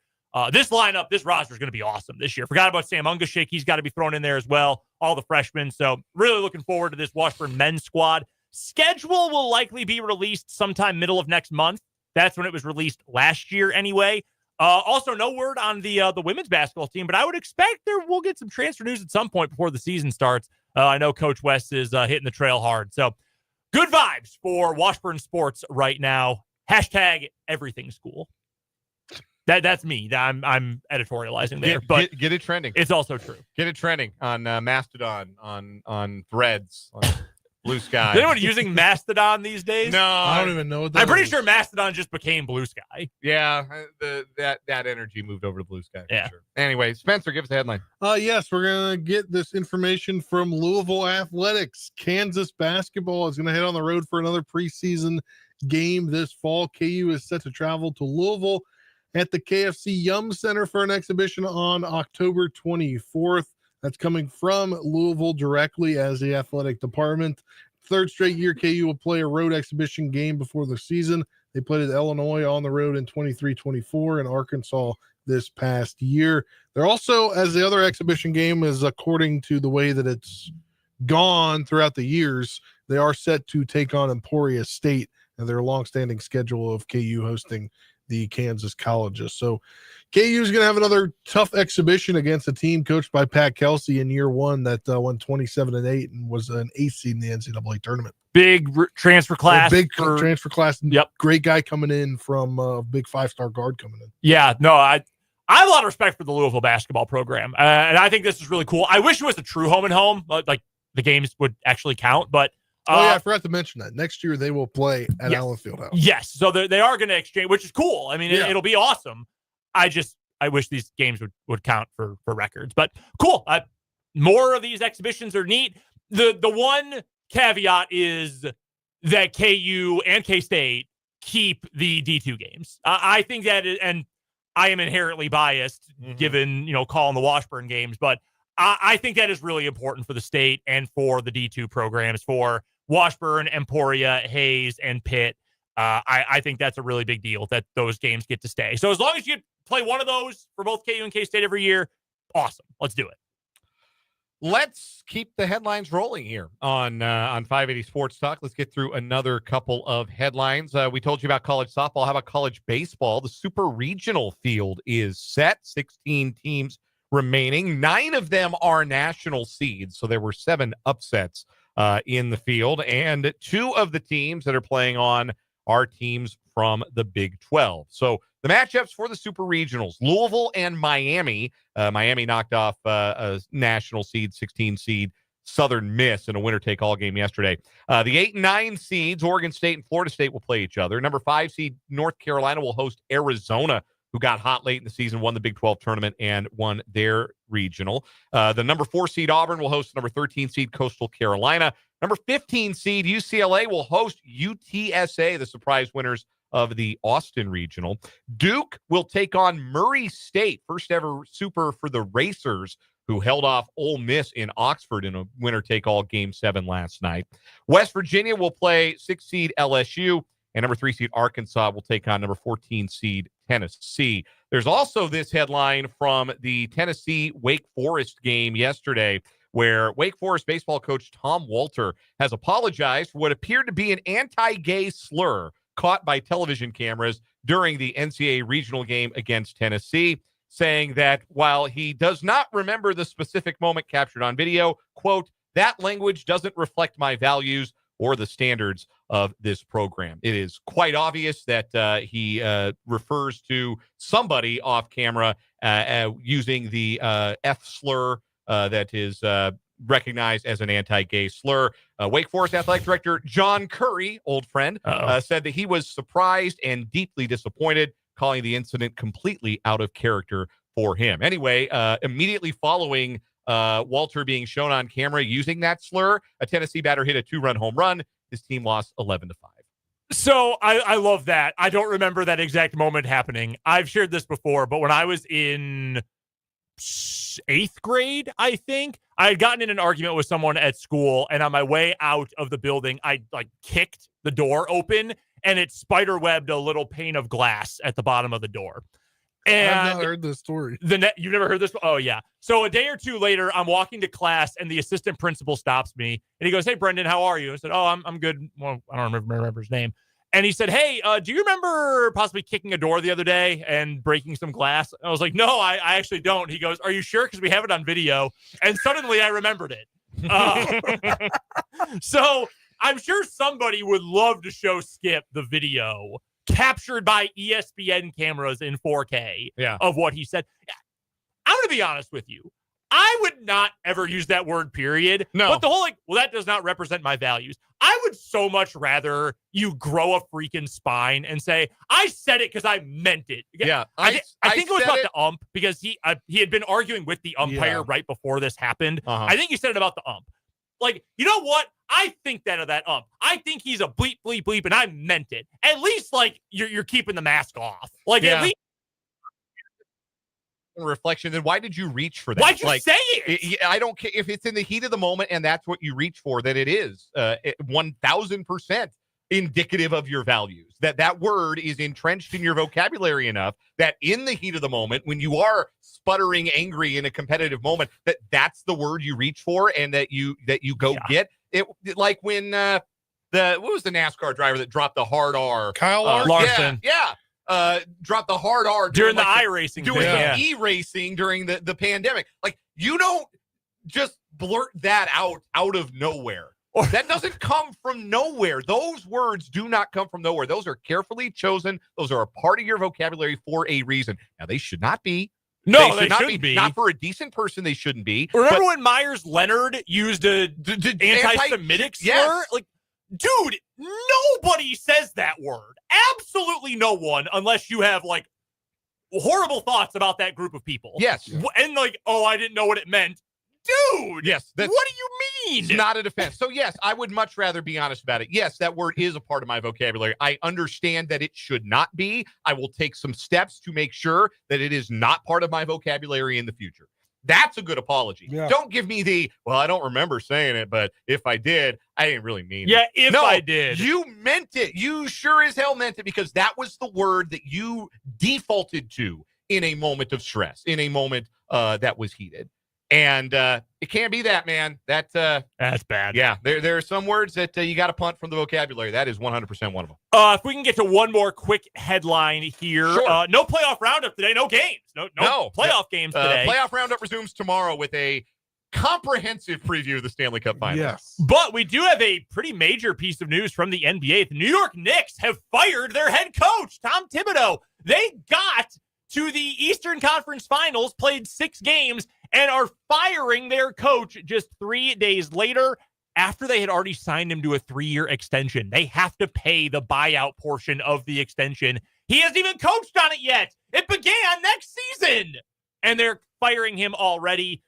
This lineup, this roster is going to be awesome this year. Forgot about Sam Ungashik. He's got to be thrown in there as well. All the freshmen. So really looking forward to this Washburn men's squad. Schedule will likely be released sometime middle of next month. That's when it was released last year anyway. Also, no word on the women's basketball team, but I would expect we'll get some transfer news at some point before the season starts. I know Coach West is hitting the trail hard. So good vibes for Washburn sports right now. Hashtag everything school. That's me. I'm editorializing there, but get it trending. It's also true. Get it trending on Mastodon, on Threads, on Blue Sky. Is anyone using Mastodon these days? No, I don't even know what that I'm pretty is. sure Mastodon just became Blue Sky. Yeah, that energy moved over to Blue Sky. Yeah. Sure. Anyway, Spencer, give us a headline. Yes, we're gonna get this information from Louisville Athletics. Kansas basketball is gonna head on the road for another preseason game this fall. KU is set to travel to Louisville at the KFC Yum Center for an exhibition on October 24th. That's coming from Louisville directly as the athletic department. Third straight year, KU will play a road exhibition game before the season. They played at Illinois on the road in 23-24 and Arkansas this past year. They're also, as the other exhibition game is according to the way that it's gone throughout the years, they are set to take on Emporia State and their longstanding schedule of KU hosting the Kansas colleges. So KU is going to have another tough exhibition against a team coached by Pat Kelsey in year one that won 27-8 and was an eighth seed in the NCAA tournament. Big transfer class. Transfer class. Yep. Great guy coming in from a big 5-star guard coming in. Yeah, no, I have a lot of respect for the Louisville basketball program. And I think this is really cool. I wish it was a true home and home, like the games would actually count, but I forgot to mention that. Next year they will play at Allen Fieldhouse. Yes, so they are going to exchange, which is cool. I mean, it'll be awesome. I wish these games would count for records, but cool. More of these exhibitions are neat. The one caveat is that KU and K-State keep the D2 games. I think that, and I am inherently biased given, calling the Washburn games, but I think that is really important for the state and for the D2 programs, for Washburn, Emporia, Hayes, and Pitt. I think that's a really big deal that those games get to stay. So as long as you play one of those for both KU and K-State every year, awesome. Let's do it. Let's keep the headlines rolling here on 580 Sports Talk. Let's get through another couple of headlines. We told you about college softball. How about college baseball? The super regional field is set. 16 teams remaining. 9 of them are national seeds. So there were 7 upsets in the field. And 2 of the teams that are playing on are teams from the Big 12. So the matchups for the super regionals, Louisville and Miami. Miami knocked off a national seed, 16 seed Southern Miss in a winner-take-all game yesterday. The 8 and 9 seeds, Oregon State and Florida State, will play each other. Number 5 seed, North Carolina, will host Arizona, who got hot late in the season, won the Big 12 tournament, and won their regional. The number 4 seed, Auburn, will host number 13 seed, Coastal Carolina. Number 15 seed, UCLA, will host UTSA, the surprise winners of the Austin regional. Duke will take on Murray State, first ever super for the Racers, who held off Ole Miss in Oxford in a winner-take-all Game 7 last night. West Virginia will play 6 seed LSU, and number 3 seed Arkansas will take on number 14 seed Tennessee. There's also this headline from the Tennessee-Wake Forest game yesterday, where Wake Forest baseball coach Tom Walter has apologized for what appeared to be an anti-gay slur caught by television cameras during the NCAA regional game against Tennessee, saying that while he does not remember the specific moment captured on video, quote, "That language doesn't reflect my values or the standards of this program." It is quite obvious that he refers to somebody off camera using the F slur that is recognized as an anti-gay slur. Wake Forest Athletic Director John Curry, old friend, said that he was surprised and deeply disappointed, calling the incident completely out of character for him. Anyway, immediately following Walter being shown on camera using that slur, a Tennessee batter hit a 2-run home run. His team lost 11-5. So I love that. I don't remember that exact moment happening. I've shared this before, but when I was in 8th grade, I think, I had gotten in an argument with someone at school, and on my way out of the building, I kicked the door open, and it spiderwebbed a little pane of glass at the bottom of the door. And I've not heard this story. You've never heard this? Oh, yeah. So a day or two later, I'm walking to class, and the assistant principal stops me, and he goes, "Hey, Brendan, how are you?" I said, "Oh, I'm good." Well, I don't remember his name. And he said, "Hey, do you remember possibly kicking a door the other day and breaking some glass?" I was like, "No, I actually don't." He goes, "Are you sure? Because we have it on video." And suddenly I remembered it. So I'm sure somebody would love to show Skip the video captured by ESPN cameras in 4K of what he said. I'm going to be honest with you. I would not ever use that word, period. No. But the whole, that does not represent my values. I would so much rather you grow a freaking spine and say, I said it because I meant it. Yeah. I think it was about the ump, because he had been arguing with the umpire right before this happened. I think he said it about the ump. Like, you know what? I think that of that ump. I think he's a bleep, bleep, bleep, and I meant it. At least, you're keeping the mask off. At least. Reflection, then why did you reach for that? Why'd you say it? I don't care if it's in the heat of the moment and that's what you reach for, that it is 1000% indicative of your values, that word is entrenched in your vocabulary enough that in the heat of the moment, when you are sputtering angry in a competitive moment, that's the word you reach for and that you go get it. Like when what was the NASCAR driver that dropped the hard R? Kyle Larson. Dropped the hard R during the iRacing, doing the e-racing during the pandemic. Like, you don't just blurt that out of nowhere. That doesn't come from nowhere. Those words do not come from nowhere. Those are carefully chosen. Those are a part of your vocabulary for a reason. Now, they should not be. No, they shouldn't be. Not for a decent person, they shouldn't be. Remember when Myers Leonard used a anti-Semitic slur? Yes. Dude, nobody says that word. Absolutely no one, unless you have horrible thoughts about that group of people. Yes. And I didn't know what it meant. Dude. Yes. What do you mean? It's not a defense. So yes, I would much rather be honest about it. Yes, that word is a part of my vocabulary. I understand that it should not be. I will take some steps to make sure that it is not part of my vocabulary in the future. That's a good apology. Yeah. Don't give me I don't remember saying it, but if I did, I didn't really mean it. Yeah, if I did. You meant it. You sure as hell meant it, because that was the word that you defaulted to in a moment of stress, in a moment that was heated. And it can't be that, man. That's bad. Yeah, there are some words that you got to punt from the vocabulary. That is 100% one of them. If we can get to one more quick headline here. Sure. No playoff roundup today. No games. No playoff games today. Playoff roundup resumes tomorrow with a comprehensive preview of the Stanley Cup Finals. Yes. But we do have a pretty major piece of news from the NBA. The New York Knicks have fired their head coach, Tom Thibodeau. They got to the Eastern Conference Finals, played 6 games, and are firing their coach just 3 days later after they had already signed him to a 3-year extension. They have to pay the buyout portion of the extension. He hasn't even coached on it yet. It began next season, and they're firing him already.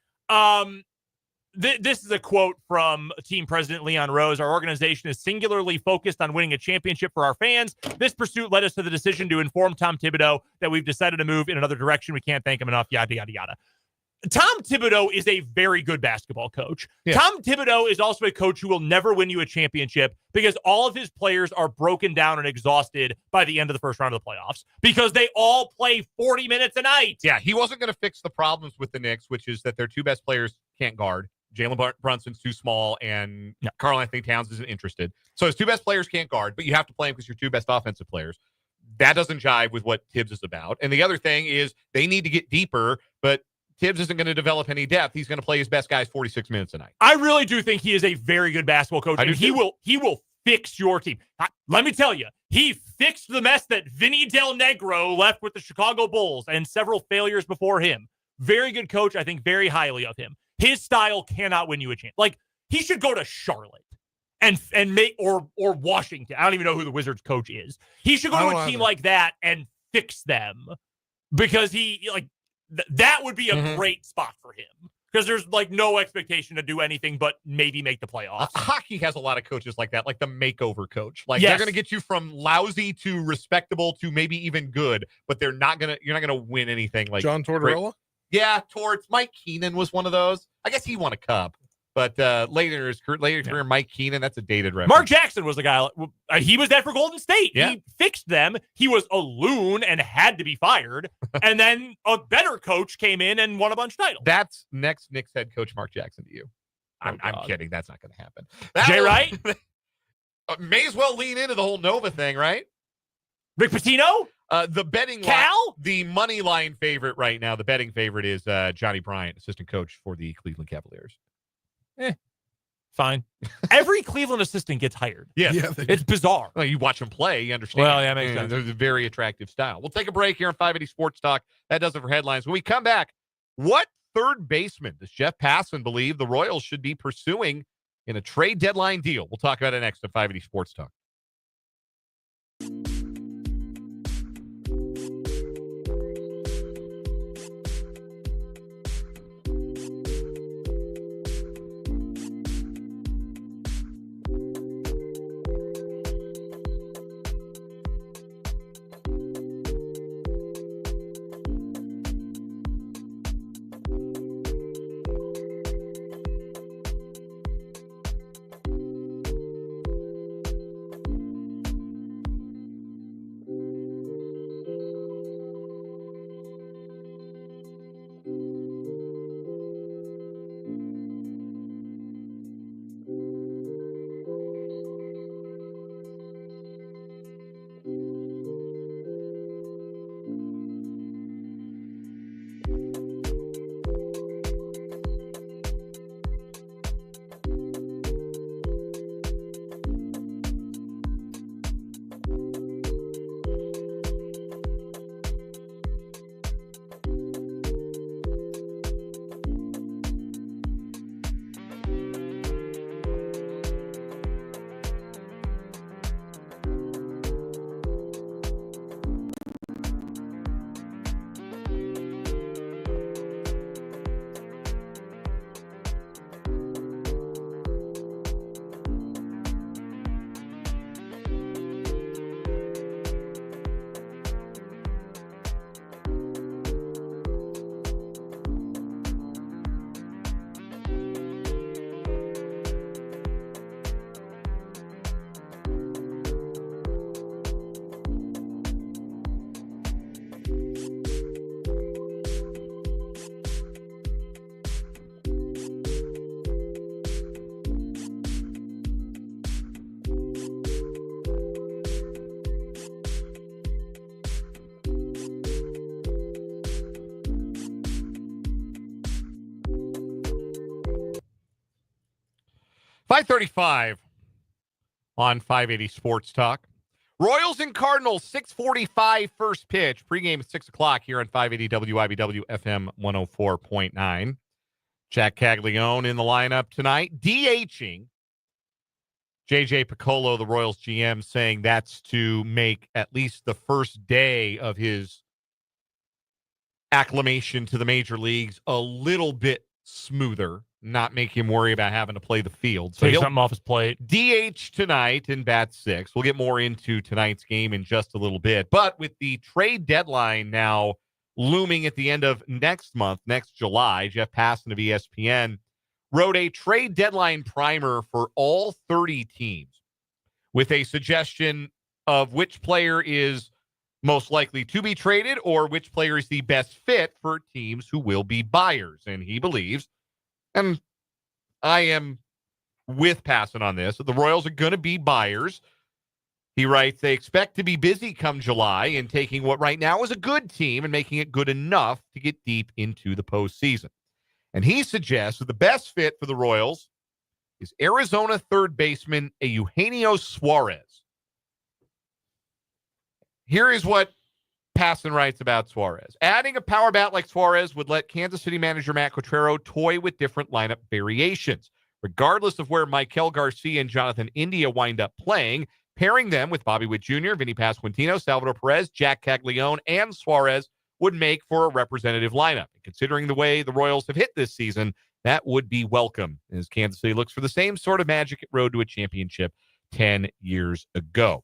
This is a quote from team president Leon Rose. Our organization is singularly focused on winning a championship for our fans. This pursuit led us to the decision to inform Tom Thibodeau that we've decided to move in another direction. We can't thank him enough, yada, yada, yada. Tom Thibodeau is a very good basketball coach. Yeah. Tom Thibodeau is also a coach who will never win you a championship because all of his players are broken down and exhausted by the end of the first round of the playoffs because they all play 40 minutes a night. Yeah, he wasn't going to fix the problems with the Knicks, which is that their two best players can't guard. Jalen Brunson's too small, and Karl Anthony Towns isn't interested. So his two best players can't guard, but you have to play them because your two best offensive players. That doesn't jive with what Tibbs is about. And the other thing is they need to get deeper, but Tibbs isn't going to develop any depth. He's going to play his best guys 46 minutes a night. I really do think he is a very good basketball coach, and he will fix your team. Let me tell you, he fixed the mess that Vinny Del Negro left with the Chicago Bulls and several failures before him. Very good coach. I think very highly of him. His style cannot win you a chance. Like, he should go to Charlotte and make or Washington. I don't even know who the Wizards coach is. He should go to a team like that and fix them because that would be a great spot for him because there's no expectation to do anything but maybe make the playoffs. Hockey has a lot of coaches like that, like the makeover coach. They're going to get you from lousy to respectable to maybe even good, but you're not going to win anything like John Tortorella. Yeah, Mike Keenan was one of those. I guess he won a cup, but later in his career, Mike Keenan, that's a dated reference. Mark Jackson was the guy. He was that for Golden State. Yeah. He fixed them. He was a loon and had to be fired. And then a better coach came in and won a bunch of titles. That's next Knicks head coach Mark Jackson to you. I'm kidding. That's not going to happen. Jay Wright? May as well lean into the whole Nova thing, right? Rick Pitino? The betting Cal? The money line favorite right now, the betting favorite is Johnny Bryant, assistant coach for the Cleveland Cavaliers. Fine. Every Cleveland assistant gets hired. Yes. Yeah, It's bizarre. Well, you watch them play, you understand. Well, yeah, makes sense. There's a very attractive style. We'll take a break here on 580 Sports Talk. That does it for headlines. When we come back, what third baseman does Jeff Passan believe the Royals should be pursuing in a trade deadline deal? We'll talk about it next on 580 Sports Talk. .535 on 580 Sports Talk. Royals and Cardinals, 6:45 first pitch. Pregame at 6 o'clock here on 580 WIBW FM 104.9. Jac Caglianone in the lineup tonight. DHing. JJ Piccolo, the Royals GM, saying that's to make at least the first day of his acclimation to the major leagues a little bit smoother, not make him worry about having to play the field. So take something off his plate. DH tonight and bat 6. We'll get more into tonight's game in just a little bit. But with the trade deadline now looming at the end of next July. Jeff Passan of ESPN wrote a trade deadline primer for all 30 teams with a suggestion of which player is most likely to be traded or which player is the best fit for teams who will be buyers. And he believes, and I am with Passan on this, that the Royals are going to be buyers. He writes, they expect to be busy come July in taking what right now is a good team and making it good enough to get deep into the postseason. And he suggests that the best fit for the Royals is Arizona third baseman Eugenio Suarez. Here is what Passan writes about Suarez. Adding a power bat like Suarez would let Kansas City manager Matt Quatraro toy with different lineup variations. Regardless of where Michael Garcia and Jonathan India wind up playing, pairing them with Bobby Witt Jr., Vinny Pasquantino, Salvador Perez, Jac Caglianone, and Suarez would make for a representative lineup. And considering the way the Royals have hit this season, that would be welcome as Kansas City looks for the same sort of magic it rode to a championship 10 years ago.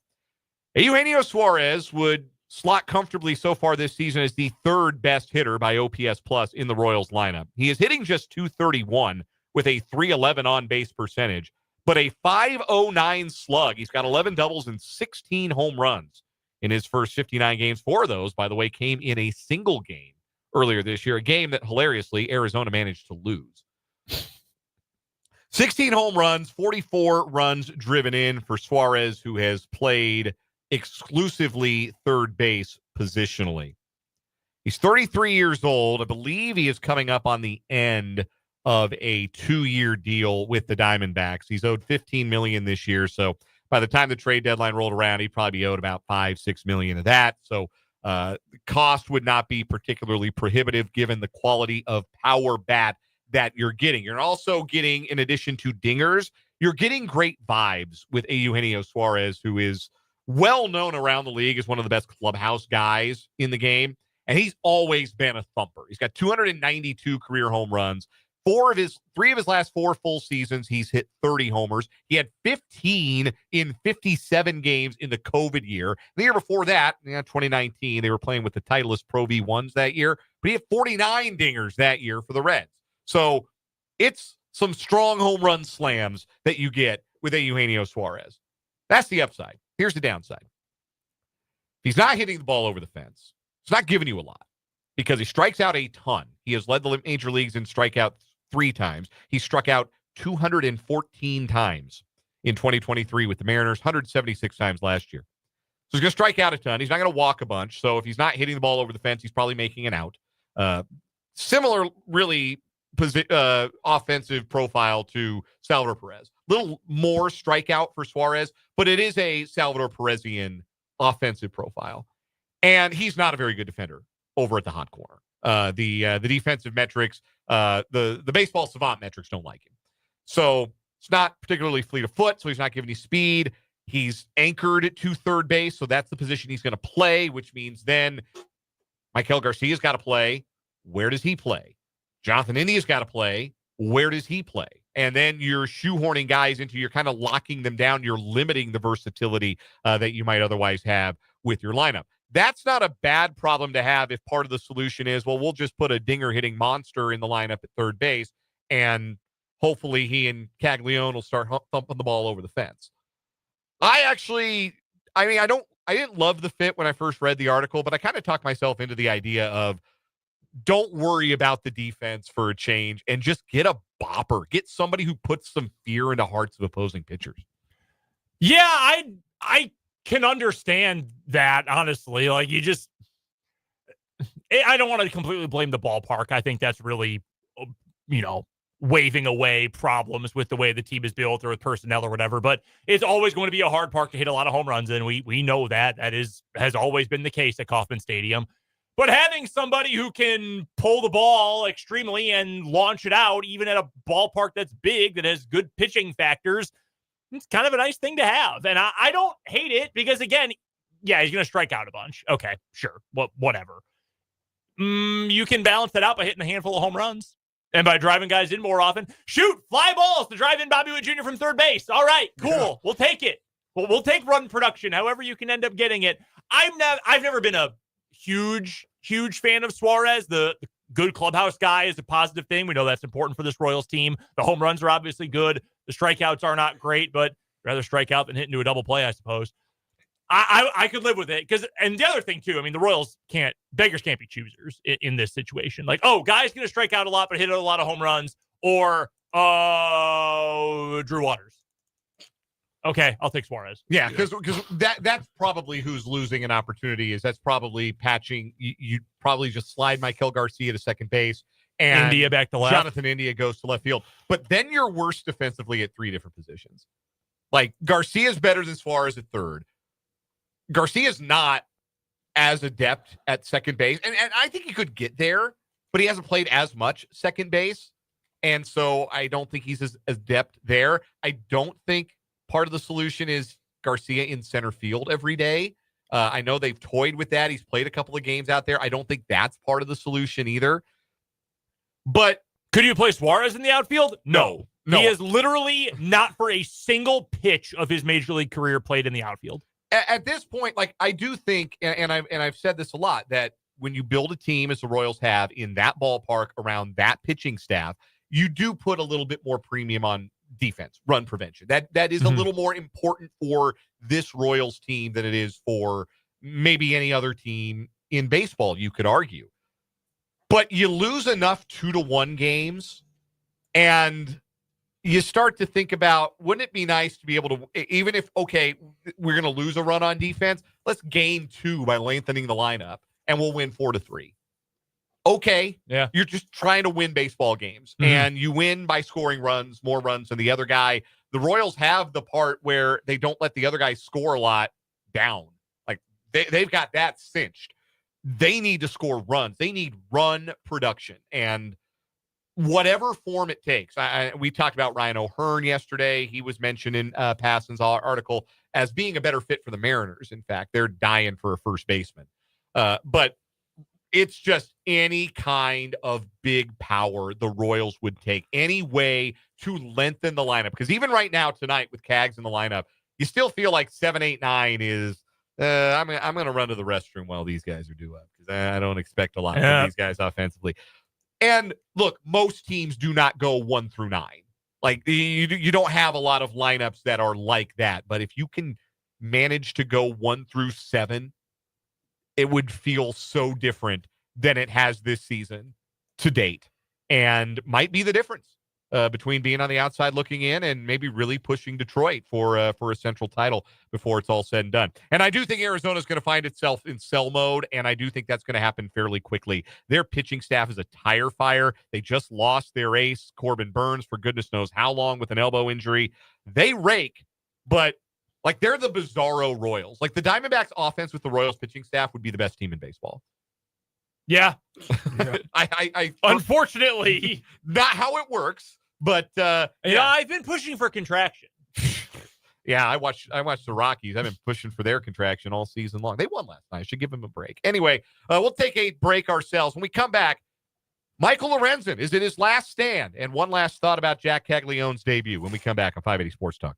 Eugenio Suarez would slot comfortably so far this season as the third best hitter by OPS plus in the Royals lineup. He is hitting just .231 with a .311 on-base percentage, but a .509 slug. He's got 11 doubles and 16 home runs in his first 59 games. 4 of those, by the way, came in a single game earlier this year, a game that, hilariously, Arizona managed to lose. 16 home runs, 44 runs driven in for Suarez, who has played exclusively third base positionally. He's 33 years old. I believe he is coming up on the end of a 2-year deal with the Diamondbacks. He's owed $15 million this year. So by the time the trade deadline rolled around, he'd probably be owed about $5-6 million of that. So the cost would not be particularly prohibitive given the quality of power bat that you're getting. You're also getting, in addition to dingers, you're getting great vibes with Eugenio Suarez, who is well known around the league as one of the best clubhouse guys in the game. And he's always been a thumper. He's got 292 career home runs. 3 of his last 4 full seasons, he's hit 30 homers. He had 15 in 57 games in the COVID year. The year before that, 2019, they were playing with the Titleist Pro V1s that year, but he had 49 dingers that year for the Reds. So it's some strong home run slams that you get with Eugenio Suarez. That's the upside. Here's the downside. He's not hitting the ball over the fence. It's not giving you a lot because he strikes out a ton. He has led the major leagues in strikeout 3 times. He struck out 214 times in 2023 with the Mariners, 176 times last year. So he's going to strike out a ton. He's not going to walk a bunch. So if he's not hitting the ball over the fence, he's probably making an out. Similar, really, offensive profile to Salvador Perez. A little more strikeout for Suarez, but it is a Salvador Perezian offensive profile. And he's not a very good defender over at the hot corner. The defensive metrics, the baseball savant metrics don't like him. So it's not particularly fleet of foot, so he's not giving you speed. He's anchored to third base, so that's the position he's going to play, which means then Michael Garcia's got to play. Where does he play? Jonathan India's got to play. Where does he play? And then you're shoehorning guys into, you're kind of locking them down. You're limiting the versatility that you might otherwise have with your lineup. That's not a bad problem to have if part of the solution is, well, we'll just put a dinger-hitting monster in the lineup at third base, and hopefully he and Caglianone will start thumping the ball over the fence. I didn't love the fit when I first read the article, but I kind of talked myself into the idea of don't worry about the defense for a change and just get a bopper. Get somebody who puts some fear into hearts of opposing pitchers. Yeah, I can understand that, honestly. Like, I don't want to completely blame the ballpark. I think that's really, waving away problems with the way the team is built or with personnel or whatever. But it's always going to be a hard park to hit a lot of home runs, and we know that. That has always been the case at Kauffman Stadium. But having somebody who can pull the ball extremely and launch it out, even at a ballpark that's big, that has good pitching factors, it's kind of a nice thing to have. And I don't hate it because, again, yeah, he's going to strike out a bunch. Okay, sure. Whatever. You can balance that out by hitting a handful of home runs and by driving guys in more often. Shoot, fly balls to drive in Bobby Witt Jr. from third base. All right, cool. Yeah. We'll take it. We'll take run production, however you can end up getting it. I've never been a huge huge fan of Suarez. The good clubhouse guy is a positive thing. We know that's important for this Royals team. The home runs are obviously good. The strikeouts are not great, but rather strike out than hit into a double play, I suppose. I could live with it and the other thing too, I mean, the Royals beggars can't be choosers in this situation. Like, oh, guy's going to strike out a lot, but hit a lot of home runs, or Drew Waters. Okay, I'll take Suarez. Yeah, because that's probably who's losing an opportunity. That's probably patching. You probably just slide Michael Garcia to second base and India back to left. Jonathan India goes to left field. But then you're worse defensively at 3 different positions. Like, Garcia's better than Suarez at third. Garcia's not as adept at second base. And I think he could get there, but he hasn't played as much second base. And so I don't think he's as adept there. I don't think part of the solution is Garcia in center field every day. I know they've toyed with that. He's played a couple of games out there. I don't think that's part of the solution either. But could you play Suarez in the outfield? No. No. He has literally not for a single pitch of his major league career played in the outfield. At this point, like, I do think, and I've said this a lot, that when you build a team, as the Royals have, in that ballpark around that pitching staff, you do put a little bit more premium on defense, run prevention. That is a little more important for this Royals team than it is for maybe any other team in baseball, you could argue. But you lose enough 2-1 games, and you start to think about, wouldn't it be nice to be able to, even if, okay, we're going to lose a run on defense, let's gain 2 by lengthening the lineup, and we'll win 4-3. Okay. Yeah. You're just trying to win baseball games, and you win by scoring more runs than the other guy. The Royals have the part where they don't let the other guy score a lot down. Like, they've got that cinched. They need to score runs. They need run production, and whatever form it takes. We talked about Ryan O'Hearn yesterday. He was mentioned in Passan's article as being a better fit for the Mariners. In fact, they're dying for a first baseman. But it's just any kind of big power the Royals would take, any way to lengthen the lineup. Because even right now tonight with Cags in the lineup, you still feel like 7, 8, 9 is, I'm going to run to the restroom while these guys are due up, because I don't expect a lot from these guys offensively. And look, most teams do not go 1 through 9. Like, you don't have a lot of lineups that are like that. But if you can manage to go 1 through 7, it would feel so different than it has this season to date, and might be the difference between being on the outside looking in and maybe really pushing Detroit for a central title before it's all said and done. And I do think Arizona is going to find itself in sell mode, and I do think that's going to happen fairly quickly. Their pitching staff is a tire fire. They just lost their ace, Corbin Burns, for goodness knows how long, with an elbow injury. They rake, but like, they're the bizarro Royals. Like, the Diamondbacks offense with the Royals pitching staff would be the best team in baseball. Yeah. I Unfortunately, not how it works, but I've been pushing for contraction. Yeah, I watched the Rockies. I've been pushing for their contraction all season long. They won last night. I should give them a break. Anyway, we'll take a break ourselves. When we come back, Michael Lorenzen is in his last stand, and one last thought about Jac Caglianone's debut when we come back on 580 Sports Talk.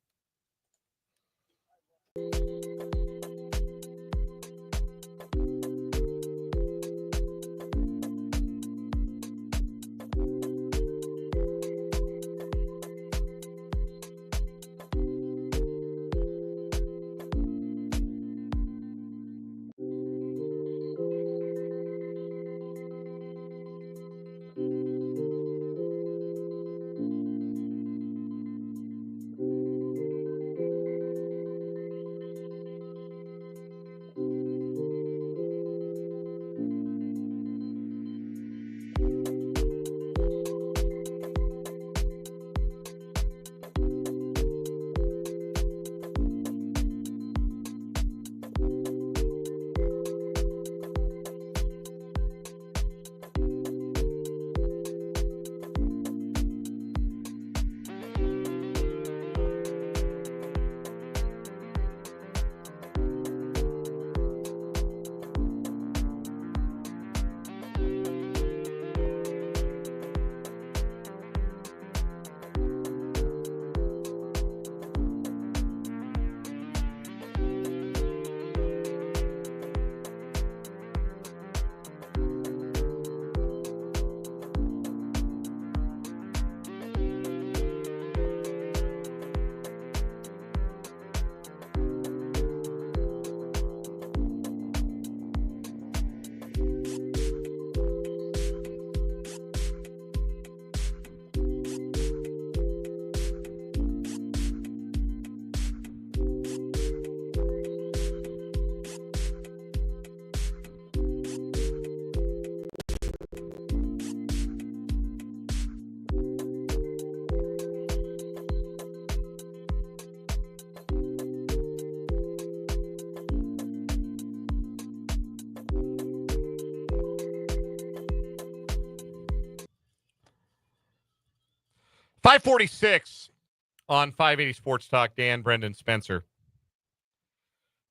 546 on 580 Sports Talk. Dan, Brendan, Spencer.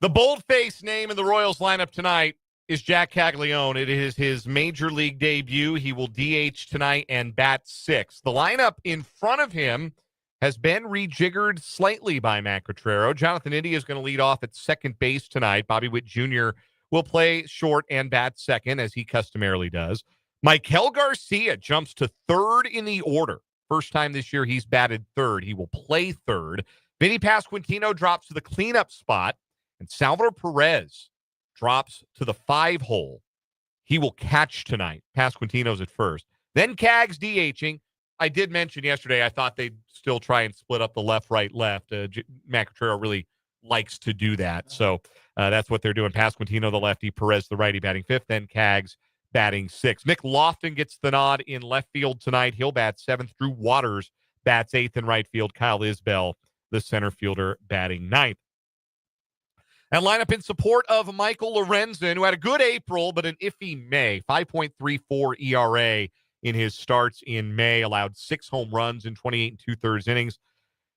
The bold-faced name in the Royals lineup tonight is Jac Caglianone. It is his major league debut. He will DH tonight and bat sixth. The lineup in front of him has been rejiggered slightly by Matt Quatraro. Jonathan India is going to lead off at second base tonight. Bobby Witt Jr. will play short and bat second, as he customarily does. Michael Garcia jumps to third in the order. First time this year he's batted third. He will play third. Vinny Pasquantino drops to the cleanup spot, and Salvador Perez drops to the 5-hole. He will catch tonight. Pasquantino's at first. Then Cags DHing. I did mention yesterday I thought they'd still try and split up the left, right, left. Matt Quatraro really likes to do that. So that's what they're doing. Pasquantino, the lefty, Perez, the righty, batting fifth, then Cags batting sixth. Nick Lofton gets the nod in left field tonight. He'll bat seventh. Drew Waters bats eighth in right field. Kyle Isbell, the center fielder, batting ninth. And lineup in support of Michael Lorenzen, who had a good April, but an iffy May. 5.34 ERA in his starts in May, allowed 6 home runs in 28 2/3 innings.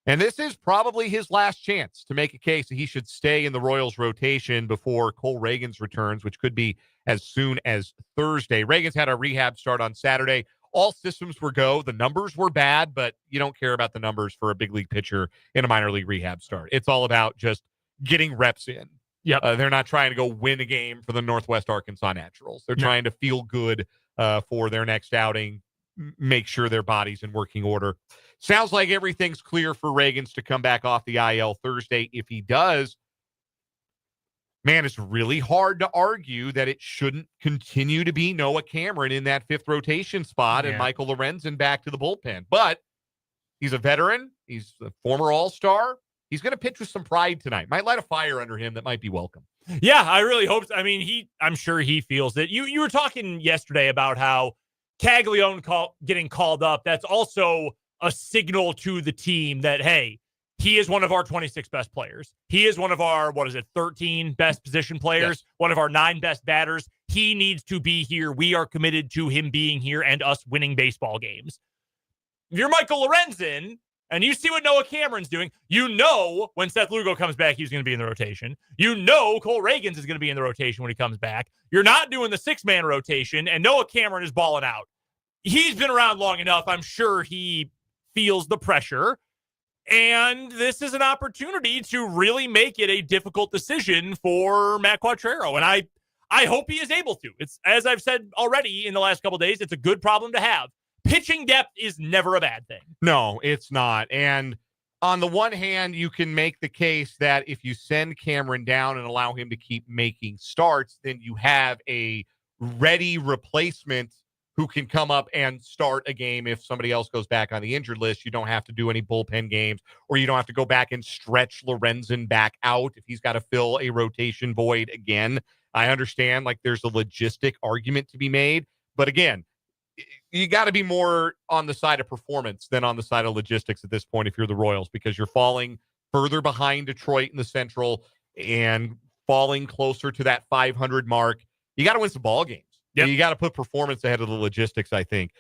And this is probably his last chance to make a case that he should stay in the Royals rotation before Cole Reagans returns, which could be as soon as Thursday. Reagans had a rehab start on Saturday. All systems were go. The numbers were bad, but you don't care about the numbers for a big league pitcher in a minor league rehab start. It's all about just getting reps in. Yep. They're not trying to go win a game for the Northwest Arkansas Naturals. They're trying to feel good for their next outing, make sure their body's in working order. Sounds like everything's clear for Reagans to come back off the IL Thursday. If he does, man, it's really hard to argue that it shouldn't continue to be Noah Cameron in that fifth rotation spot and Michael Lorenzen back to the bullpen. But he's a veteran. He's a former All-Star. He's going to pitch with some pride tonight. Might light a fire under him that might be welcome. Yeah, I really hope so. I mean, I'm sure he feels it. You were talking yesterday about how Caglianone getting called up. That's also a signal to the team that, hey, he is one of our 26 best players. He is one of our, 13 best position players, one of our 9 best batters. He needs to be here. We are committed to him being here and us winning baseball games. If you're Michael Lorenzen and you see what Noah Cameron's doing, you know when Seth Lugo comes back, he's going to be in the rotation. You know Cole Reagans is going to be in the rotation when he comes back. You're not doing the 6-man rotation, and Noah Cameron is balling out. He's been around long enough. I'm sure he feels the pressure. And this is an opportunity to really make it a difficult decision for Matt Quatraro. And I hope he is able to. It's, as I've said already in the last couple of days, it's a good problem to have. Pitching depth is never a bad thing. No, it's not. And on the one hand, you can make the case that if you send Cameron down and allow him to keep making starts, then you have a ready replacement who can come up and start a game if somebody else goes back on the injured list. You don't have to do any bullpen games, or you don't have to go back and stretch Lorenzen back out if he's got to fill a rotation void again. I understand, like, there's a logistic argument to be made, but again, you got to be more on the side of performance than on the side of logistics at this point if you're the Royals, because you're falling further behind Detroit in the Central and falling closer to that 500 mark. You got to win some ball games. Yep. You got to put performance ahead of the logistics, I think,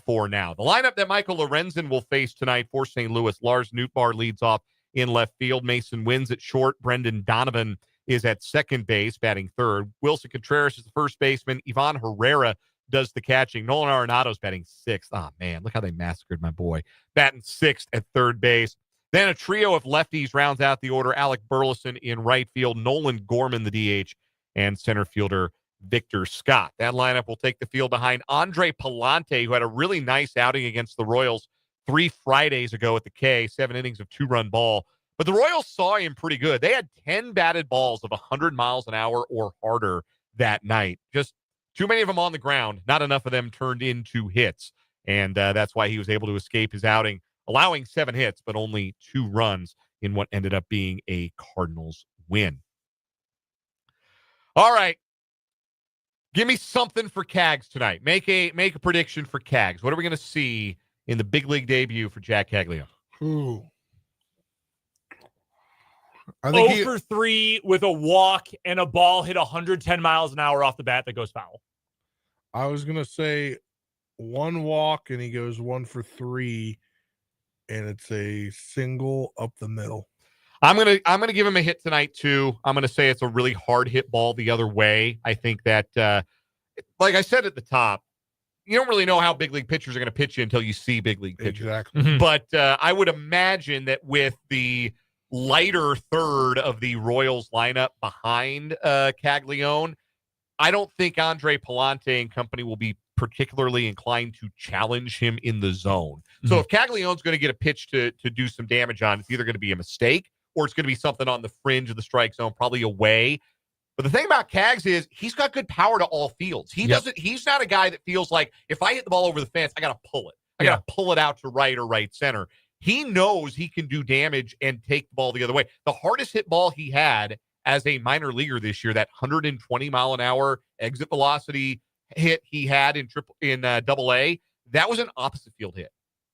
for now. The lineup that Michael Lorenzen will face tonight for St. Louis: Lars Nootbaar leads off in left field. Mason Wins at short. Brendan Donovan is at second base, batting third. Wilson Contreras is the first baseman. Ivan Herrera does the catching. Nolan Arenado's batting sixth. Oh, man, look how they massacred my boy. Batting sixth at third base. Then a trio of lefties rounds out the order. Alec Burleson in right field. Nolan Gorman, the DH, and center fielder Victor Scott. That lineup will take the field behind Andre Palante, who had a really nice outing against the Royals 3 Fridays ago at the K, 7 innings of 2-run ball. But the Royals saw him pretty good. They had 10 batted balls of 100 miles an hour or harder that night. Just too many of them on the ground. Not enough of them turned into hits. And that's why he was able to escape his outing, allowing 7 hits, but only 2 runs in what ended up being a Cardinals win. All right. Give me something for Cags tonight. Make a prediction for Cags. What are we going to see in the big league debut for Jac Caglianone? Ooh. I think 0 for 3 with a walk and a ball hit 110 miles an hour off the bat that goes foul. I was going to say 1 walk and he goes 1 for 3 and it's a single up the middle. I'm gonna give him a hit tonight too. I'm gonna say it's a really hard hit ball the other way. I think that, like I said at the top, you don't really know how big league pitchers are going to pitch you until you see big league pitchers. Exactly. Mhm. But I would imagine that with the lighter third of the Royals lineup behind Caglianone, I don't think Andre Palante and company will be particularly inclined to challenge him in the zone. So if Caglianone's going to get a pitch to do some damage on, it's either going to be a mistake or it's going to be something on the fringe of the strike zone, probably away. But the thing about Cags is he's got good power to all fields. He's not a guy that feels like if I hit the ball over the fence, I got to pull it. I got to pull it out to right or right center. He knows he can do damage and take the ball the other way. The hardest hit ball he had as a minor leaguer this year, that 120 mile an hour exit velocity hit he had in Double-A, that was an opposite field hit.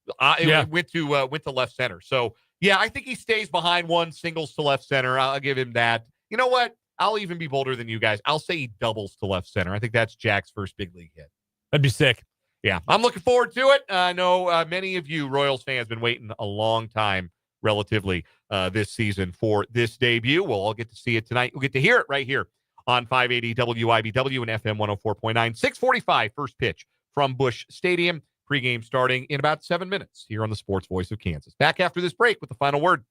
It went to left center. So yeah, I think he stays behind one, singles to left center. I'll give him that. You know what? I'll even be bolder than you guys. I'll say he doubles to left center. I think that's Jack's first big league hit. That'd be sick. Yeah, I'm looking forward to it. I know many of you Royals fans been waiting a long time, relatively, this season for this debut. We'll all get to see it tonight. We'll get to hear it right here on 580 WIBW and FM 104.9. 6:45 first pitch from Busch Stadium. Pregame starting in about 7 minutes here on the Sports Voice of Kansas. Back after this break with the final word.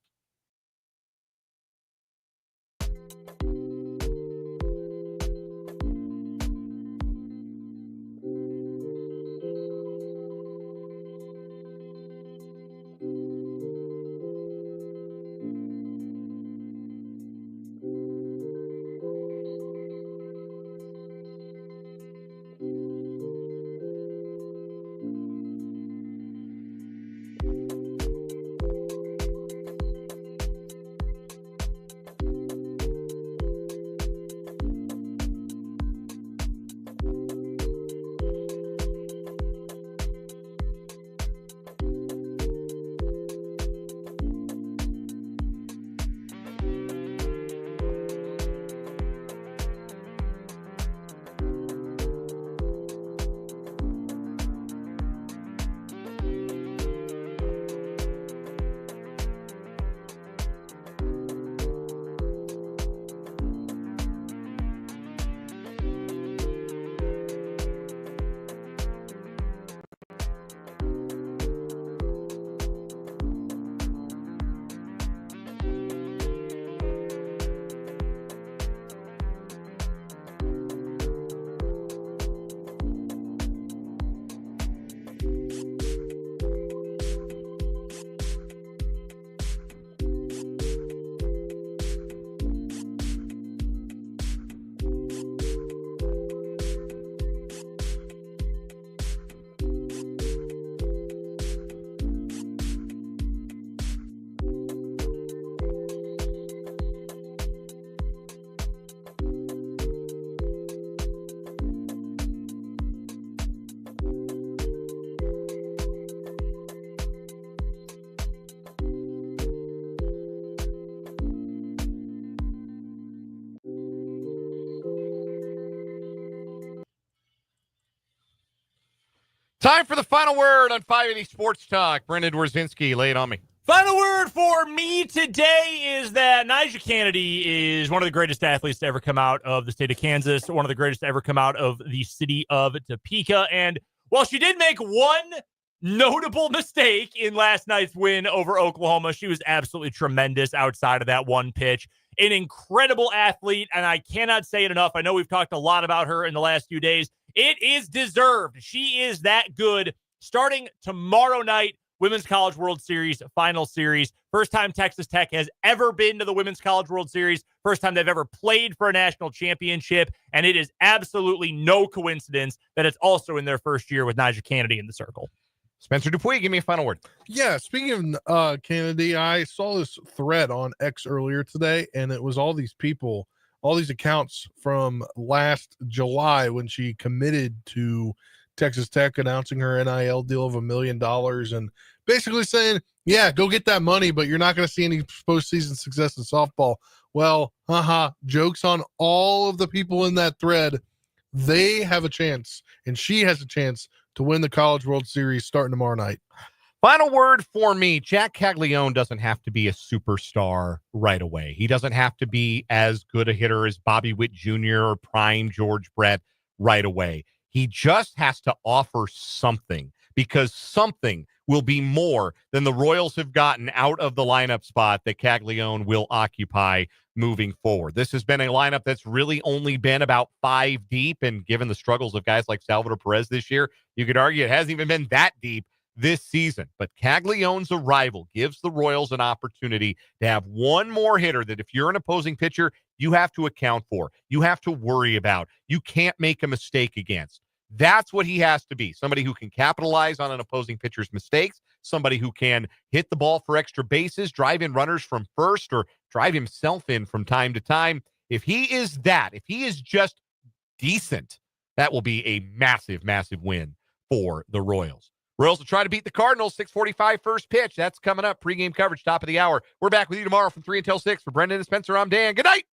Time for the final word on 580 Sports Talk. Brendan Dworzinski, lay it on me. Final word for me today is that Jac Caglianone is one of the greatest athletes to ever come out of the state of Kansas, one of the greatest to ever come out of the city of Topeka. And while she did make one notable mistake in last night's win over Oklahoma, she was absolutely tremendous outside of that one pitch. An incredible athlete, and I cannot say it enough. I know we've talked a lot about her in the last few days. It is deserved. She is that good. Starting tomorrow night, Women's College World Series, final series. First time Texas Tech has ever been to the Women's College World Series. First time they've ever played for a national championship. And it is absolutely no coincidence that it's also in their first year with Jac Caglianone in the circle. Spencer Dupuy, give me a final word. Yeah, speaking of Kennedy, I saw this thread on X earlier today, and it was all these people, all these accounts from last July when she committed to Texas Tech, announcing her NIL deal of $1 million and basically saying, yeah, go get that money, but you're not going to see any postseason success in softball. Well, jokes on all of the people in that thread. They have a chance, and she has a chance to win the College World Series starting tomorrow night. Final word for me, Jac Caglianone doesn't have to be a superstar right away. He doesn't have to be as good a hitter as Bobby Witt Jr. or prime George Brett right away. He just has to offer something, because something will be more than the Royals have gotten out of the lineup spot that Caglianone will occupy moving forward. This has been a lineup that's really only been about 5 deep, and given the struggles of guys like Salvador Perez this year, you could argue it hasn't even been that deep this season. But Caglianone's arrival gives the Royals an opportunity to have one more hitter that, if you're an opposing pitcher, you have to account for, you have to worry about, you can't make a mistake against. That's what he has to be. Somebody who can capitalize on an opposing pitcher's mistakes, somebody who can hit the ball for extra bases, drive in runners from first, or drive himself in from time to time. If he is that, if he is just decent, that will be a massive, massive win for the Royals. Royals will try to beat the Cardinals. 6:45 first pitch. That's coming up. Pre-game coverage, top of the hour. We're back with you tomorrow from 3 until 6. For Brendan and Spencer, I'm Dan. Good night.